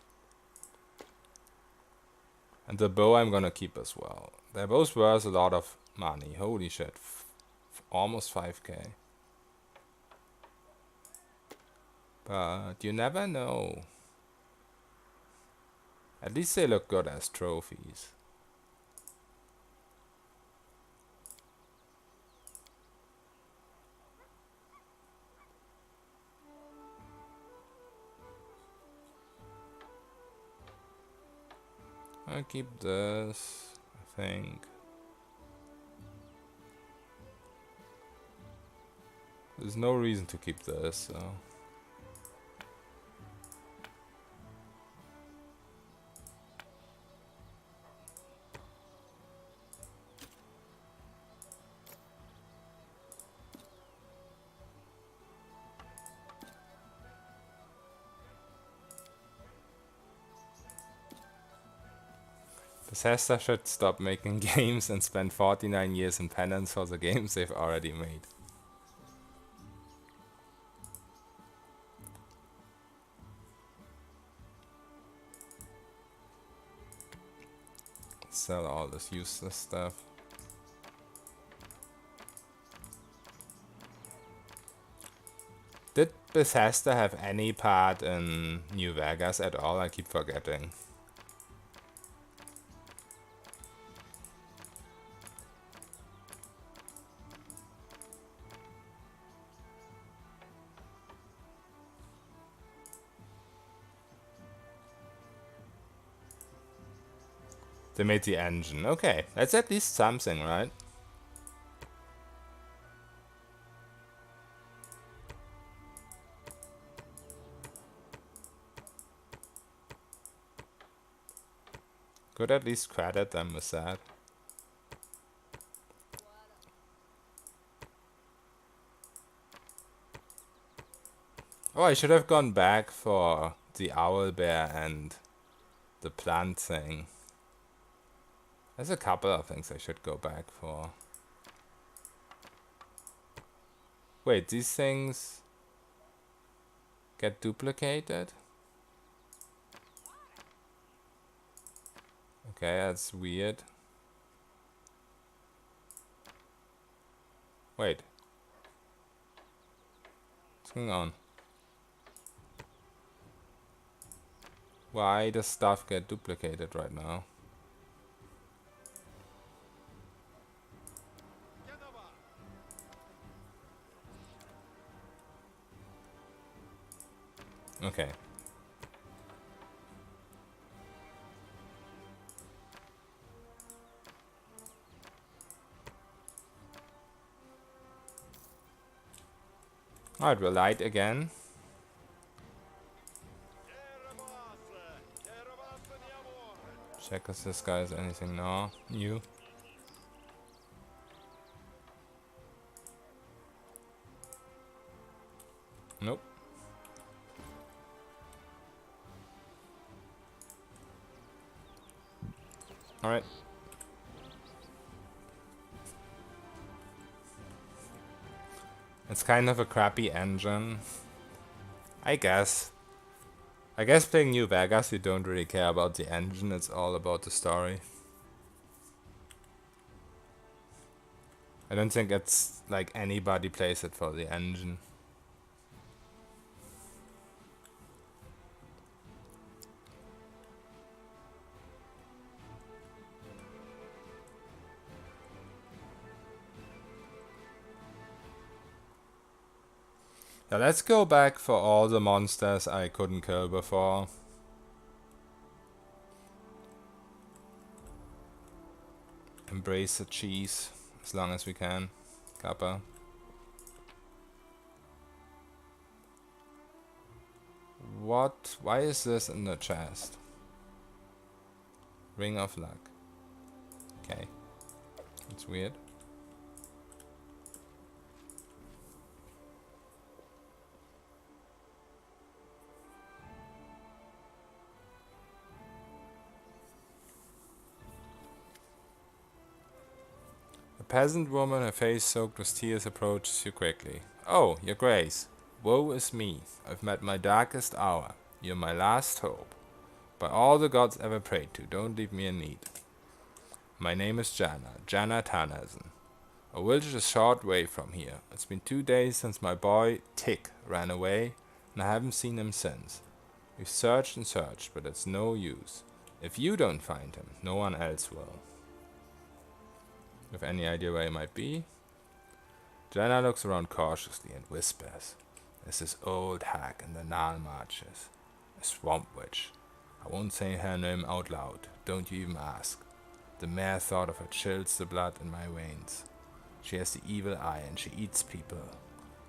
And the bow I'm gonna keep as well. They're both worth a lot of money. Holy shit. Almost 5k. But you never know. At least they look good as trophies. I'll keep this, I think. There's no reason to keep this, so. Bethesda should stop making games and spend 49 years in penance for the games they've already made. Sell all this useless stuff. Did Bethesda have any part in New Vegas at all? I keep forgetting. They made the engine. Okay, that's at least something, right? Could at least credit them with that. Oh, I should have gone back for the owl bear and the plant thing. There's a couple of things I should go back for. Wait, these things get duplicated? Okay, that's weird. Wait. What's going on? Why does stuff get duplicated right now? Okay. Alright, we'll light again. Check if this guy has anything now. New. Nope. Alright. It's kind of a crappy engine. I guess. I guess playing New Vegas, you don't really care about the engine, it's all about the story. I don't think it's like anybody plays it for the engine. Now let's go back for all the monsters I couldn't kill before. embrace the cheese as long as we can. Kappa. What? Why is this in the chest? Ring of luck. Okay. It's weird. A peasant woman, her face soaked with tears, approaches you quickly. Oh, your grace. Woe is me. I've met my darkest hour. You're my last hope. By all the gods ever prayed to, don't leave me in need. My name is Jana Tanazen. A village a short way from here. It's been 2 days since my boy, Tick, ran away, and I haven't seen him since. We've searched and searched, but it's no use. If you don't find him, no one else will. Have any idea where he might be? Jana looks around cautiously and whispers. There's this old hag in the Nile marches. A swamp witch. I won't say her name out loud. Don't you even ask. The mere thought of her chills the blood in my veins. She has the evil eye and she eats people.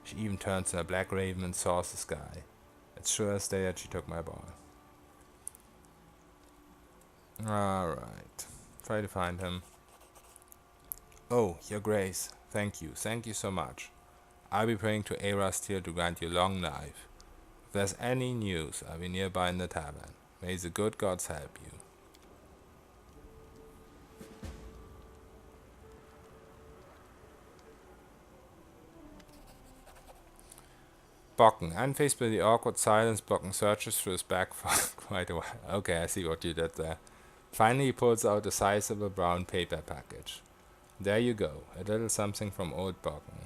She even turns in a black raven and saws the sky. It's sure as day that she took my boy. Alright. Try to find him. Oh, your grace. Thank you. Thank you so much. I'll be praying to Erastil to grant you long life. If there's any news, I'll be nearby in the tavern. May the good gods help you. Bocken. Unfazed by the awkward silence, Bocken searches through his bag for quite a while. Okay, I see what you did there. Finally, he pulls out a sizable brown paper package. There you go, a little something from old Bocken.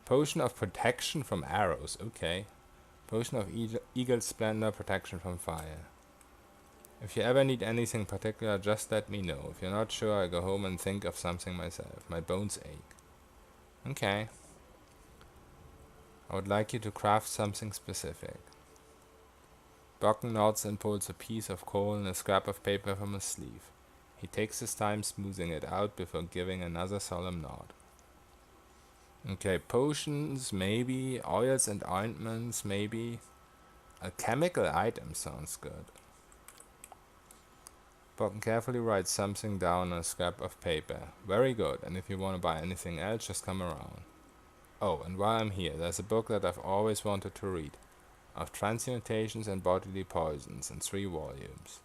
Potion of protection from arrows, okay. Potion of eagle splendor, protection from fire. If you ever need anything particular, just let me know. If you're not sure, I'll go home and think of something myself. My bones ache. Okay. I would like you to craft something specific. Bocken nods and pulls a piece of coal and a scrap of paper from his sleeve. He takes his time smoothing it out before giving another solemn nod. Okay, potions, maybe. Oils and ointments, maybe. A chemical item sounds good. Bocken carefully writes something down on a scrap of paper. Very good, and if you want to buy anything else, just come around. Oh, and while I'm here, there's a book that I've always wanted to read. Of transmutations and bodily poisons in 3 volumes.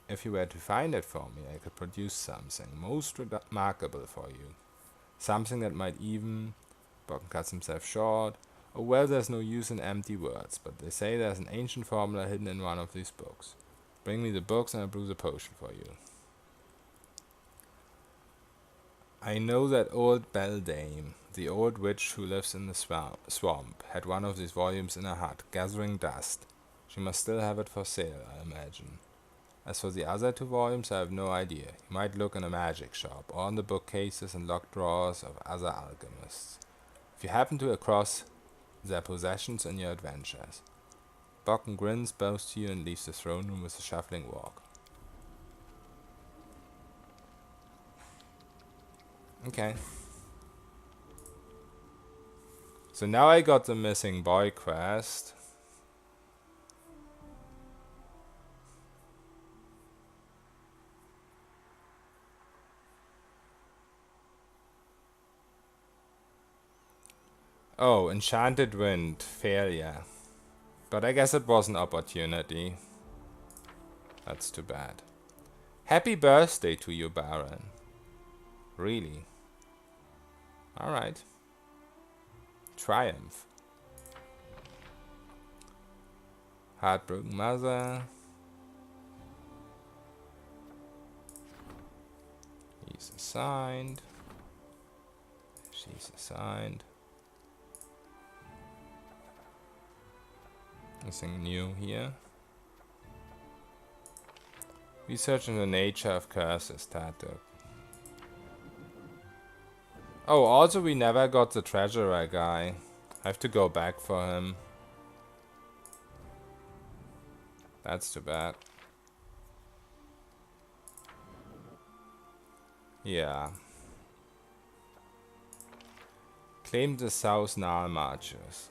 If you were to find it for me, I could produce something most remarkable for you. Something that might even... Bocken cuts himself short. Oh well, there's no use in empty words, but they say there's an ancient formula hidden in one of these books. Bring me the books and I'll brew the potion for you. I know that old beldame, the old witch who lives in the swamp, had one of these volumes in her hut, gathering dust. She must still have it for sale, I imagine. As for the other 2 volumes, I have no idea. You might look in a magic shop, or in the bookcases and locked drawers of other alchemists. If you happen to across their possessions in your adventures. Bocken grins, bows to you, and leaves the throne room with a shuffling walk. Okay. So now I got the missing boy quest. Oh, Enchanted Wind. Failure. But I guess it was an opportunity. That's too bad. Happy birthday to you, Baron. Really? Alright. Triumph. Heartbroken Mother. He's assigned. She's assigned. Nothing new here. Research in the nature of curses, tattoo. Oh, also we never got the treasurer guy. I have to go back for him. That's too bad. Yeah. Claim the South Nile marches.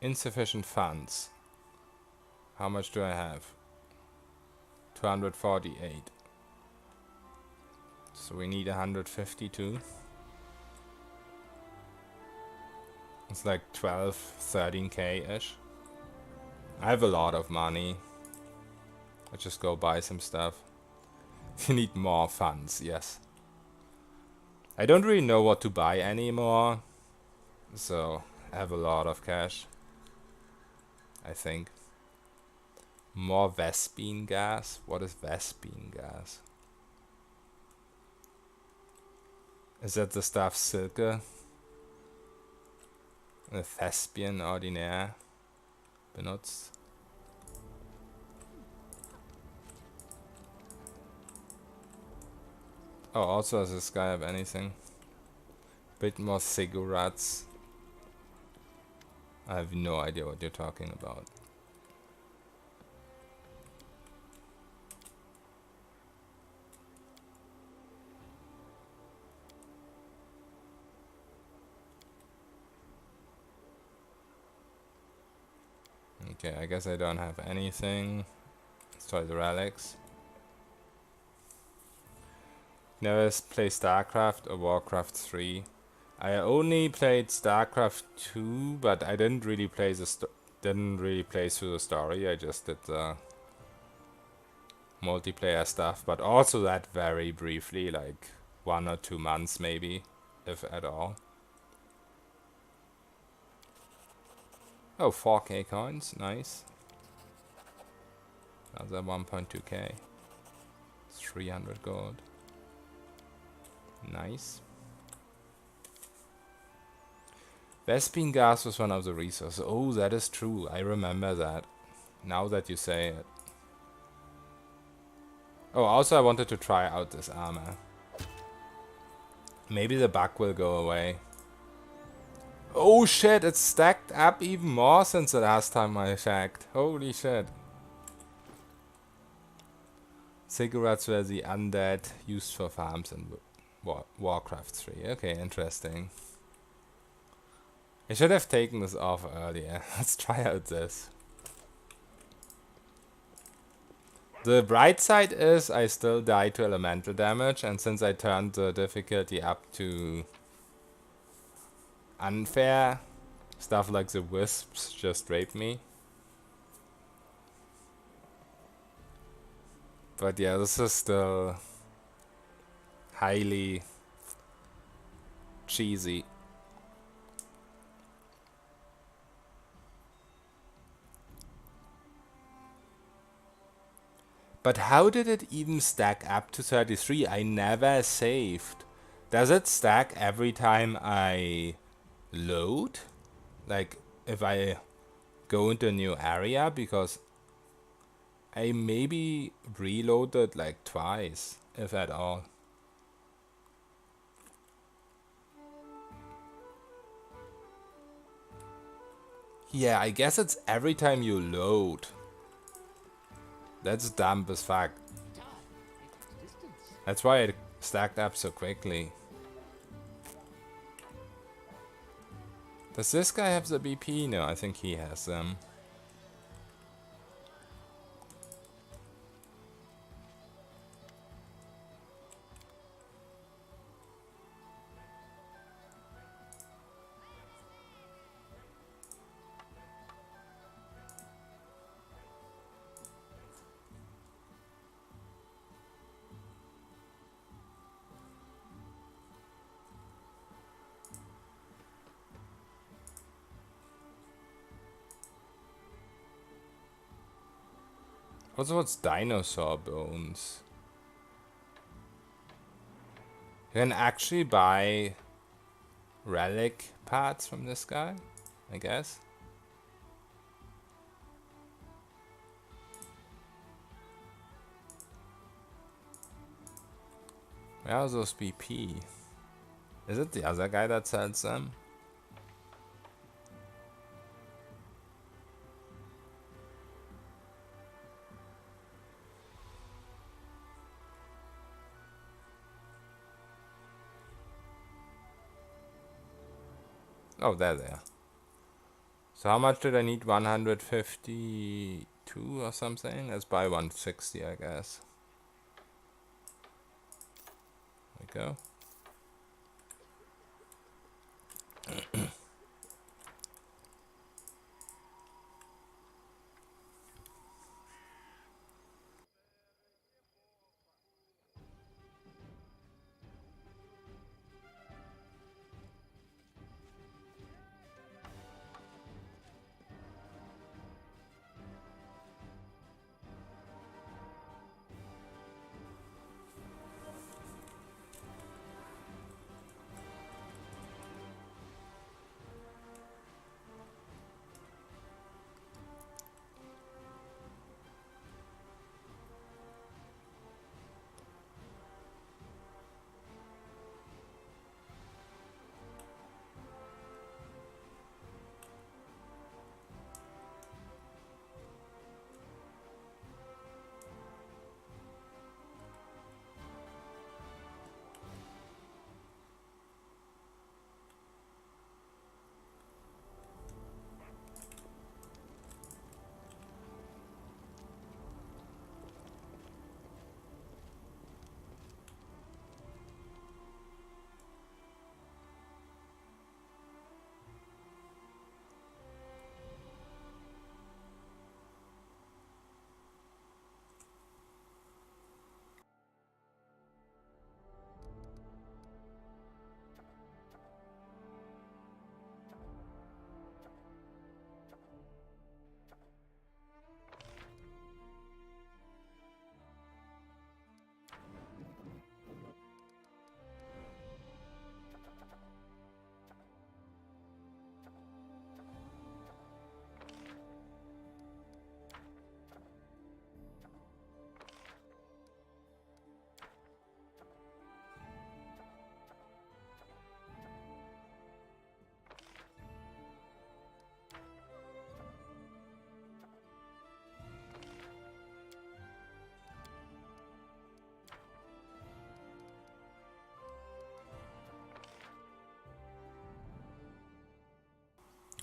Insufficient funds. How much do I have? 248. So we need 152. It's like 12, 13k-ish. I have a lot of money. Let's just go buy some stuff. You need more funds, yes. I don't really know what to buy anymore. So, I have a lot of cash. I think. More Vespine gas? What is Vespine gas? Is that the stuff Silke? The Thespian Ordinaire benutzt? Oh, also does this guy have anything? Bit more cigarettes. I have no idea what you're talking about. Okay, I guess I don't have anything. Let's try the relics. Never played StarCraft or Warcraft 3. I only played StarCraft 2, but I didn't really play through the story. I just did the multiplayer stuff, but also that very briefly, like 1 or 2 months maybe, if at all. Oh, 4k coins, nice. Another 1.2k. 300 gold. Nice. Vespine gas was one of the resources. Oh, that is true. I remember that. Now that you say it. Oh, also I wanted to try out this armor. Maybe the bug will go away. Oh shit, it's stacked up even more since the last time I checked. Holy shit. Cigarettes were the undead used for farms in Warcraft 3. Okay, interesting. I should have taken this off earlier. Let's try out this. The bright side is I still die to elemental damage, and since I turned the difficulty up to unfair, stuff like the wisps just rape me. But yeah, this is still highly cheesy. But how did it even stack up to 33? I never saved. Does it stack every time I load? Like, if I go into a new area? Because I maybe reloaded like twice, if at all. Yeah, I guess it's every time you load. That's dumb as fuck. That's why it stacked up so quickly. Does this guy have the BP? No, I think he has them. Also, what's dinosaur bones? You can actually buy relic parts from this guy, I guess. Where are those BP? Is it the other guy that sells them? Oh, there they are. So how much did I need? 152 or something? Let's buy 160, I guess. There we go.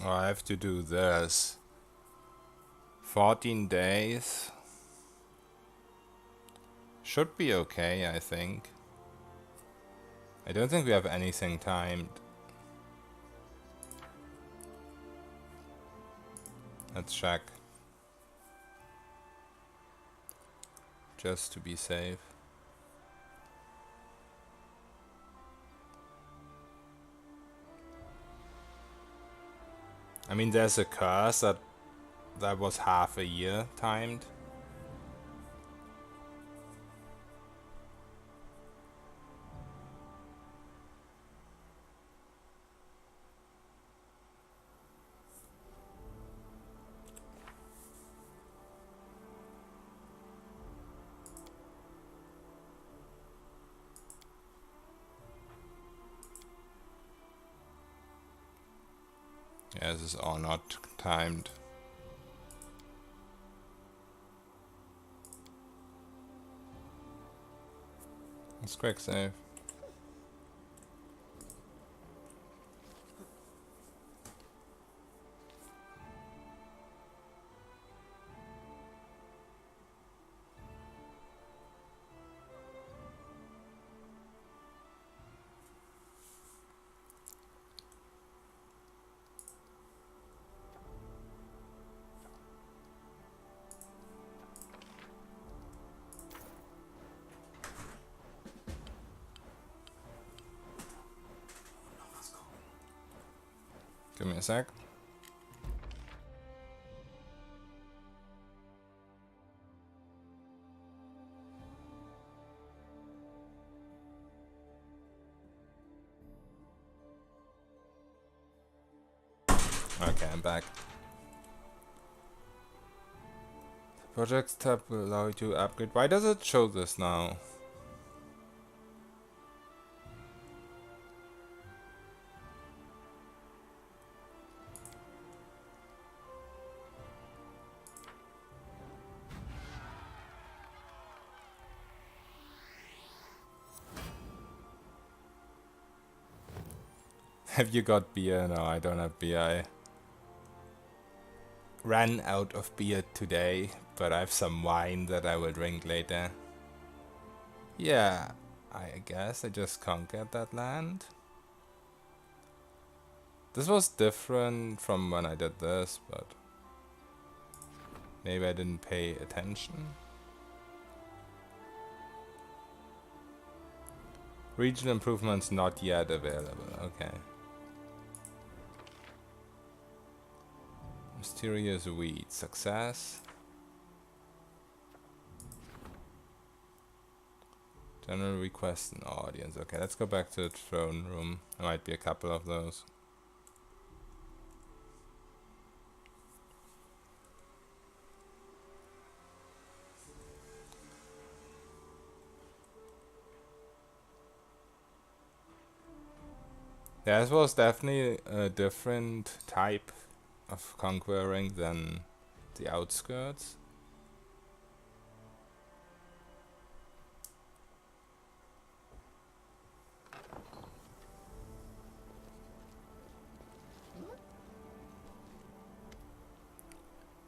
Oh, I have to do this. 14 days. Should be okay, I think. I don't think we have anything timed. Let's check. Just to be safe. I mean, there's a curse that was half a year timed. Yeah, this is all not timed. Let's quick save. Give me a sec. Okay, I'm back. Projects tab will allow you to upgrade. Why does it show this now? Have you got beer? No, I don't have beer. I ran out of beer today, but I have some wine that I will drink later. Yeah, I guess I just conquered that land. This was different from when I did this, but maybe I didn't pay attention. Regional improvements not yet available. Okay. Mysterious weed. Success. General request and audience. Okay, let's go back to the throne room. There might be a couple of those. Yeah, this was definitely a different type of conquering than the outskirts.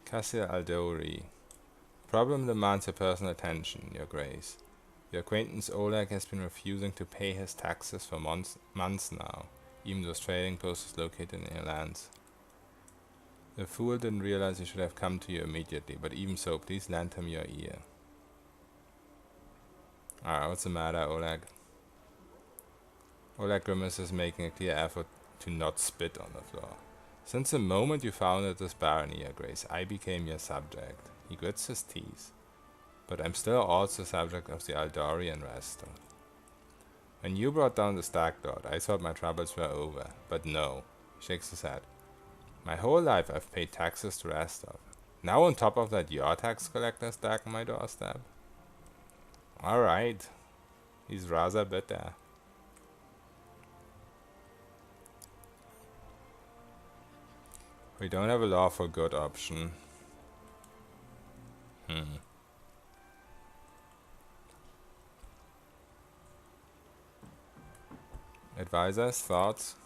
Cassia Aldori. Problem demands your personal attention, Your Grace. Your acquaintance Oleg has been refusing to pay his taxes for months now, even though his trading post is located in your lands. The fool didn't realize he should have come to you immediately, but even so, please lend him your ear. Alright, what's the matter, Oleg? Oleg grimaces, making a clear effort to not spit on the floor. Since the moment you founded this barony, Your Grace, I became your subject. He grits his teeth. But I'm still also subject of the Aldori and Resto. When you brought down the Stag Lord, I thought my troubles were over. But no. He shakes his head. My whole life I've paid taxes to Restov. Now on top of that, your tax collector stack on my doorstep? Alright. He's rather bitter. We don't have a law for good option. Advisors, thoughts?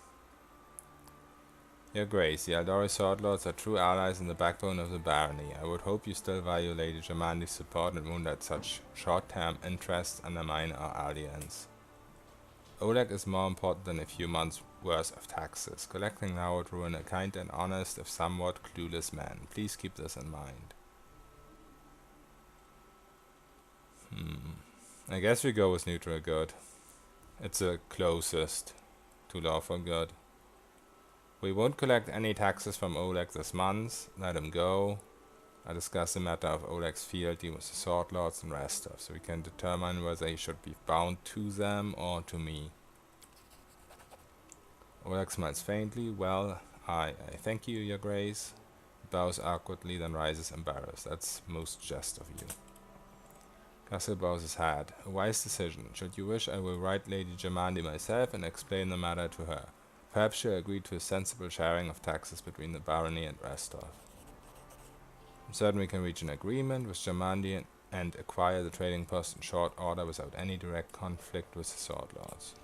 Your Grace, the Aldori Sword Lords are true allies and the backbone of the barony. I would hope you still value Lady Jamandi's support and won't let such short-term interests undermine our alliance. Oleg is more important than a few months' worth of taxes. Collecting now would ruin a kind and honest, if somewhat clueless man. Please keep this in mind. I guess we go with neutral good. It's the closest to law for good. We won't collect any taxes from Oleg this month. Let him go. I discuss the matter of Oleg's fealty with the Sword Lords and Restov, so we can determine whether he should be bound to them or to me. Oleg smiles faintly. Well, I thank you, Your Grace. He bows awkwardly, then rises embarrassed. That's most just of you. Castle bows his head. A wise decision. Should you wish, I will write Lady Jamandi myself and explain the matter to her. Perhaps she'll agree to a sensible sharing of taxes between the barony and Restov. I'm certain we can reach an agreement with Jamandi and acquire the trading post in short order without any direct conflict with the Sword Lords.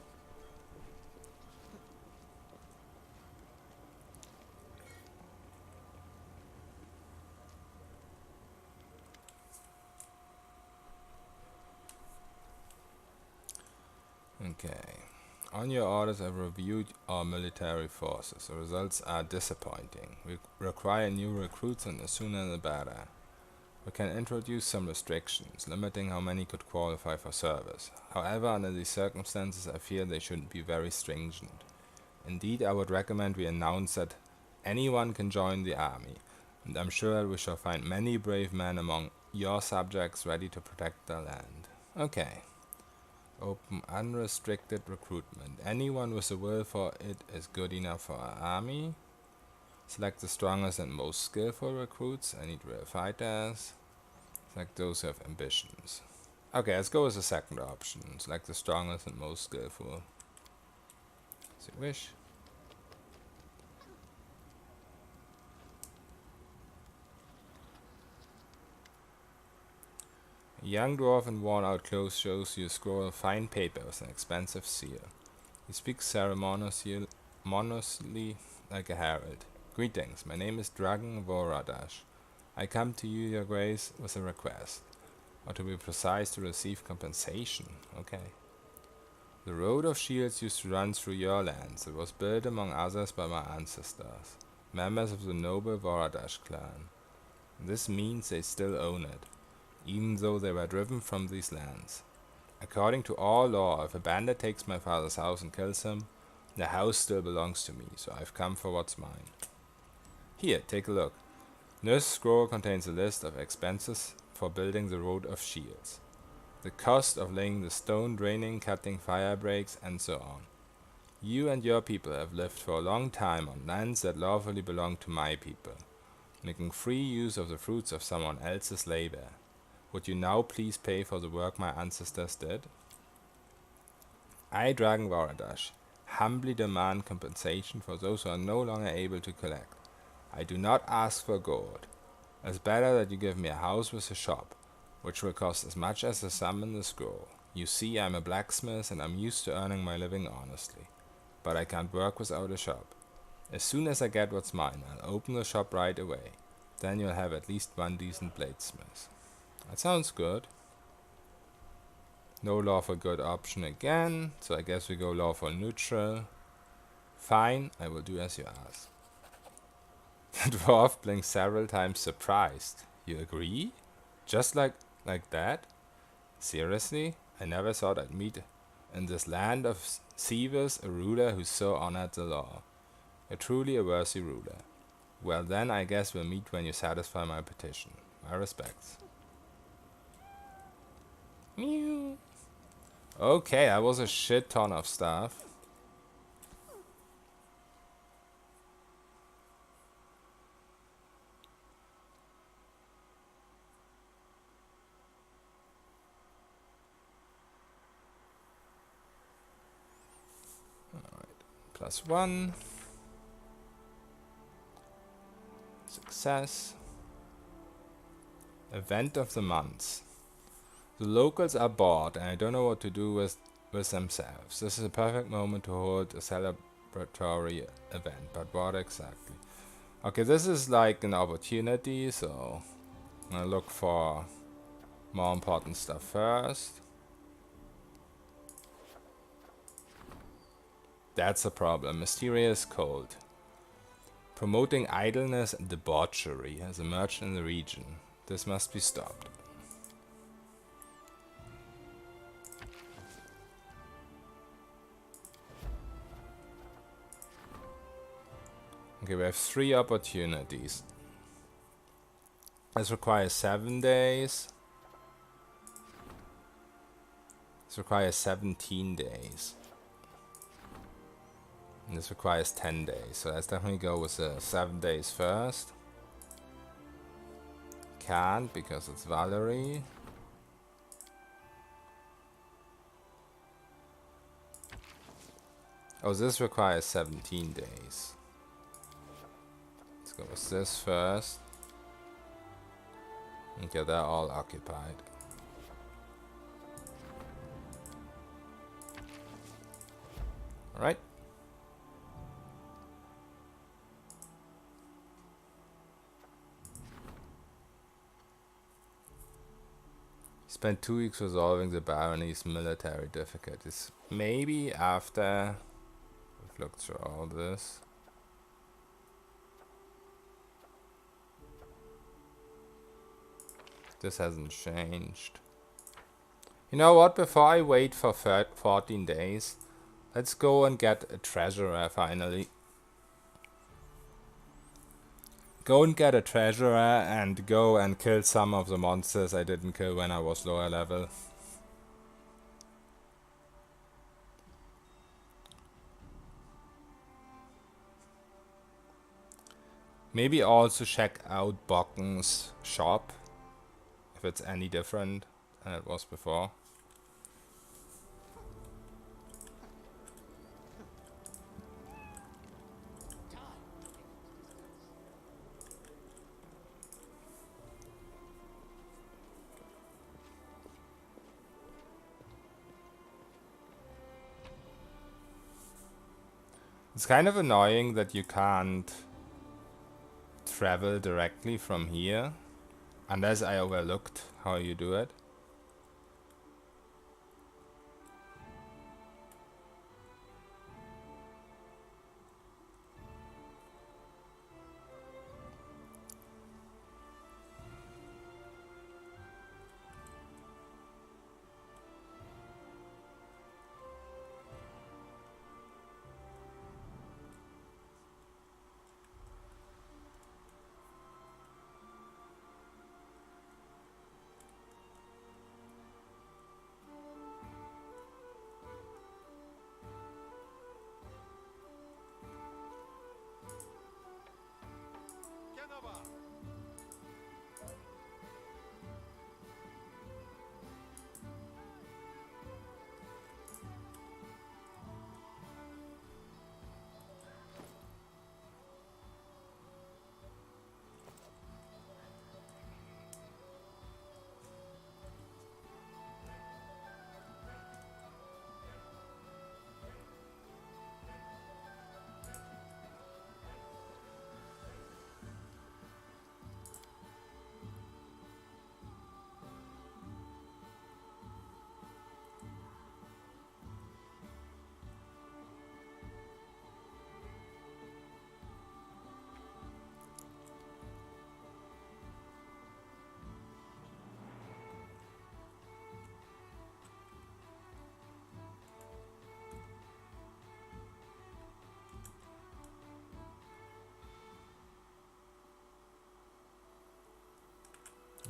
Okay. On your orders, I've reviewed our military forces. The results are disappointing. We require new recruits, and the sooner the better. We can introduce some restrictions, limiting how many could qualify for service. However, under these circumstances, I feel they shouldn't be very stringent. Indeed, I would recommend we announce that anyone can join the army, and I'm sure we shall find many brave men among your subjects ready to protect their land. Okay. Open unrestricted recruitment. Anyone with a will for it is good enough for our army. Select the strongest and most skillful recruits. I need real fighters. Select those who have ambitions. Okay, let's go with the second option. Select the strongest and most skillful. As you wish. A young dwarf in worn-out clothes shows you a scroll of fine paper with an expensive seal. He speaks ceremoniously monotonously like a herald. Greetings, my name is Dragon Voradash. I come to you, your grace, with a request. Or to be precise, to receive compensation. Okay. The Road of Shields used to run through your lands. It was built among others by my ancestors, members of the noble Voradash clan. This means they still own it, even though they were driven from these lands. According to all law, if a bandit takes my father's house and kills him, the house still belongs to me, so I've come for what's mine. Here, take a look. This scroll contains a list of expenses for building the Road of Shields. The cost of laying the stone, draining, cutting fire breaks, and so on. You and your people have lived for a long time on lands that lawfully belong to my people, making free use of the fruits of someone else's labor. Would you now please pay for the work my ancestors did? I, Dragon Voradash, humbly demand compensation for those who are no longer able to collect. I do not ask for gold. It's better that you give me a house with a shop, which will cost as much as the sum in the scroll. You see, I'm a blacksmith and I'm used to earning my living honestly, but I can't work without a shop. As soon as I get what's mine, I'll open the shop right away. Then you'll have at least one decent bladesmith. That sounds good. No lawful good option again, so I guess we go lawful neutral. Fine, I will do as you ask. The dwarf blinked several times, surprised. You agree? Just like that? Seriously? I never thought I'd meet in this land of Seavers a ruler who so honored the law. You're truly a worthy ruler. Well then, I guess we'll meet when you satisfy my petition. My respects. Meow. Okay, that was a shit ton of stuff. +1. Success. Event of the month. The locals are bored and I don't know what to do with themselves. This is a perfect moment to hold a celebratory event, but what exactly? Okay, this is like an opportunity, so I'm gonna look for more important stuff first. That's a problem. Mysterious cold. Promoting idleness and debauchery has emerged in the region. This must be stopped. Okay, we have 3 opportunities. This requires 7 days. This requires 17 days. And this requires 10 days. So let's definitely go with the 7 days first. Can't because it's Valerie. Oh, this requires 17 days. Let's go with this first. Okay, they're all occupied. Alright. Spent 2 weeks resolving the barony's military difficulties. Maybe after we've looked through all this. This hasn't changed. You know what? Before I wait for 14 days, let's go and get a treasurer finally. Go and get a treasurer and go and kill some of the monsters I didn't kill when I was lower level. Maybe also check out Bocken's shop, if it's any different than it was before. It's kind of annoying that you can't travel directly from here, unless I overlooked how you do it.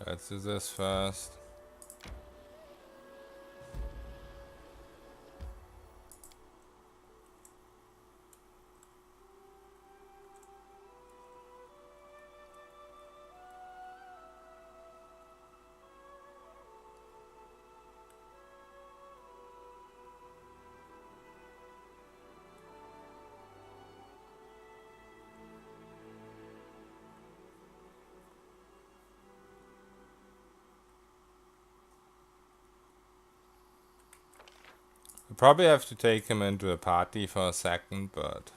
Let's do this first. We probably have to take him into a party for a second, but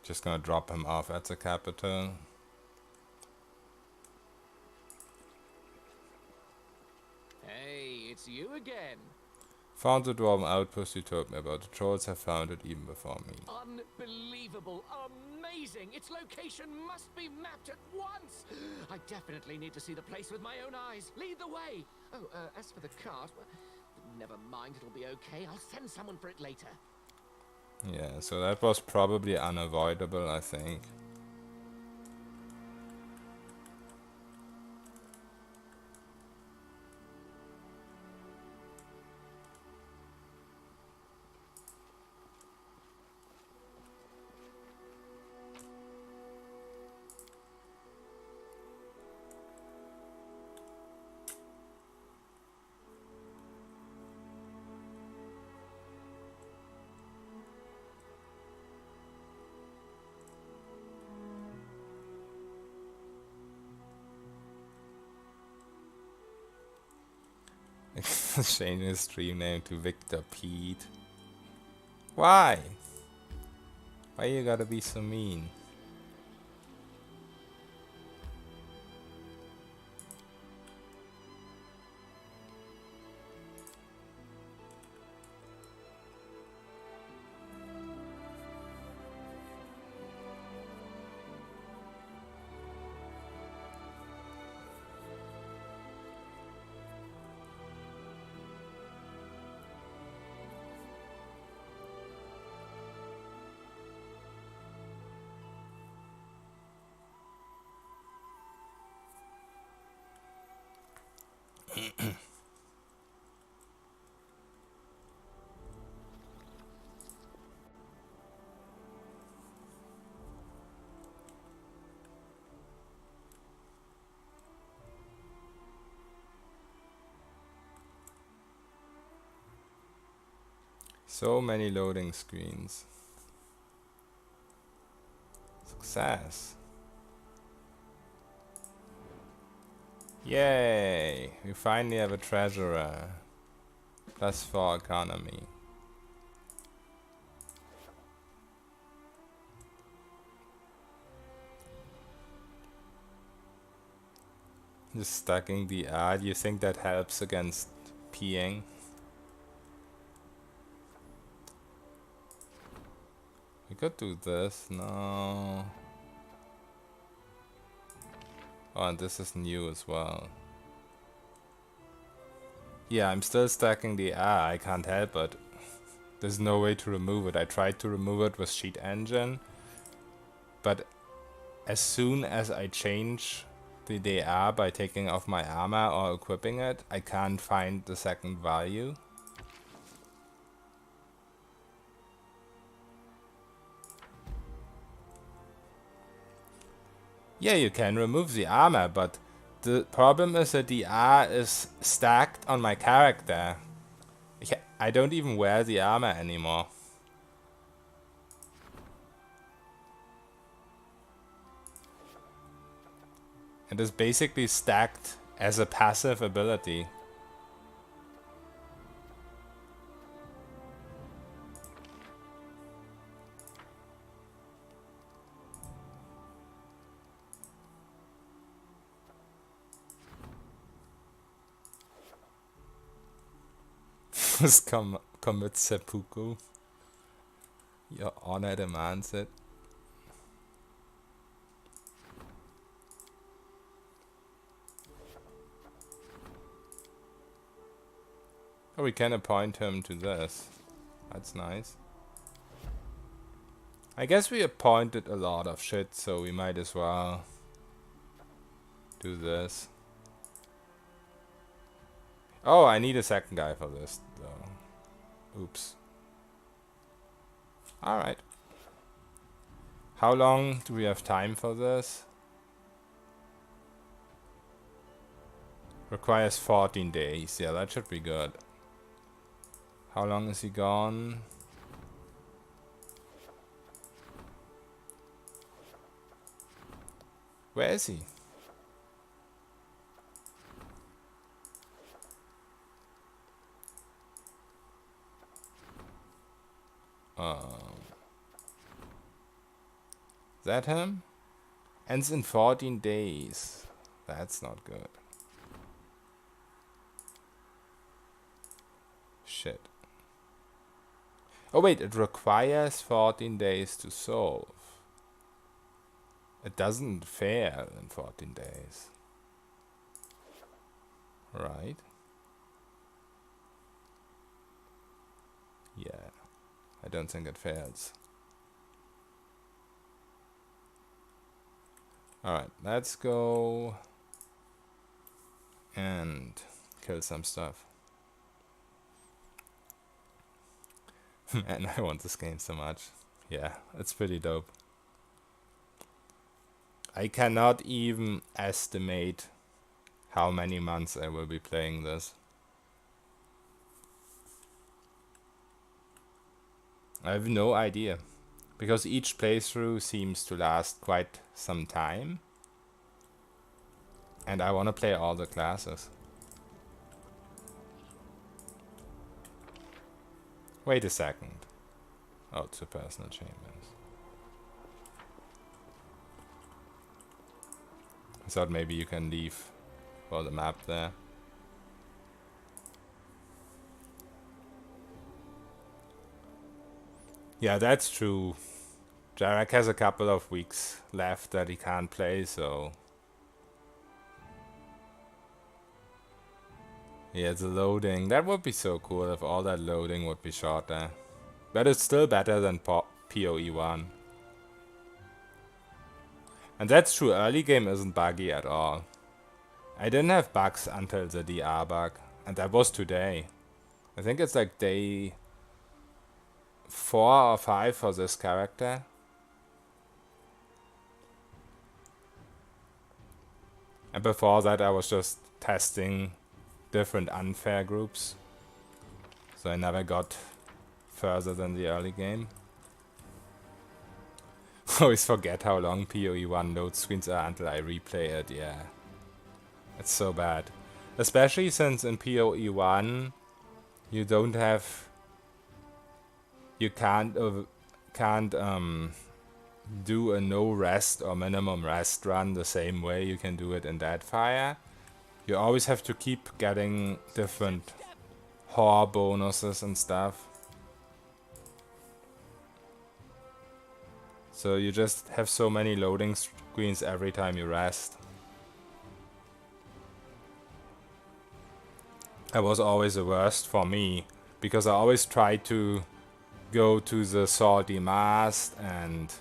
just gonna drop him off at the capital. Hey, it's you again. Found the dwarven outpost you told me about. The trolls have found it even before me. Unbelievable. Amazing. Its location must be mapped at once. I definitely need to see the place with my own eyes. Lead the way. Oh, as for the cart, well, never mind. It'll be okay. I'll send someone for it later. Yeah, so that was probably unavoidable, I think. Change his stream name to Victor Pete. Why? Why you gotta be so mean? So many loading screens. Success. Yay! We finally have a treasurer. +4 economy. Just stacking the R. Do you think that helps against peeing? We could do this. No. Oh, and this is new as well. Yeah, I'm still stacking the R. I can't help it. There's no way to remove it. I tried to remove it with Sheet Engine, but as soon as I change the DR by taking off my armor or equipping it, I can't find the second value. Yeah, you can remove the armor, but the problem is that the R is stacked on my character. I don't even wear the armor anymore. It is basically stacked as a passive ability. Commit seppuku. Your honor demands it. Oh, we can appoint him to this. That's nice. I guess we appointed a lot of shit, so we might as well do this. Oh, I need a second guy for this, though. Oops. Alright. How long do we have time for this? Requires 14 days. Yeah, that should be good. How long is he gone? Where is he? Is that him? Ends in 14 days. That's not good. Shit. Oh wait, it requires 14 days to solve. It doesn't fail in 14 days. Right? Yeah. I don't think it fails. Alright, let's go and kill some stuff. Man, I want this game so much. Yeah, it's pretty dope. I cannot even estimate how many months I will be playing this. I have no idea, because each playthrough seems to last quite some time, and I want to play all the classes. Wait a second. Oh, it's a personal chambers. I thought maybe you can leave for the map there. Yeah, that's true. Jarek has a couple of weeks left that he can't play, so... Yeah, the loading. That would be so cool if all that loading would be shorter. But it's still better than PoE 1. And that's true, early game isn't buggy at all. I didn't have bugs until the DR bug, and that was today. I think it's like day 4 or 5 for this character. And before that I was just testing different unfair groups. So I never got further than the early game. Always forget how long PoE 1 load screens are until I replay it, yeah. It's so bad. Especially since in PoE 1 you don't have... You can't do a no rest or minimum rest run the same way you can do it in Deadfire. You always have to keep getting different horror bonuses and stuff. So you just have so many loading screens every time you rest. That was always the worst for me, because I always tried to go to the salty mast, and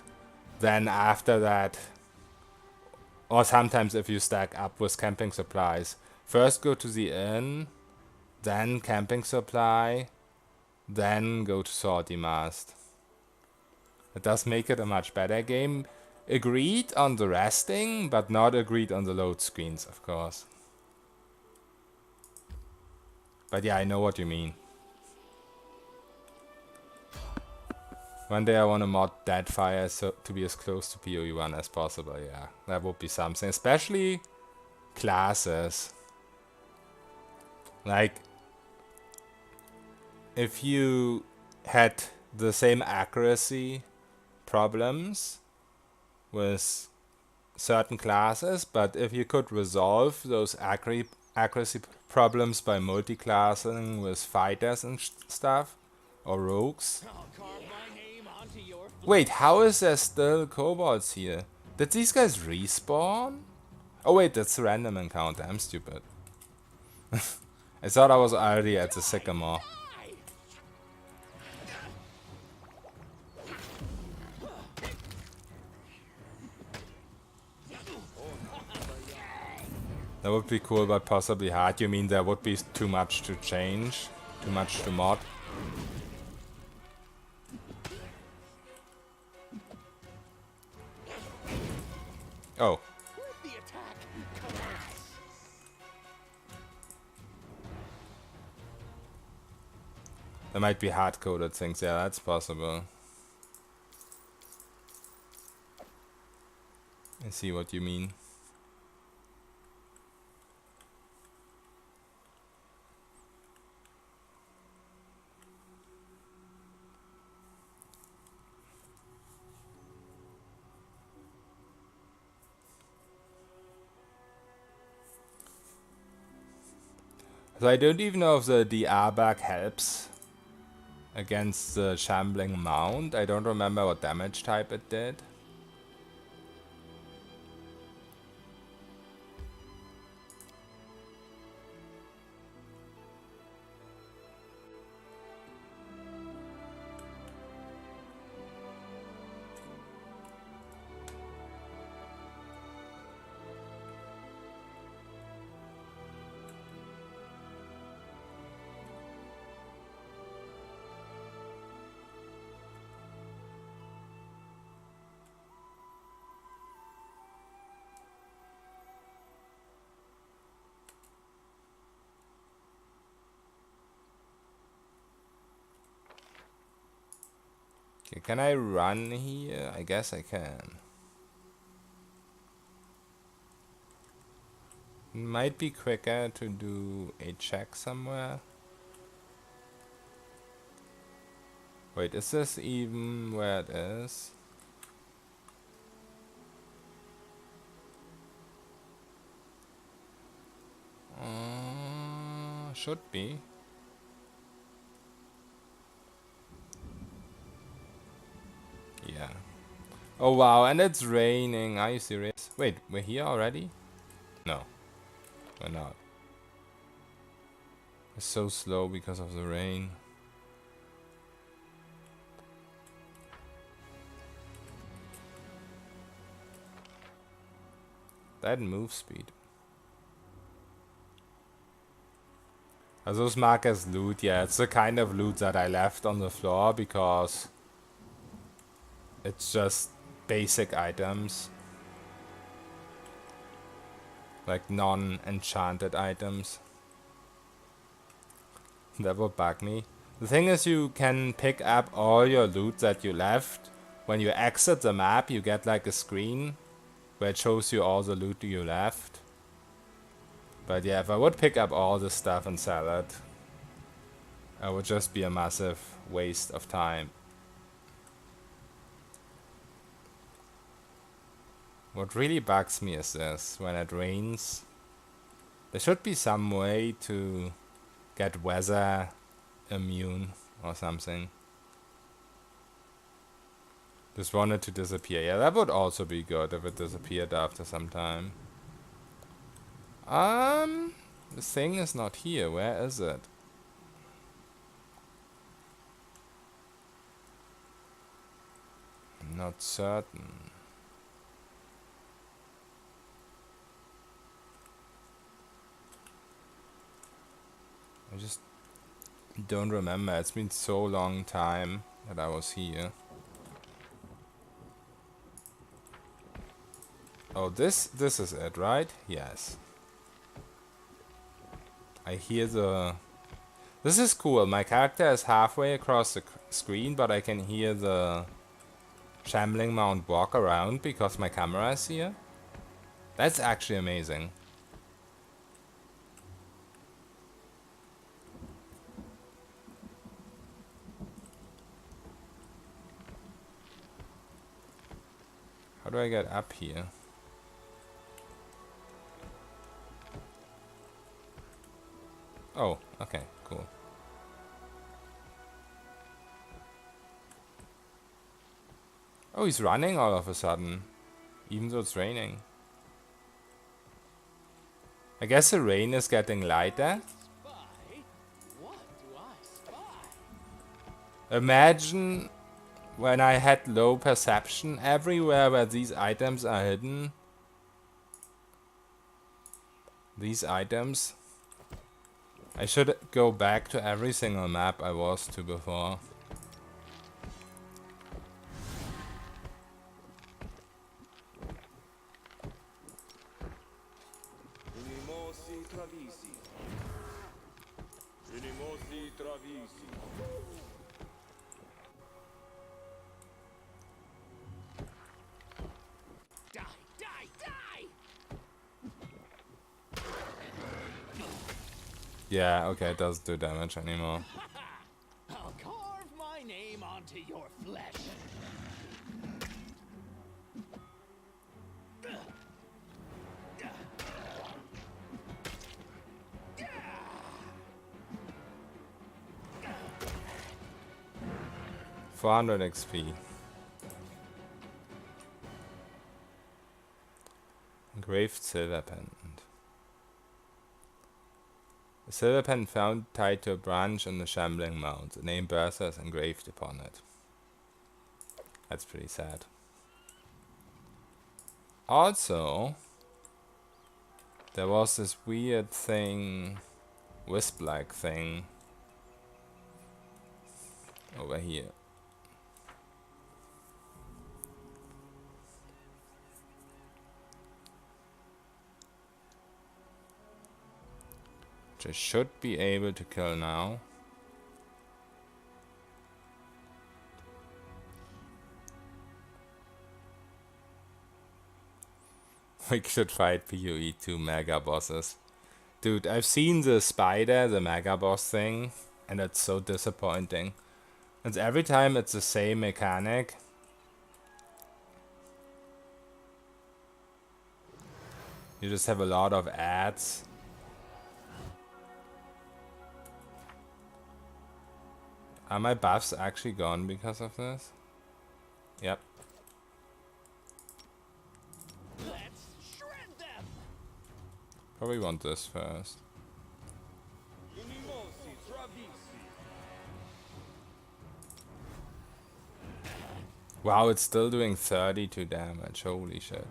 then after that, or sometimes if you stack up with camping supplies, first go to the inn, then camping supply, then go to salty mast. It does make it a much better game. Agreed on the resting, but not agreed on the load screens, of course. But yeah, I know what you mean. One day I want to mod Deadfire so to be as close to PoE1 as possible, yeah. That would be something. Especially classes. Like, if you had the same accuracy problems with certain classes, but if you could resolve those accuracy problems by multi-classing with fighters and stuff, or rogues. Wait, how is there still kobolds here? Did these guys respawn? Oh wait, that's a random encounter, I'm stupid. I thought I was already at the sycamore. That would be cool, but possibly hard. You mean there would be too much to change? Too much to mod? Oh. There might be hard-coded things. Yeah, that's possible. I see what you mean. So I don't even know if the DR back helps against the shambling mount. I don't remember what damage type it did. Okay, can I run here? I guess I can. Might be quicker to do a check somewhere. Wait, is this even where it is? Should be. Yeah. Oh wow, and it's raining. Are you serious? Wait, we're here already? No, we're not. It's so slow because of the rain. That move speed. Are those marked as loot? Yeah, it's the kind of loot that I left on the floor because it's just basic items. Like non-enchanted items. That would bug me. The thing is, you can pick up all your loot that you left. When you exit the map, you get like a screen where it shows you all the loot you left. But yeah, if I would pick up all this stuff and sell it, it would just be a massive waste of time. What really bugs me is this, when it rains, There should be some way to get weather immune or something. Just want it to disappear. Yeah, that would also be good if it disappeared after some time. The thing is not here. Where is it? I'm not certain. I just don't remember. It's been so long time that I was here. Oh, this is it, right? Yes. I hear the... This is cool. My character is halfway across the screen, but I can hear the shambling mount walk around because my camera is here. That's actually amazing. How do I get up here? Oh, okay, cool. Oh, he's running all of a sudden, even though it's raining. I guess the rain is getting lighter. What do I spy? Imagine when I had low perception, everywhere where these items are hidden. These items. I should go back to every single map I was to before. Unimosi travisi. Unimosi travisi. Die, die, die! Yeah, okay, it doesn't do damage anymore. I'll carve my name onto your flesh. 400 XP. Engraved silver pendant. A silver pendant found tied to a branch in the shambling mount. The name Bertha is engraved upon it. That's pretty sad. Also, there was this weird thing, wisp-like thing, over here. Which I should be able to kill now. We should fight PoE 2 mega bosses. Dude, I've seen the spider, the mega boss thing, and it's so disappointing. And every time it's the same mechanic. You just have a lot of ads. Are my buffs actually gone because of this? Yep. Let's shred them. Probably want this first. Unimosi travisi. Wow, it's still doing 32 damage. Holy shit.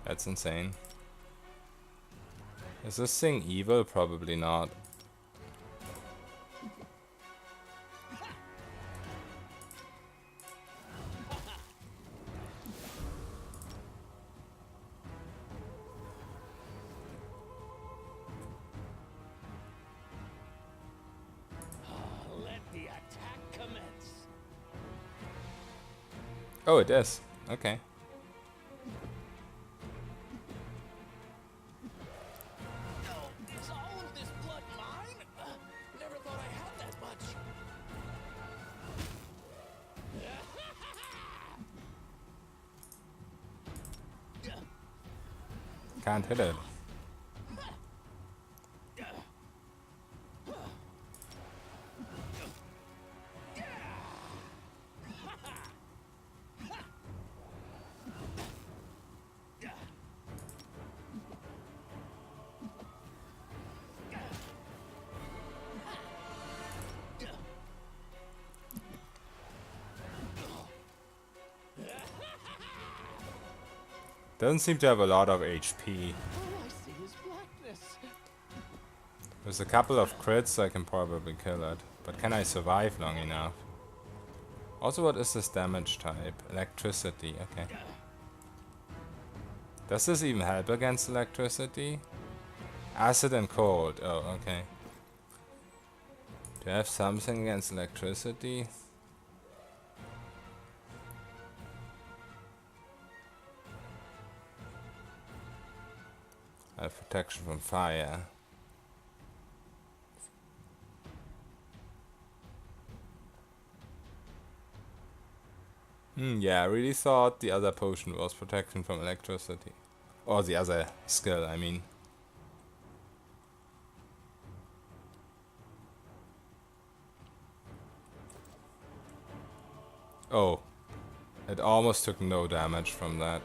That's insane. Is this thing evil? Probably not. Let the attack commence. Oh, it is. Okay. Is all of this blood mine? Never thought I had that much. Can't hit it. Doesn't seem to have a lot of HP. All I see is blackness. There's a couple of crits, I can probably kill it. But can I survive long enough? Also, what is this damage type? Electricity, okay. Does this even help against electricity? Acid and cold, oh, okay. Do I have something against electricity? I have protection from fire. Yeah, I really thought the other potion was protection from electricity. Or the other skill, I mean. Oh. It almost took no damage from that.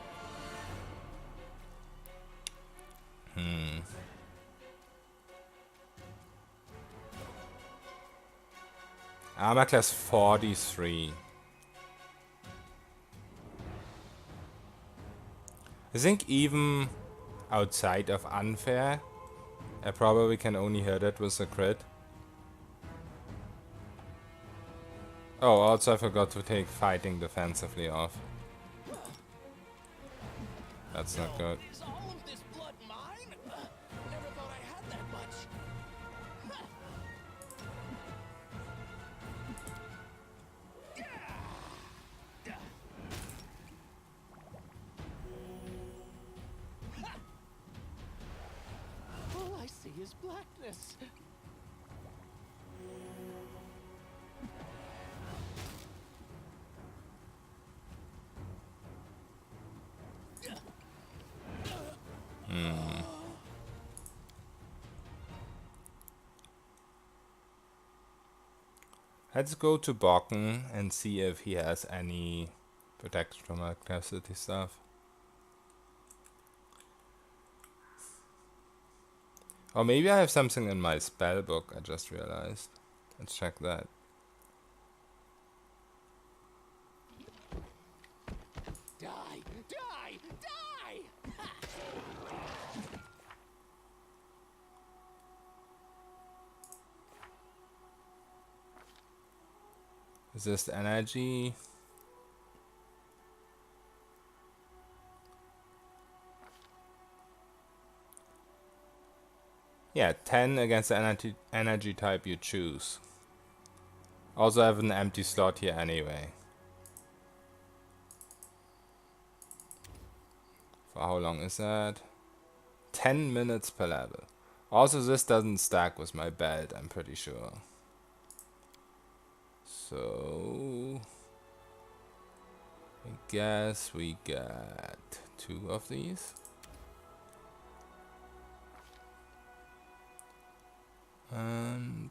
Armor class 43. I think even outside of unfair, I probably can only hit it with a crit. Oh, also I forgot to take fighting defensively off. That's not good. Is all of this blood mine? Never thought I had that much. All I see is blackness. Let's go to Bokken and see if he has any protection from electricity stuff. Or maybe I have something in my spell book, I just realized. Let's check that. Die! Die! Die! Resist energy. Yeah, 10 against the energy type you choose. Also have an empty slot here anyway. For how long is that? 10 minutes per level. Also this doesn't stack with my belt, I'm pretty sure. So I guess we get 2 of these. And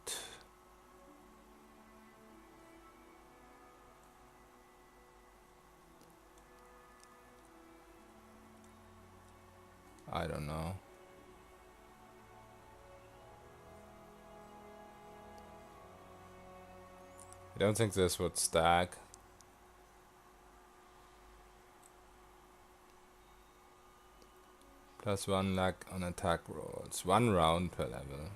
I don't know. I don't think this would stack. +1 luck on attack rolls. 1 round per level.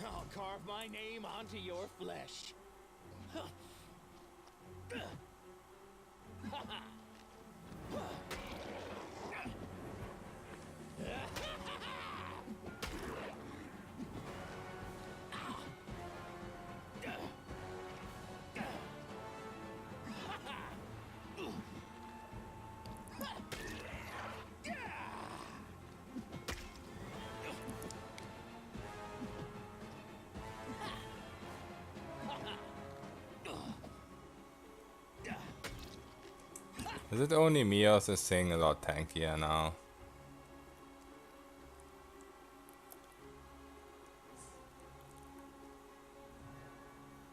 I'll carve my name onto your flesh. Is it only me or is this thing a lot tankier now?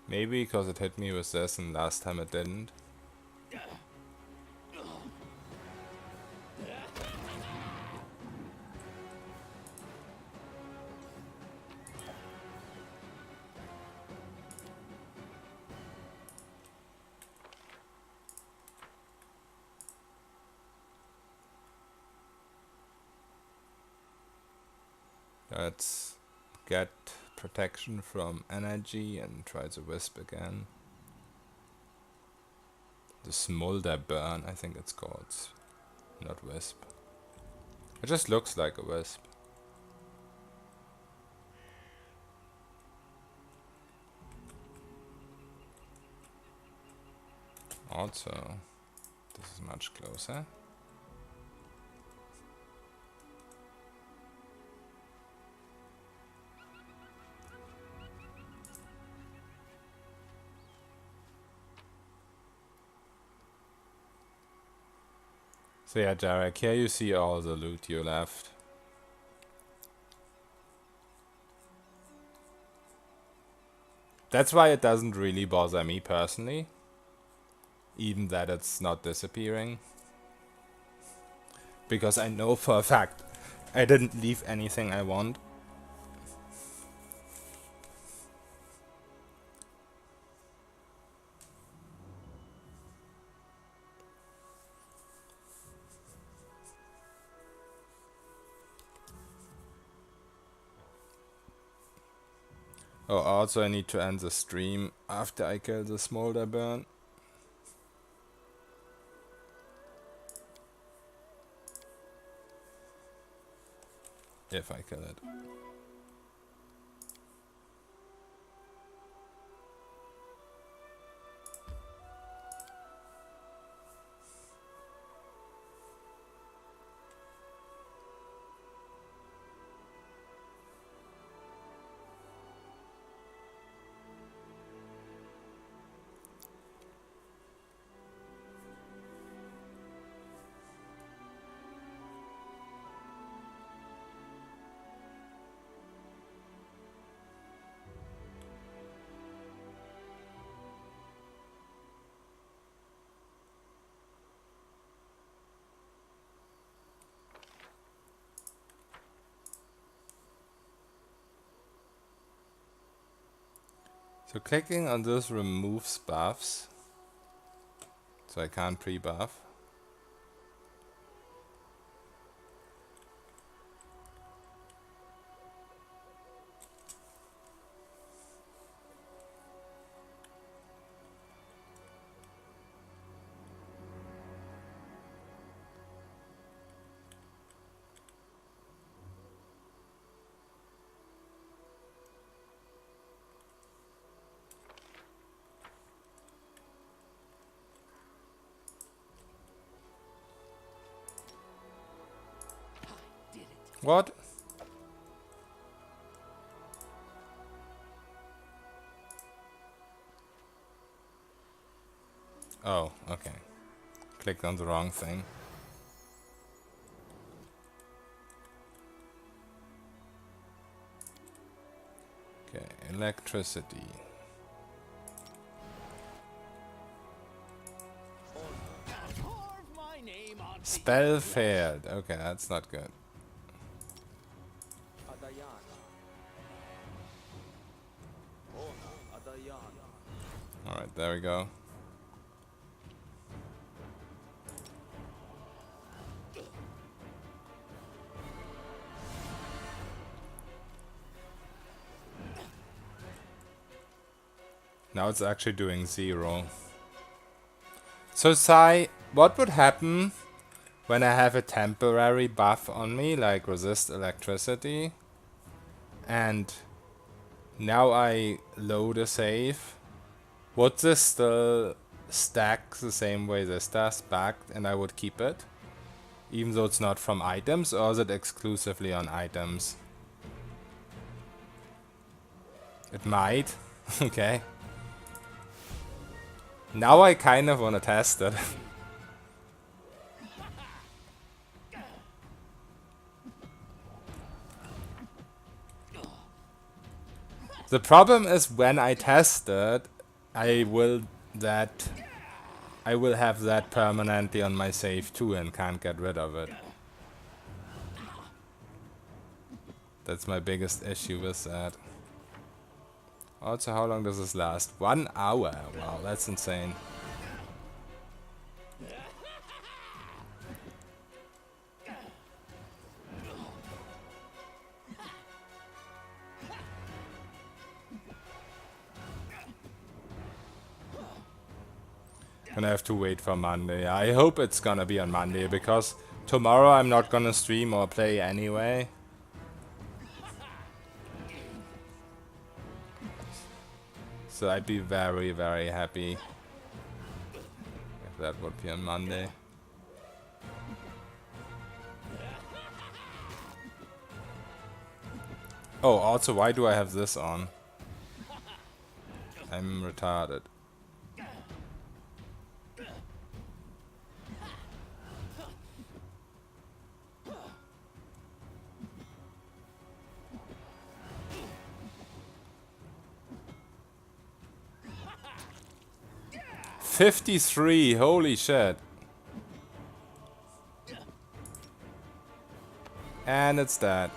Maybe because it hit me with this and last time it didn't. Let's get protection from energy and try the wisp again. The smolder burn, I think it's called. Not wisp. It just looks like a wisp. Also, this is much closer. So yeah, Jarek, here you see all the loot you left. That's why it doesn't really bother me personally. Even that it's not disappearing. Because I know for a fact I didn't leave anything I want. Oh, also I need to end the stream after I kill the smolder burn. If I kill it. So clicking on this removes buffs. So I can't pre-buff. What? Oh, okay. Clicked on the wrong thing. Okay, electricity. Spell failed. Okay, that's not good. Adayana. Ona Adayana. Alright, there we go. Now it's actually doing 0. So Sai, what would happen when I have a temporary buff on me, like resist electricity, and now I load a save? Would this still stack the same way this does back and I would keep it? Even though it's not from items, or is it exclusively on items? It might. Okay. Now I kind of want to test it. The problem is when I test it, I will have that permanently on my save too and can't get rid of it. That's my biggest issue with that. Also, how long does this last? 1 hour. Wow, that's insane. Gonna have to wait for Monday. I hope it's gonna be on Monday because tomorrow I'm not gonna stream or play anyway. So I'd be very, very happy if that would be on Monday. Oh, also, why do I have this on? I'm retarded. $53, holy shit. And it's that.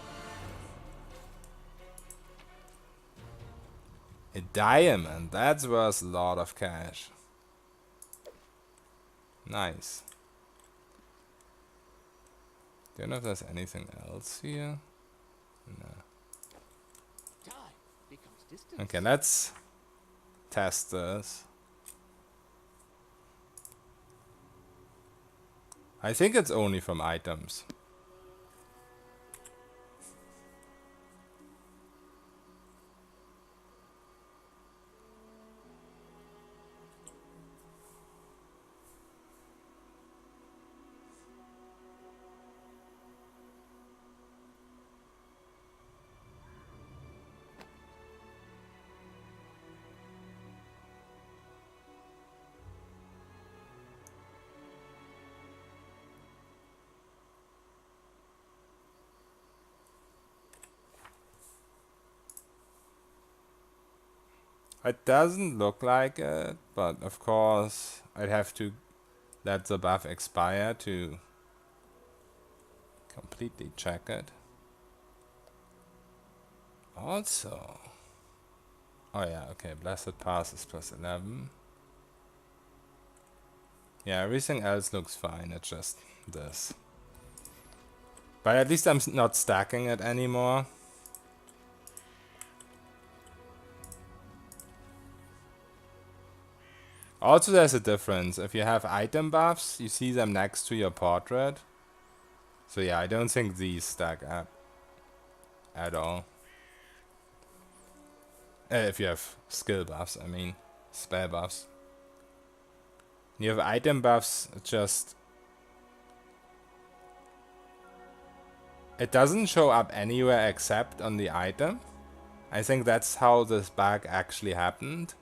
A diamond, that's worth a lot of cash. Nice. Don't know if there's anything else here. No. Okay, let's test this. I think it's only from items. It doesn't look like it, but of course I'd have to let the buff expire to completely check it. Also, oh yeah, okay, Blessed Pass is +11. Yeah, everything else looks fine, it's just this. But at least I'm not stacking it anymore. Also, there's a difference. If you have item buffs, you see them next to your portrait. So yeah, I don't think these stack up at all. If you have skill buffs, I mean, spell buffs. You have item buffs, it doesn't show up anywhere except on the item. I think that's how this bug actually happened.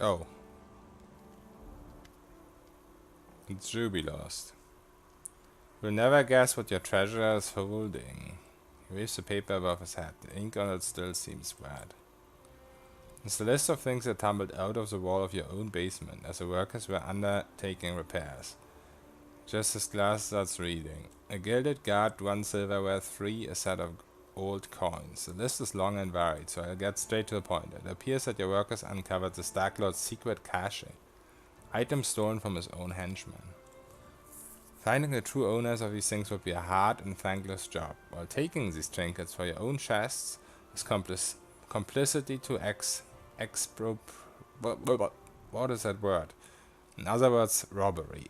Oh. It's Ruby lost. You'll never guess what your treasure is holding. He waves the paper above his head. The ink on it still seems wet. It's the list of things that tumbled out of the wall of your own basement as the workers were undertaking repairs. Just as class starts reading. A gilded guard, 1 silverware, 3, a set of old coins. The list is long and varied, so I'll get straight to the point. It appears that your workers uncovered the Stark Lord's secret caching. Items stolen from his own henchmen. Finding the true owners of these things would be a hard and thankless job, while taking these trinkets for your own chests is complicity to what is that word? In other words, robbery.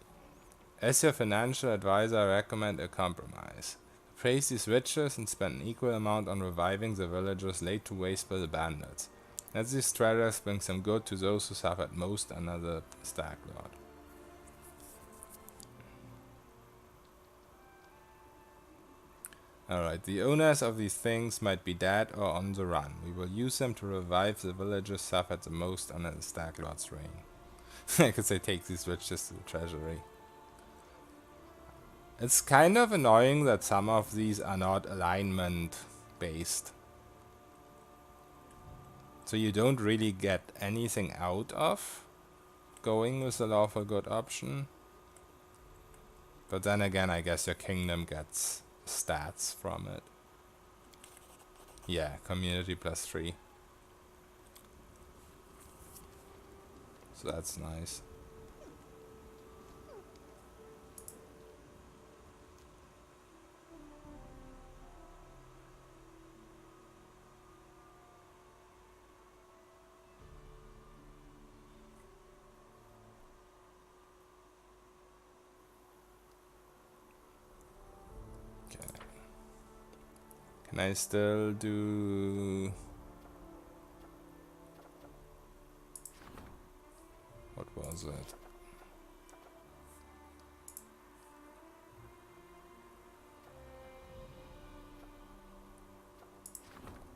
As your financial advisor, I recommend a compromise. Praise these riches and spend an equal amount on reviving the villagers laid to waste by the bandits. Let these treasures bring some good to those who suffered most under the Stark Lord. Alright, the owners of these things might be dead or on the run. We will use them to revive the villagers suffered the most under the Stark Lord's reign. I could say take these riches to the treasury. It's kind of annoying that some of these are not alignment based. So you don't really get anything out of going with the lawful good option. But then again, I guess your kingdom gets stats from it. Yeah, community +3. So that's nice. Can I still do... What was it?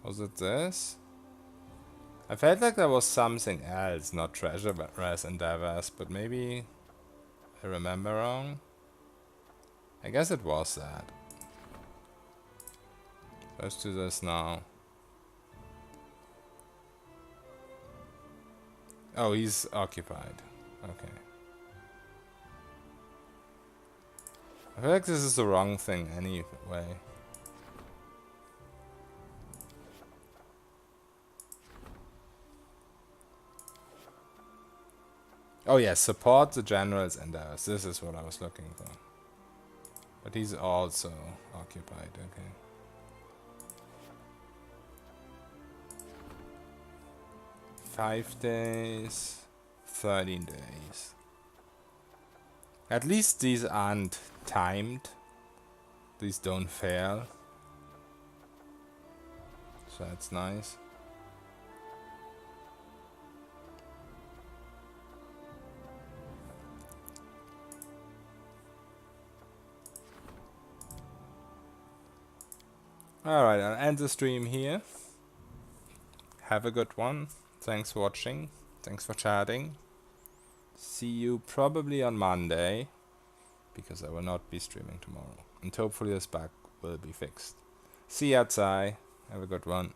Was it this? I felt like there was something else, not treasure res endeavors, but maybe I remember wrong. I guess it was that. Let's do this now. Oh, he's occupied. Okay. I feel like this is the wrong thing anyway. Oh yes, support the general's endeavors. This is what I was looking for. But he's also occupied, okay. $5 days, 13 days. At least these aren't timed. These don't fail. So that's nice. Alright, I'll end the stream here. Have a good one. Thanks for watching. Thanks for chatting. See you probably on Monday, because I will not be streaming tomorrow. And hopefully this bug will be fixed. See you outside. Have a good one.